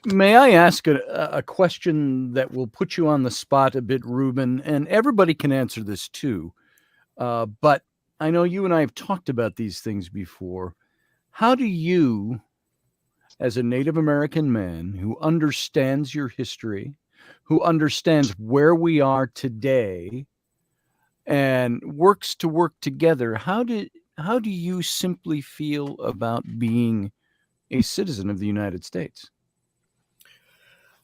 [SPEAKER 4] May I ask a question that will put you on the spot a bit, Ruben? And everybody can answer this too. But I know you and I have talked about these things before. How do you, as a Native American man who understands your history, who understands where we are today and works to work together, how do you simply feel about being a citizen of the United States?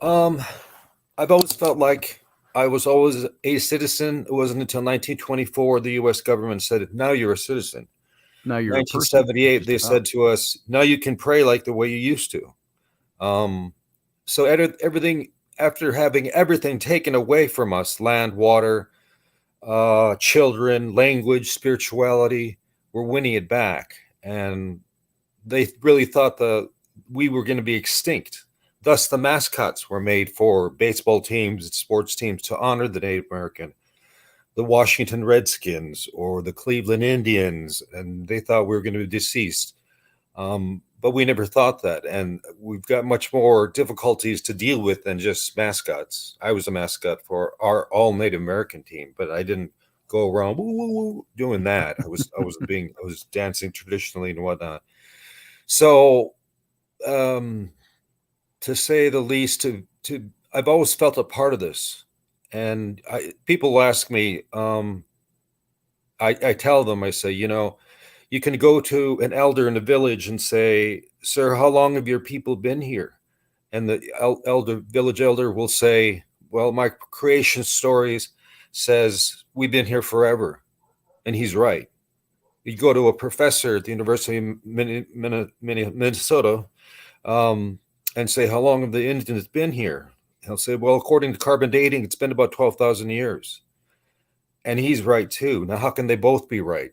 [SPEAKER 6] I've always felt like I was always a citizen. It wasn't until 1924 the U.S. government said, now you're a citizen.
[SPEAKER 4] Now you're
[SPEAKER 6] 1978, they said to us, now you can pray like the way you used to. So everything, after having everything taken away from us, land, water, children, language, spirituality, we're winning it back. And they really thought we were going to be extinct. Thus, the mascots were made for baseball teams and sports teams to honor the Native American, the Washington Redskins or the Cleveland Indians, and they thought we were going to be deceased. but we never thought that. And we've got much more difficulties to deal with than just mascots. I was a mascot for our all Native American team, but I didn't go around woo, woo, woo, doing that. I was dancing traditionally and whatnot. So, to say the least, I've always felt a part of this. And people ask me, I tell them, I say, you can go to an elder in a village and say, "Sir, how long have your people been here?" And the village elder will say, "Well, my creation stories says we've been here forever." And he's right. You go to a professor at the University of Minnesota and say, "How long have the Indians been here?" He'll say, "Well, according to carbon dating, it's been about 12,000 years." And he's right too. Now, how can they both be right?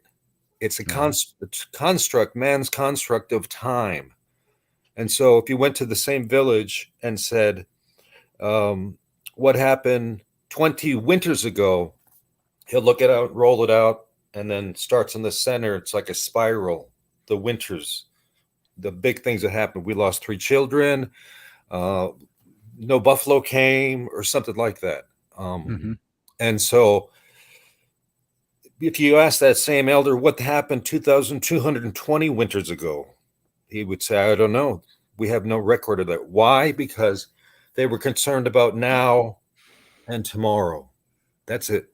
[SPEAKER 6] It's a construct, man's construct of time. And so if you went to the same village and said, what happened 20 winters ago, he'll look it out, roll it out, and then starts in the center. It's like a spiral. The winters, the big things that happened. We lost 3 children. No buffalo came or something like that. And so if you ask that same elder what happened 2,220 winters ago, he would say, "I don't know. We have no record of that." Why? Because they were concerned about now and tomorrow. That's it.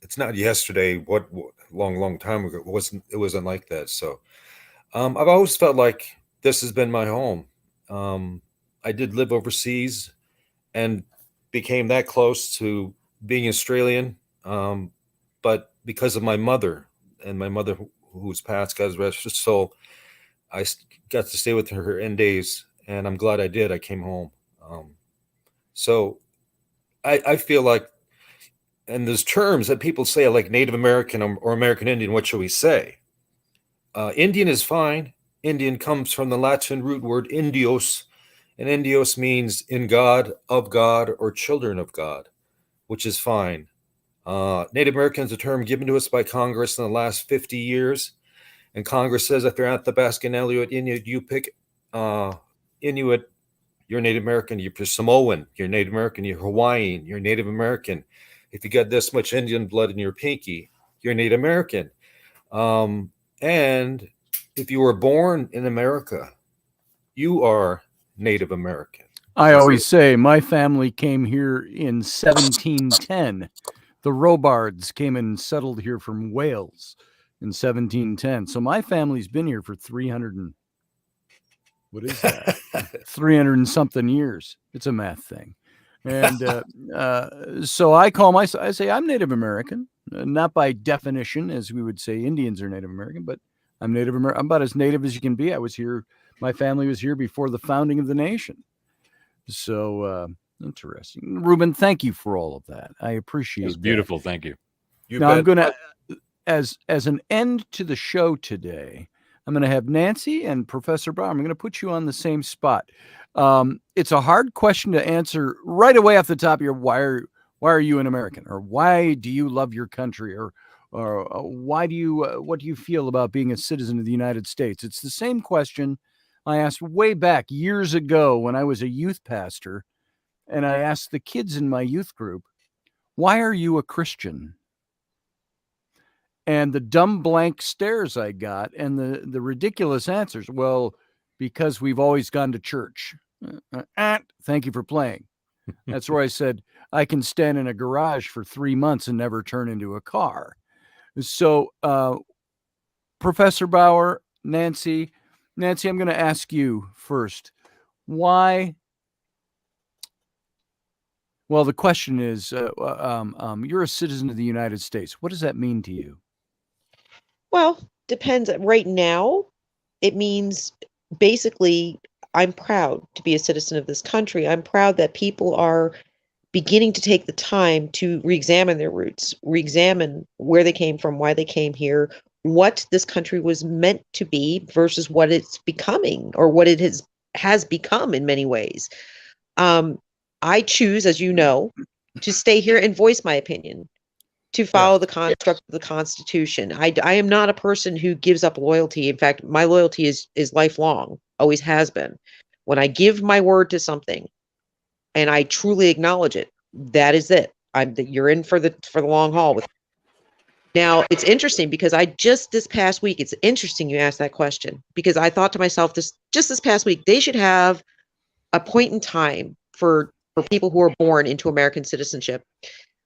[SPEAKER 6] It's not yesterday. What long time ago. It wasn't like that. So I've always felt like this has been my home. I did live overseas and became that close to being Australian. But because of my mother who's passed, God's rest her soul, I got to stay with her end days, and I'm glad I did. I came home. So I feel like, and there's terms that people say like Native American or American Indian. What should we say? Indian is fine. Indian comes from the Latin root word indios, and indios means in God, of God, or children of God, which is fine. Native American is a term given to us by Congress in the last 50 years. And Congress says if you're Athabascan, Inuit, you pick Inuit, you're Native American. You're Samoan, you're Native American. You're Hawaiian, you're Native American. If you got this much Indian blood in your pinky, you're Native American. And if you were born in America, you are Native American.
[SPEAKER 4] I always say my family came here in 1710. The Robards came and settled here from Wales in 1710. So my family's been here for 300 and what is that? 300 and something years. It's a math thing. And so I call myself, I say I'm Native American, not by definition, as we would say Indians are Native American, but I'm Native American. I'm about as Native as you can be. I was here. My family was here before the founding of the nation. So, interesting. Ruben, thank you for all of that. I appreciate it.
[SPEAKER 7] It's beautiful. Thank you.
[SPEAKER 4] Now I'm going to, as an end to the show today, I'm going to have Nancy and Professor Brown. I'm going to put you on the same spot. It's a hard question to answer right away off the top of your, why are you an American? Or why do you love your country? Or why do you, what do you feel about being a citizen of the United States? It's the same question I asked way back years ago when I was a youth pastor. And I asked the kids in my youth group, why are you a Christian? And the dumb blank stares I got and the ridiculous answers. Well, because we've always gone to church. Thank you for playing. That's where I said, I can stand in a garage for 3 months and never turn into a car. So, Professor Bauer, Nancy, I'm going to ask you first, why? Well, the question is, you're a citizen of the United States. What does that mean to you?
[SPEAKER 5] Well, depends. Right now, it means basically I'm proud to be a citizen of this country. I'm proud that people are beginning to take the time to re-examine their roots, re-examine where they came from, why they came here, what this country was meant to be versus what it's becoming, or what it has become in many ways. I choose, as you know, to stay here and voice my opinion, to follow the construct of the Constitution. I am not a person who gives up loyalty. In fact, my loyalty is lifelong always has been. When I give my word to something and I truly acknowledge it, that is it. You're in for the long haul with. Now, it's interesting because this past week, it's interesting you asked that question, because I thought to myself this past week, they should have a point in time for people who are born into American citizenship.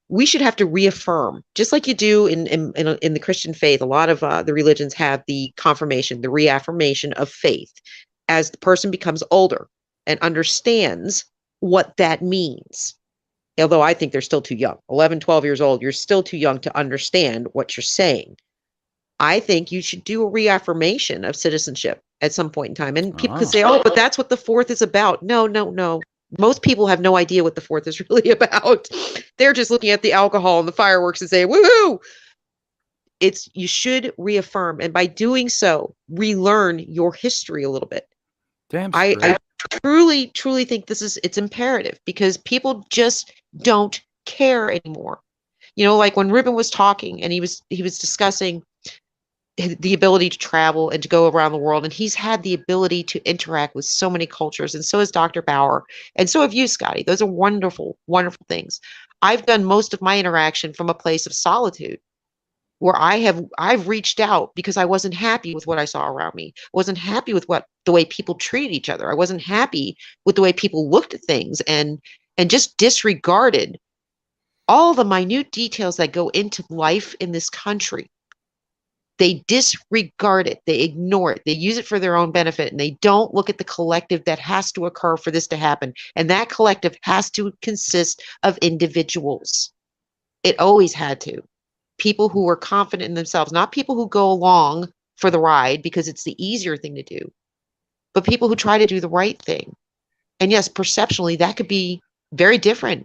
[SPEAKER 5] We should have to reaffirm, just like you do in the Christian faith. A lot of the religions have the confirmation, the reaffirmation of faith as the person becomes older and understands what that means. Although I think they're still too young. 11, 12 years old, you're still too young to understand what you're saying. I think you should do a reaffirmation of citizenship at some point in time. And people could say, oh, but that's what the 4th is about. No. Most people have no idea what the 4th is really about. They're just looking at the alcohol and the fireworks and say, woohoo! You should reaffirm. And by doing so, relearn your history a little bit.
[SPEAKER 4] Damn
[SPEAKER 5] straight. I truly think it's imperative, because people just don't care anymore. Like when Ruben was talking and he was discussing the ability to travel and to go around the world, and he's had the ability to interact with so many cultures, and so has Dr. Bauer, and so have you, Scotty. Those are wonderful, wonderful things. I've done most of my interaction from a place of solitude, where I've reached out because I wasn't happy with what I saw around me. Wasn't happy with the way people treated each other. I wasn't happy with the way people looked at things and just disregarded all the minute details that go into life in this country. They disregard it. They ignore it. They use it for their own benefit, and they don't look at the collective that has to occur for this to happen. And that collective has to consist of individuals. It always had to. People who are confident in themselves, not people who go along for the ride because it's the easier thing to do, but people who try to do the right thing. And yes, perceptually, that could be very different.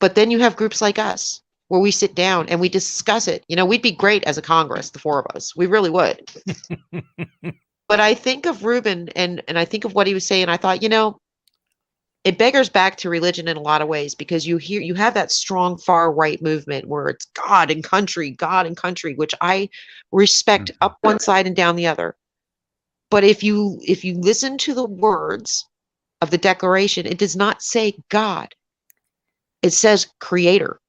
[SPEAKER 5] But then you have groups like us, where we sit down and we discuss it. We'd be great as a Congress, the 4 of us. We really would. But I think of Ruben and I think of what he was saying. I thought, it beggars back to religion in a lot of ways, because you have that strong far right movement where it's God and country, which I respect up one side and down the other. But if you listen to the words of the Declaration, it does not say God. It says Creator.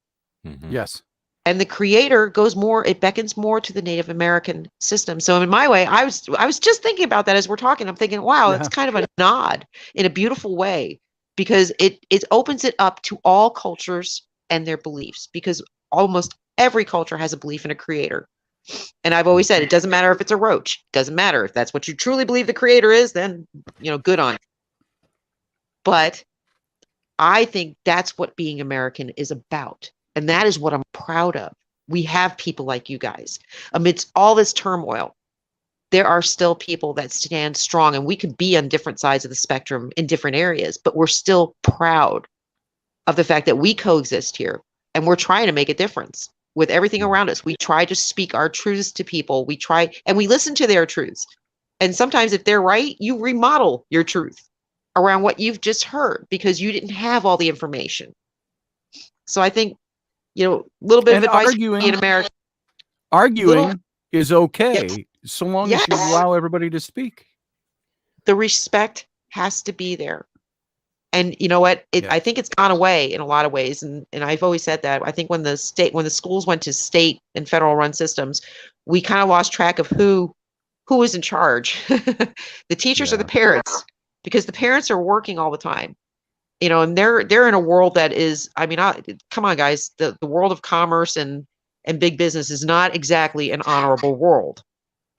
[SPEAKER 4] Mm-hmm. Yes.
[SPEAKER 5] And the Creator it beckons more to the Native American system. So in my way, I was just thinking about that as we're talking. I'm thinking, wow, it's kind of a nod in a beautiful way, because it opens it up to all cultures and their beliefs, because almost every culture has a belief in a Creator. And I've always said, it doesn't matter if it's a roach. It doesn't matter if that's what you truly believe the Creator is, then, good on you. But I think that's what being American is about. And that is what I'm proud of. We have people like you guys. Amidst all this turmoil, there are still people that stand strong, and we could be on different sides of the spectrum in different areas, but we're still proud of the fact that we coexist here, and we're trying to make a difference with everything around us. We try to speak our truths to people. We try, and we listen to their truths. And sometimes if they're right, you remodel your truth around what you've just heard, because you didn't have all the information. So I think, a little bit of advice in America.
[SPEAKER 4] Arguing is okay, so long as you allow everybody to speak.
[SPEAKER 5] The respect has to be there. And you know what? I think it's gone away in a lot of ways. And I've always said that. I think when the schools went to state and federal run systems, we kind of lost track of who was in charge. The teachers or the parents, because the parents are working all the time. And they're in a world that is, come on, guys, the world of commerce and big business is not exactly an honorable world.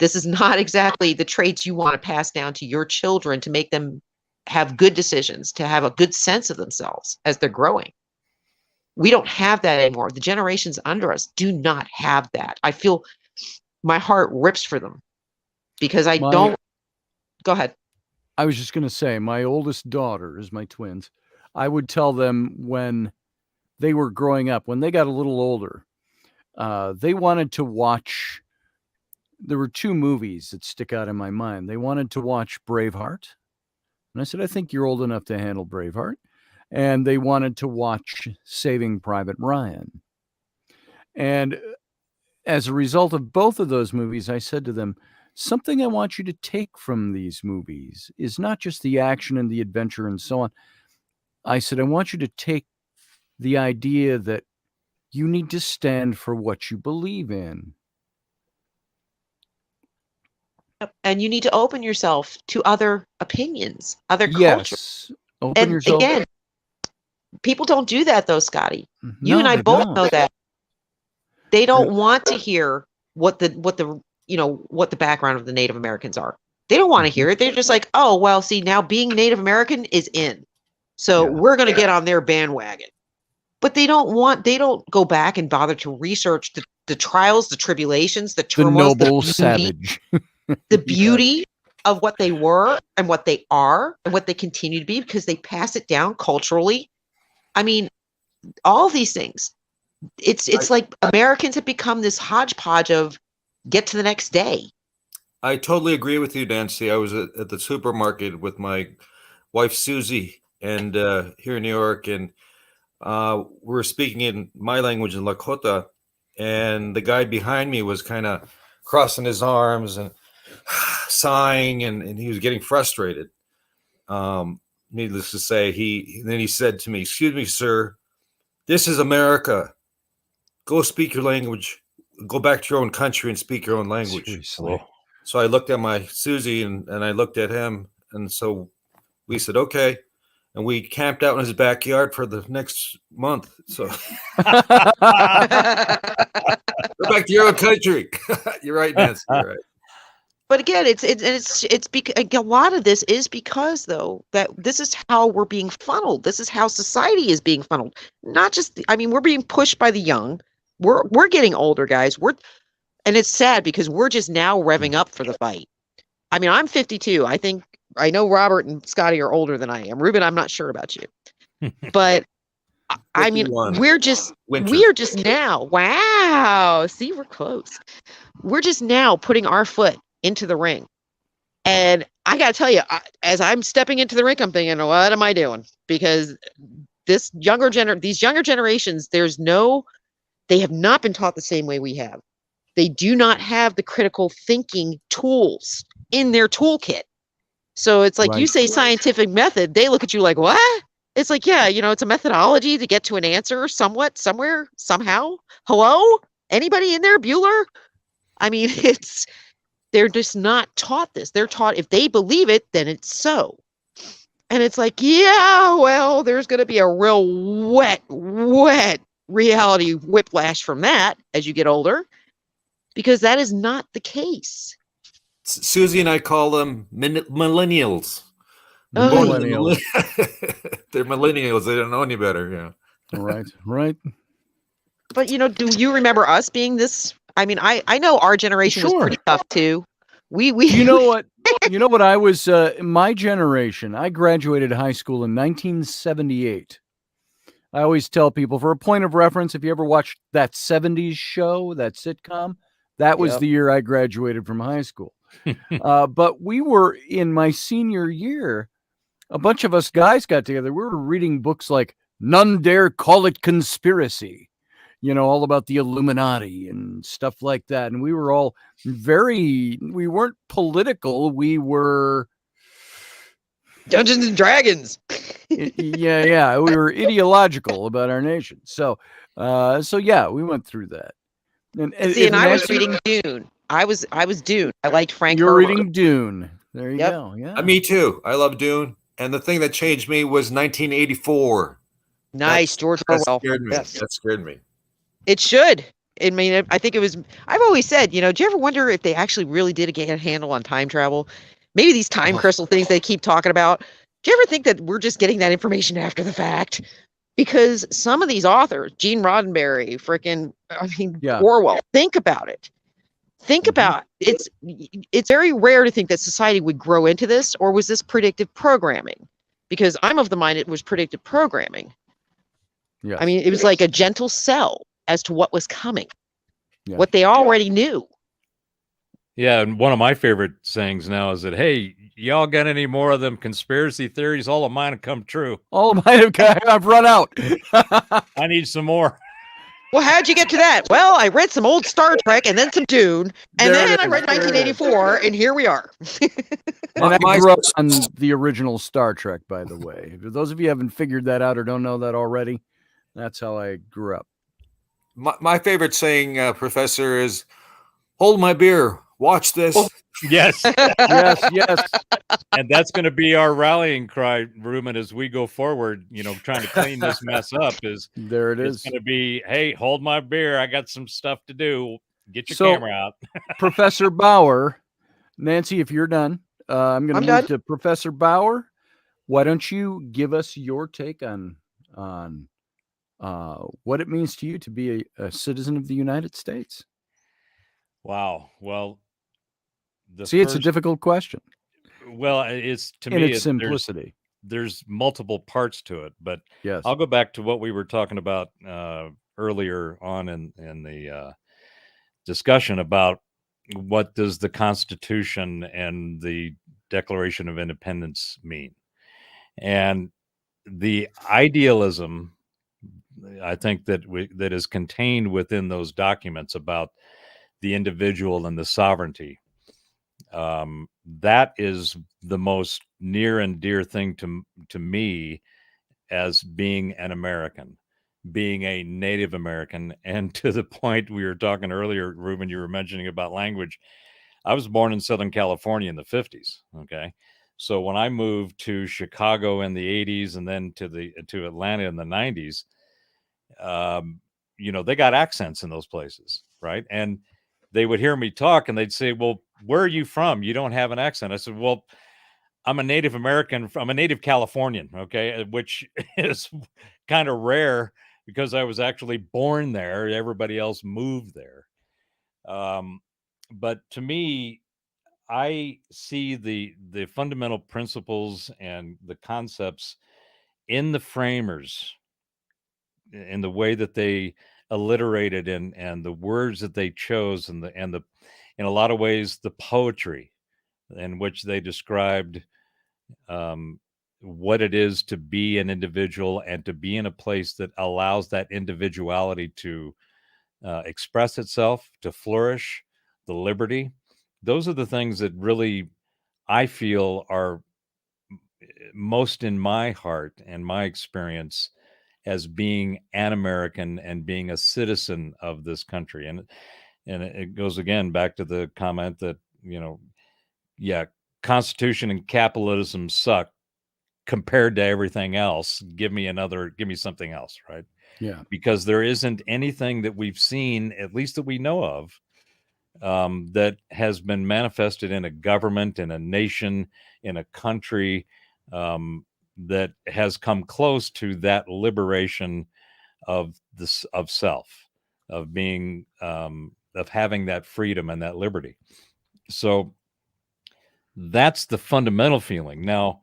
[SPEAKER 5] This is not exactly the traits you want to pass down to your children to make them have good decisions, to have a good sense of themselves as they're growing. We don't have that anymore. The generations under us do not have that. I feel my heart rips for them, because go ahead.
[SPEAKER 4] I was just going to say, my oldest daughters, my twins, I would tell them when they were growing up, when they got a little older, they wanted to watch. There were 2 movies that stick out in my mind. They wanted to watch Braveheart. And I said, I think you're old enough to handle Braveheart. And they wanted to watch Saving Private Ryan. And as a result of both of those movies, I said to them, something I want you to take from these movies is not just the action and the adventure and so on. I said, I want you to take the idea that you need to stand for what you believe in.
[SPEAKER 5] And you need to open yourself to other opinions, other cultures.
[SPEAKER 4] Open
[SPEAKER 5] and
[SPEAKER 4] yourself.
[SPEAKER 5] Again, people don't do that though, Scotty.
[SPEAKER 4] No,
[SPEAKER 5] you and I both
[SPEAKER 4] don't.
[SPEAKER 5] know that. They don't want to hear what the background of the Native Americans are. They don't want to hear it. They're just like, oh, well, see, now being Native American is in. So we're going to get on their bandwagon. But they don't go back and bother to research the trials, the tribulations, the turmoil,
[SPEAKER 4] the noble savage,
[SPEAKER 5] the beauty of what they were and what they are and what they continue to be, because they pass it down culturally. I mean, all these things. It's like Americans have become this hodgepodge of get to the next day.
[SPEAKER 6] I totally agree with you, Nancy. I was at the supermarket with my wife, Susie, and here in New York, and we were speaking in my language in Lakota, and the guy behind me was kind of crossing his arms and sighing, and he was getting frustrated. Needless to say, then he said to me, "Excuse me, sir, this is America. Go speak your language. Go back to your own country and speak your own language."
[SPEAKER 4] Seriously.
[SPEAKER 6] So I looked at my Susie and I looked at him, and so we said, okay. And we camped out in his backyard for the next month. So go back to your own country. You're right, Nancy. You're right.
[SPEAKER 5] But again, a lot of this is because, though, that this is how we're being funneled. This is how society is being funneled. Not just, we're being pushed by the young. We're getting older, guys. And it's sad because we're just now revving up for the fight. I'm 52. I know Robert and Scotty are older than I am. Ruben, I'm not sure about you. But we're just now. Wow. See, we're close. We're just now putting our foot into the ring. And I got to tell you, as I'm stepping into the ring, I'm thinking, what am I doing? Because these younger generations, they have not been taught the same way we have. They do not have the critical thinking tools in their toolkit. So it's like, you say scientific method, they look at you like, what? It's like, yeah, it's a methodology to get to an answer somewhat, somewhere, somehow. Hello? Anybody in there, Bueller? They're just not taught this. They're taught if they believe it, then it's so. And it's like, yeah, well, there's going to be a real wet reality whiplash from that as you get older, because that is not the case.
[SPEAKER 6] Susie and I call them millennials.
[SPEAKER 4] Oh. Millennials.
[SPEAKER 6] They're millennials. They don't know any better. Yeah.
[SPEAKER 4] Right.
[SPEAKER 5] But do you remember us being this? I know our generation was pretty tough too. We
[SPEAKER 4] You know what? I was my generation. I graduated high school in 1978. I always tell people, for a point of reference, if you ever watched that 70s show, that sitcom, that was the year I graduated from high school. But we were in my senior year. A bunch of us guys got together. We were reading books like None Dare Call It Conspiracy, all about the Illuminati and stuff like that. And we were all we weren't political. We were
[SPEAKER 5] Dungeons and Dragons.
[SPEAKER 4] Yeah. We were ideological about our nation. So yeah, we went through that. And
[SPEAKER 5] I was reading Dune. I was Dune. I liked Frank.
[SPEAKER 4] You're reading Dune. There you go. Yeah.
[SPEAKER 6] Me too. I love Dune. And the thing that changed me was 1984.
[SPEAKER 5] Nice, George Orwell.
[SPEAKER 6] That scared me.
[SPEAKER 5] It should. I think it was. I've always said, do you ever wonder if they actually really did get a handle on time travel? Maybe these time crystal things they keep talking about. Do you ever think that we're just getting that information after the fact? Because some of these authors, Gene Roddenberry, Orwell, think about it. Think about it. It's very rare to think that society would grow into this, or was this predictive programming? Because I'm of the mind it was predictive programming.
[SPEAKER 4] Yeah.
[SPEAKER 5] It was like a gentle sell as to what was coming, what they already knew.
[SPEAKER 7] Yeah, and one of my favorite sayings now is that, hey, y'all got any more of them conspiracy theories? All of mine have come true.
[SPEAKER 4] All of mine I've run out.
[SPEAKER 7] I need some more.
[SPEAKER 5] Well, how'd you get to that? Well, I read some old Star Trek and then some Dune, and then I read 1984, and here we are.
[SPEAKER 4] And I grew up on the original Star Trek, by the way. For those of you who haven't figured that out or don't know that already, that's how I grew up.
[SPEAKER 6] My favorite saying, Professor, is hold my beer, watch this.
[SPEAKER 7] Oh, yes.
[SPEAKER 4] yes.
[SPEAKER 7] And that's going to be our rallying cry, Ruben, as we go forward, trying to clean this mess up.
[SPEAKER 4] There it is.
[SPEAKER 7] It's going to be, hey, hold my beer. I got some stuff to do. Get your camera out.
[SPEAKER 4] Professor Bauer, Nancy, if you're done, I'm going to move to Professor Bauer. Why don't you give us your take on what it means to you to be a citizen of the United States?
[SPEAKER 7] Wow. Well,
[SPEAKER 4] it's a difficult question.
[SPEAKER 7] Well, it's to
[SPEAKER 4] in
[SPEAKER 7] me,
[SPEAKER 4] its simplicity.
[SPEAKER 7] There's multiple parts to it, but
[SPEAKER 4] yes.
[SPEAKER 7] I'll go back to what we were talking about earlier on in the discussion about what does the Constitution and the Declaration of Independence mean, and the idealism, I think that is contained within those documents about the individual and the sovereignty. That is the most near and dear thing to me as being an American, being a Native American. And to the point we were talking earlier, Ruben, you were mentioning about language. I was born in Southern California in the 50s. Okay. So when I moved to Chicago in the 80s and then to Atlanta in the 90s, they got accents in those places. Right. And they would hear me talk and they'd say, well, where are you from? You don't have an accent. I said, well, I'm a Native American. I'm a native Californian. Okay. Which is kind of rare because I was actually born there. Everybody else moved there. But to me, I see the fundamental principles and the concepts in the framers, in the way that they alliterated and the words that they chose and in a lot of ways the poetry in which they described what it is to be an individual and to be in a place that allows that individuality to express itself, to flourish, the liberty. Those are the things that really I feel are most in my heart and my experience as being an American and being a citizen of this country. And it goes again back to the comment that, Constitution and capitalism suck compared to everything else. Give me something else. Right.
[SPEAKER 4] Yeah.
[SPEAKER 7] Because there isn't anything that we've seen, at least that we know of, that has been manifested in a government, in a nation, in a country, that has come close to that liberation of self, of being, of having that freedom and that liberty. So that's the fundamental feeling. Now,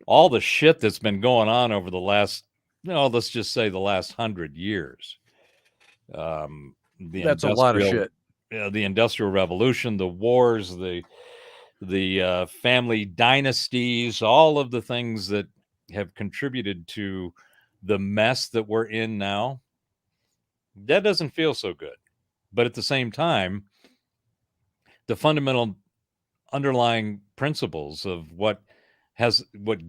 [SPEAKER 7] all the shit that's been going on over the last, let's just say the last 100 years.
[SPEAKER 4] That's a lot of shit.
[SPEAKER 7] The Industrial Revolution, the wars, the family dynasties, all of the things that have contributed to the mess that we're in now, that doesn't feel so good. But at the same time, the fundamental underlying principles of what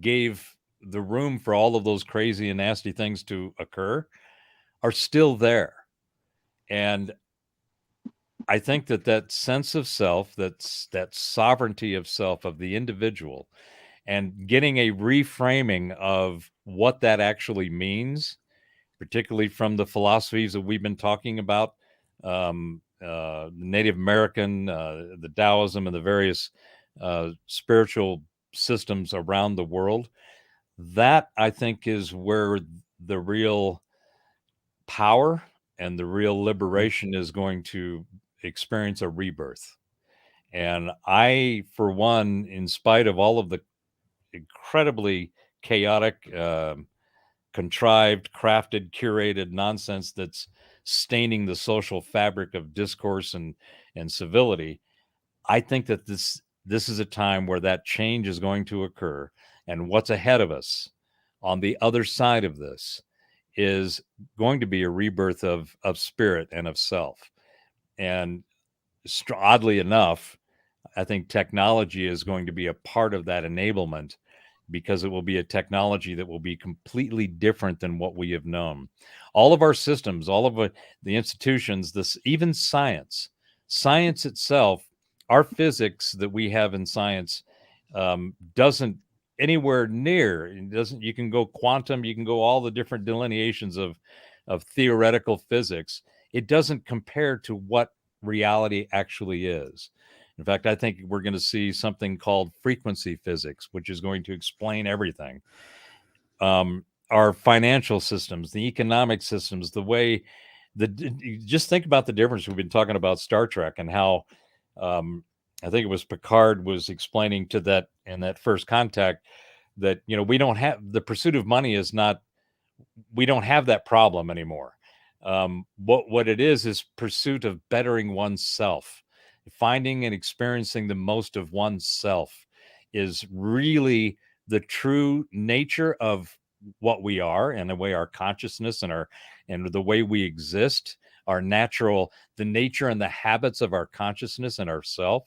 [SPEAKER 7] gave the room for all of those crazy and nasty things to occur are still there. And I think that sense of self, that sovereignty of self, of the individual, and getting a reframing of what that actually means, particularly from the philosophies that we've been talking about, the Native American, the Taoism, and the various spiritual systems around the world. That, I think, is where the real power and the real liberation is going to experience a rebirth. And I, for one, in spite of all of the incredibly chaotic, contrived, crafted, curated nonsense that's staining the social fabric of discourse and civility, I think that this is a time where that change is going to occur. And what's ahead of us on the other side of this is going to be a rebirth of spirit and of self. And oddly enough, I think technology is going to be a part of that enablement, because it will be a technology that will be completely different than what we have known. All of our systems, all of the institutions, even science itself, our physics that we have in science doesn't anywhere near. It doesn't. You can go quantum, you can go all the different delineations of theoretical physics. It doesn't compare to what reality actually is. In fact, I think we're going to see something called frequency physics, which is going to explain everything. Our financial systems, the economic systems, the way just think about the difference. We've been talking about Star Trek and how I think it was Picard was explaining to that in that first contact that, we don't have the pursuit of money we don't have that problem anymore. What it is pursuit of bettering oneself. Finding and experiencing the most of oneself is really the true nature of what we are, and the way our consciousness and the way we exist, the nature and the habits of our consciousness and ourself.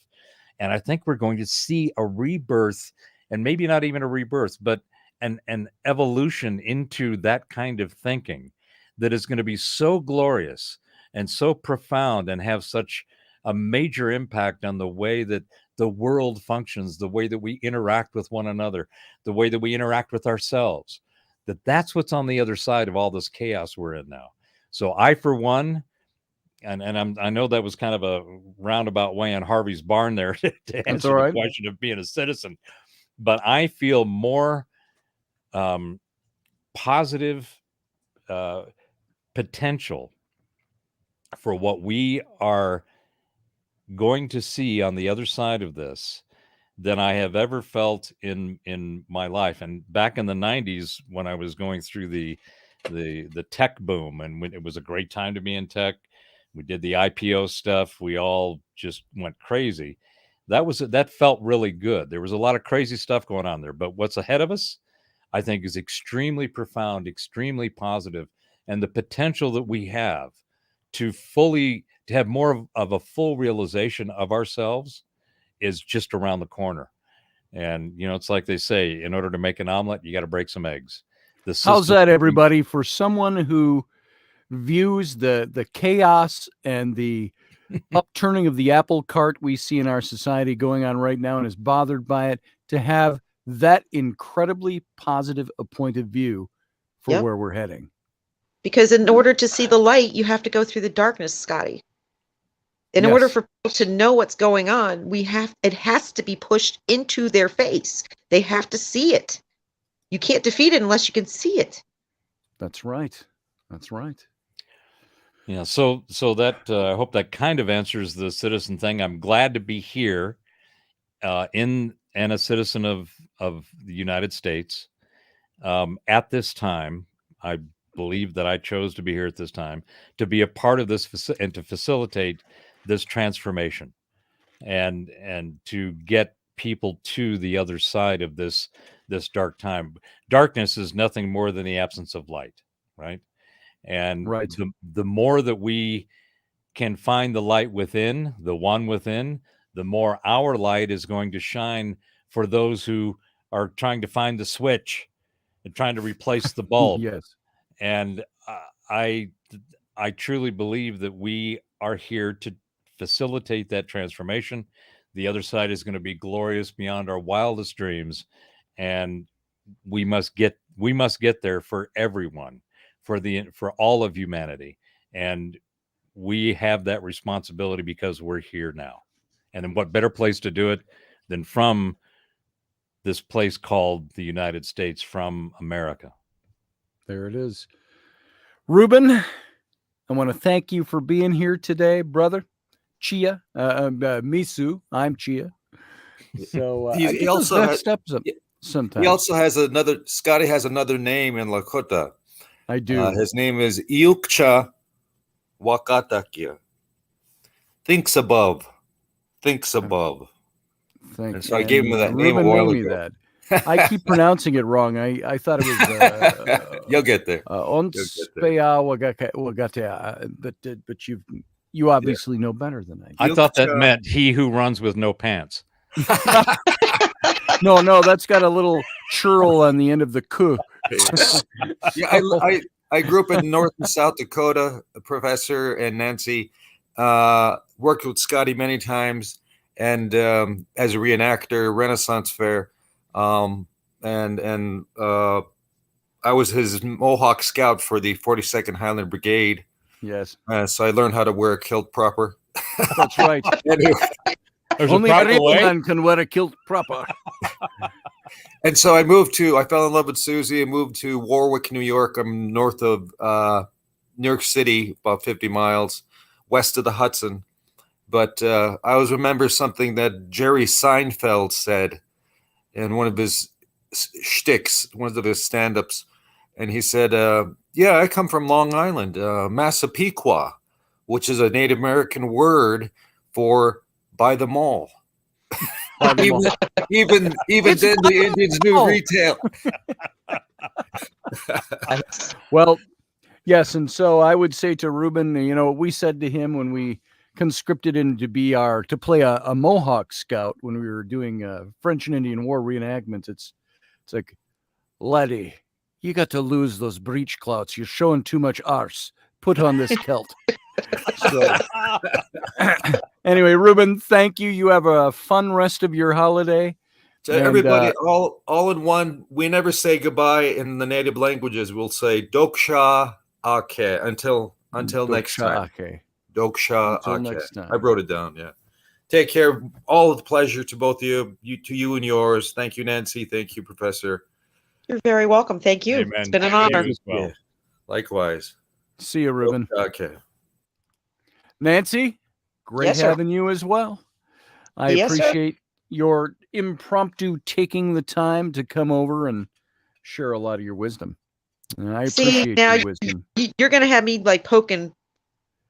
[SPEAKER 7] And I think we're going to see a rebirth, and maybe not even a rebirth, but an evolution into that kind of thinking that is going to be so glorious and so profound and have such a major impact on the way that the world functions, the way that we interact with one another, the way that we interact with ourselves, that's what's on the other side of all this chaos we're in now. So I, for one, and I know that was kind of a roundabout way on Harvey's barn there to answer the question of being a citizen, but I feel more positive potential for what we are going to see on the other side of this than I have ever felt in my life. And back in the 90s, when I was going through the tech boom, and when it was a great time to be in tech, we did the IPO stuff, we all just went crazy. That felt really good. There was a lot of crazy stuff going on there, but what's ahead of us, I think, is extremely profound, extremely positive, and the potential that we have to have more of a full realization of ourselves is just around the corner. And, it's like they say, in order to make an omelet, you got to break some eggs.
[SPEAKER 4] How's that, everybody? For someone who views the chaos and the upturning of the apple cart we see in our society going on right now and is bothered by it, to have that incredibly positive a point of view for where we're heading. Because in order to see the light, you have to go through the darkness, Scotty. In order for people to know what's going on, it has to be pushed into their face. They have to see it. You can't defeat it unless you can see it. That's right. That's right.
[SPEAKER 7] Yeah. So that I hope that kind of answers the citizen thing. I'm glad to be here, and a citizen of the United States. At this time, I believe that I chose to be here at this time to be a part of this and to facilitate this transformation, and to get people to the other side of this dark time. Darkness is nothing more than the absence of light, right? And the more that we can find the light within, the one within, the more our light is going to shine for those who are trying to find the switch and trying to replace the bulb.
[SPEAKER 4] Yes.
[SPEAKER 7] And I truly believe that we are here to facilitate that transformation. The other side is going to be glorious beyond our wildest dreams, and we must get there for everyone, for all of humanity. And we have that responsibility because we're here now. And then what better place to do it than from this place called the United States, from America.
[SPEAKER 4] There it is. Ruben, I want to thank you for being here today, brother. Chia, Misu, I'm Chia. So
[SPEAKER 6] he also has,
[SPEAKER 4] sometimes.
[SPEAKER 6] He also has Scotty has another name in Lakota.
[SPEAKER 4] I do.
[SPEAKER 6] His name is Iukcha Wakatakia. Thinks above. And so I gave him that name a while ago.
[SPEAKER 4] I keep pronouncing it wrong. I thought it was.
[SPEAKER 6] You'll get there.
[SPEAKER 4] But you obviously know better than I do.
[SPEAKER 7] I thought that meant he who runs with no pants.
[SPEAKER 4] No, that's got a little churl on the end of the ku.
[SPEAKER 6] Yeah, I grew up in North and South Dakota. A professor and Nancy worked with Scotty many times, and as a reenactor, Renaissance Fair, and I was his Mohawk scout for the 42nd Highland Brigade.
[SPEAKER 4] Yes.
[SPEAKER 6] So I learned how to wear a kilt proper.
[SPEAKER 4] That's right.
[SPEAKER 6] Anyway.
[SPEAKER 4] Only a real man can wear a kilt proper.
[SPEAKER 6] And so I fell in love with Susie. I moved to Warwick, New York. I'm north of New York City, about 50 miles west of the Hudson. But I always remember something that Jerry Seinfeld said in one of his shticks, one of his stand-ups. And he said, yeah, I come from Long Island, Massapequa, which is a Native American word for by the mall. Even then the Indians knew retail.
[SPEAKER 4] Well, yes, and so I would say to Ruben, we said to him when we conscripted him to play a Mohawk scout when we were doing French and Indian War reenactments. It's like, laddie, you got to lose those breech clouts. You're showing too much arse. Put on this kilt. So, anyway, Ruben, thank you. You have a fun rest of your holiday.
[SPEAKER 6] So everybody, all in one. We never say goodbye in the native languages. We'll say Doksha Ake until next time. Doksha Ake. I wrote it down. Yeah. Take care. All of the pleasure to both of you. You and yours. Thank you, Nancy. Thank you, Professor.
[SPEAKER 5] You're very welcome. Thank you. Amen. It's been an honor.
[SPEAKER 6] Well. Yeah. Likewise.
[SPEAKER 4] See you, Ruben.
[SPEAKER 6] Okay.
[SPEAKER 4] Nancy, great having you as well. I appreciate your impromptu taking the time to come over and share a lot of your wisdom. And I appreciate your wisdom.
[SPEAKER 5] You're going to have me like poking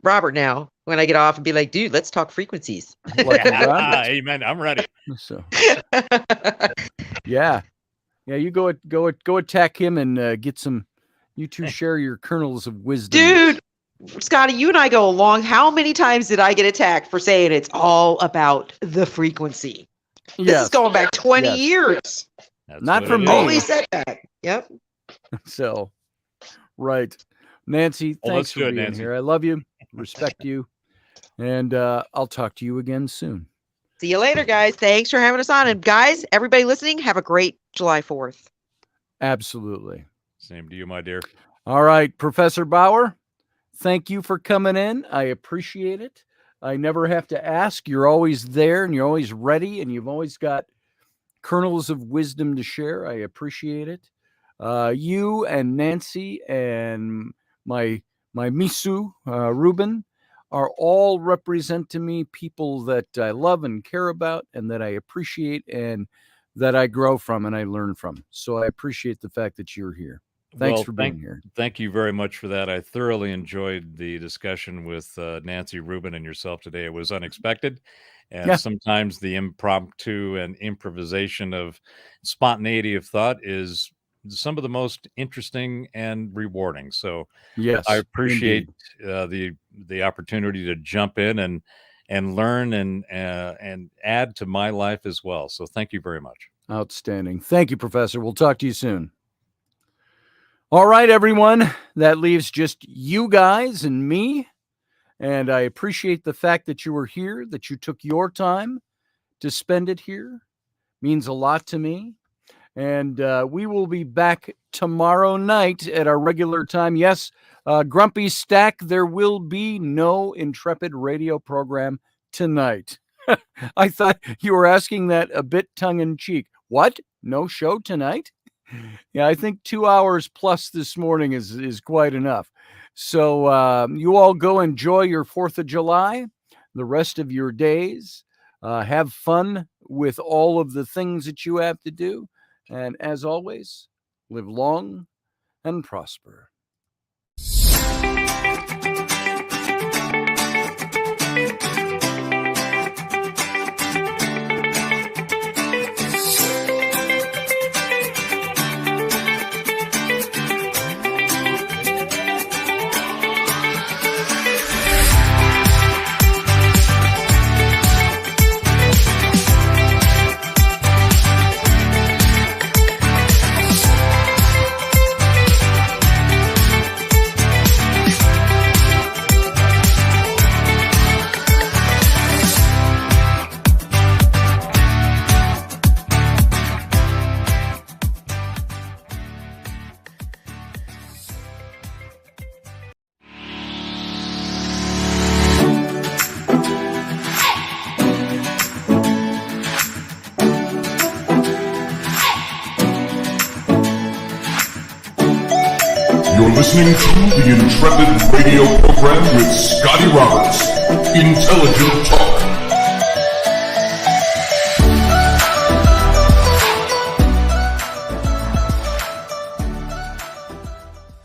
[SPEAKER 5] Robert now when I get off and be like, dude, let's talk frequencies.
[SPEAKER 7] Amen. I'm ready.
[SPEAKER 4] So, yeah, you go attack him and get some. You two share your kernels of wisdom.
[SPEAKER 5] Dude, Scotty, you and I go along. How many times did I get attacked for saying it's all about the frequency? Yes. This is going back 20 years.
[SPEAKER 7] That's
[SPEAKER 4] not from me.
[SPEAKER 5] Always said that. Yep.
[SPEAKER 4] So, right. Nancy, thanks for being here. I love you, respect you, and I'll talk to you again soon.
[SPEAKER 5] See you later, guys. Thanks for having us on. And guys, everybody listening, have a great July 4th.
[SPEAKER 4] Absolutely.
[SPEAKER 7] Same to you, my dear.
[SPEAKER 4] All right, Professor Bauer, thank you for coming in. I appreciate it. I never have to ask. You're always there and you're always ready and you've always got kernels of wisdom to share. I appreciate it. You and Nancy and my Misu, Ruben, are all represent to me people that I love and care about and that I appreciate and that I grow from and I learn from. So I appreciate the fact that you're here. Thanks for being here.
[SPEAKER 7] Thank you very much for that. I thoroughly enjoyed the discussion with Nancy, Ruben, and yourself today. It was unexpected. And sometimes the impromptu and improvisation of spontaneity of thought is some of the most interesting and rewarding. So
[SPEAKER 4] yes,
[SPEAKER 7] I appreciate the opportunity to jump in and learn and add to my life as well. So thank you very much.
[SPEAKER 4] Outstanding. Thank you, Professor. We'll talk to you soon. All right, everyone. That leaves just you guys and me. And I appreciate the fact that you were here, that you took your time to spend it here. Means a lot to me. And we will be back tomorrow night at our regular time. Yes, Grumpy Stack, there will be no Intrepid radio program tonight. I thought you were asking that a bit tongue-in-cheek. What? No show tonight? Yeah, I think 2 hours plus this morning is quite enough. So you all go enjoy your 4th of July, the rest of your days. Have fun with all of the things that you have to do. And as always, live long and prosper.
[SPEAKER 3] listening to the Intrepid radio program with Scotty Roberts. Intelligent Talk.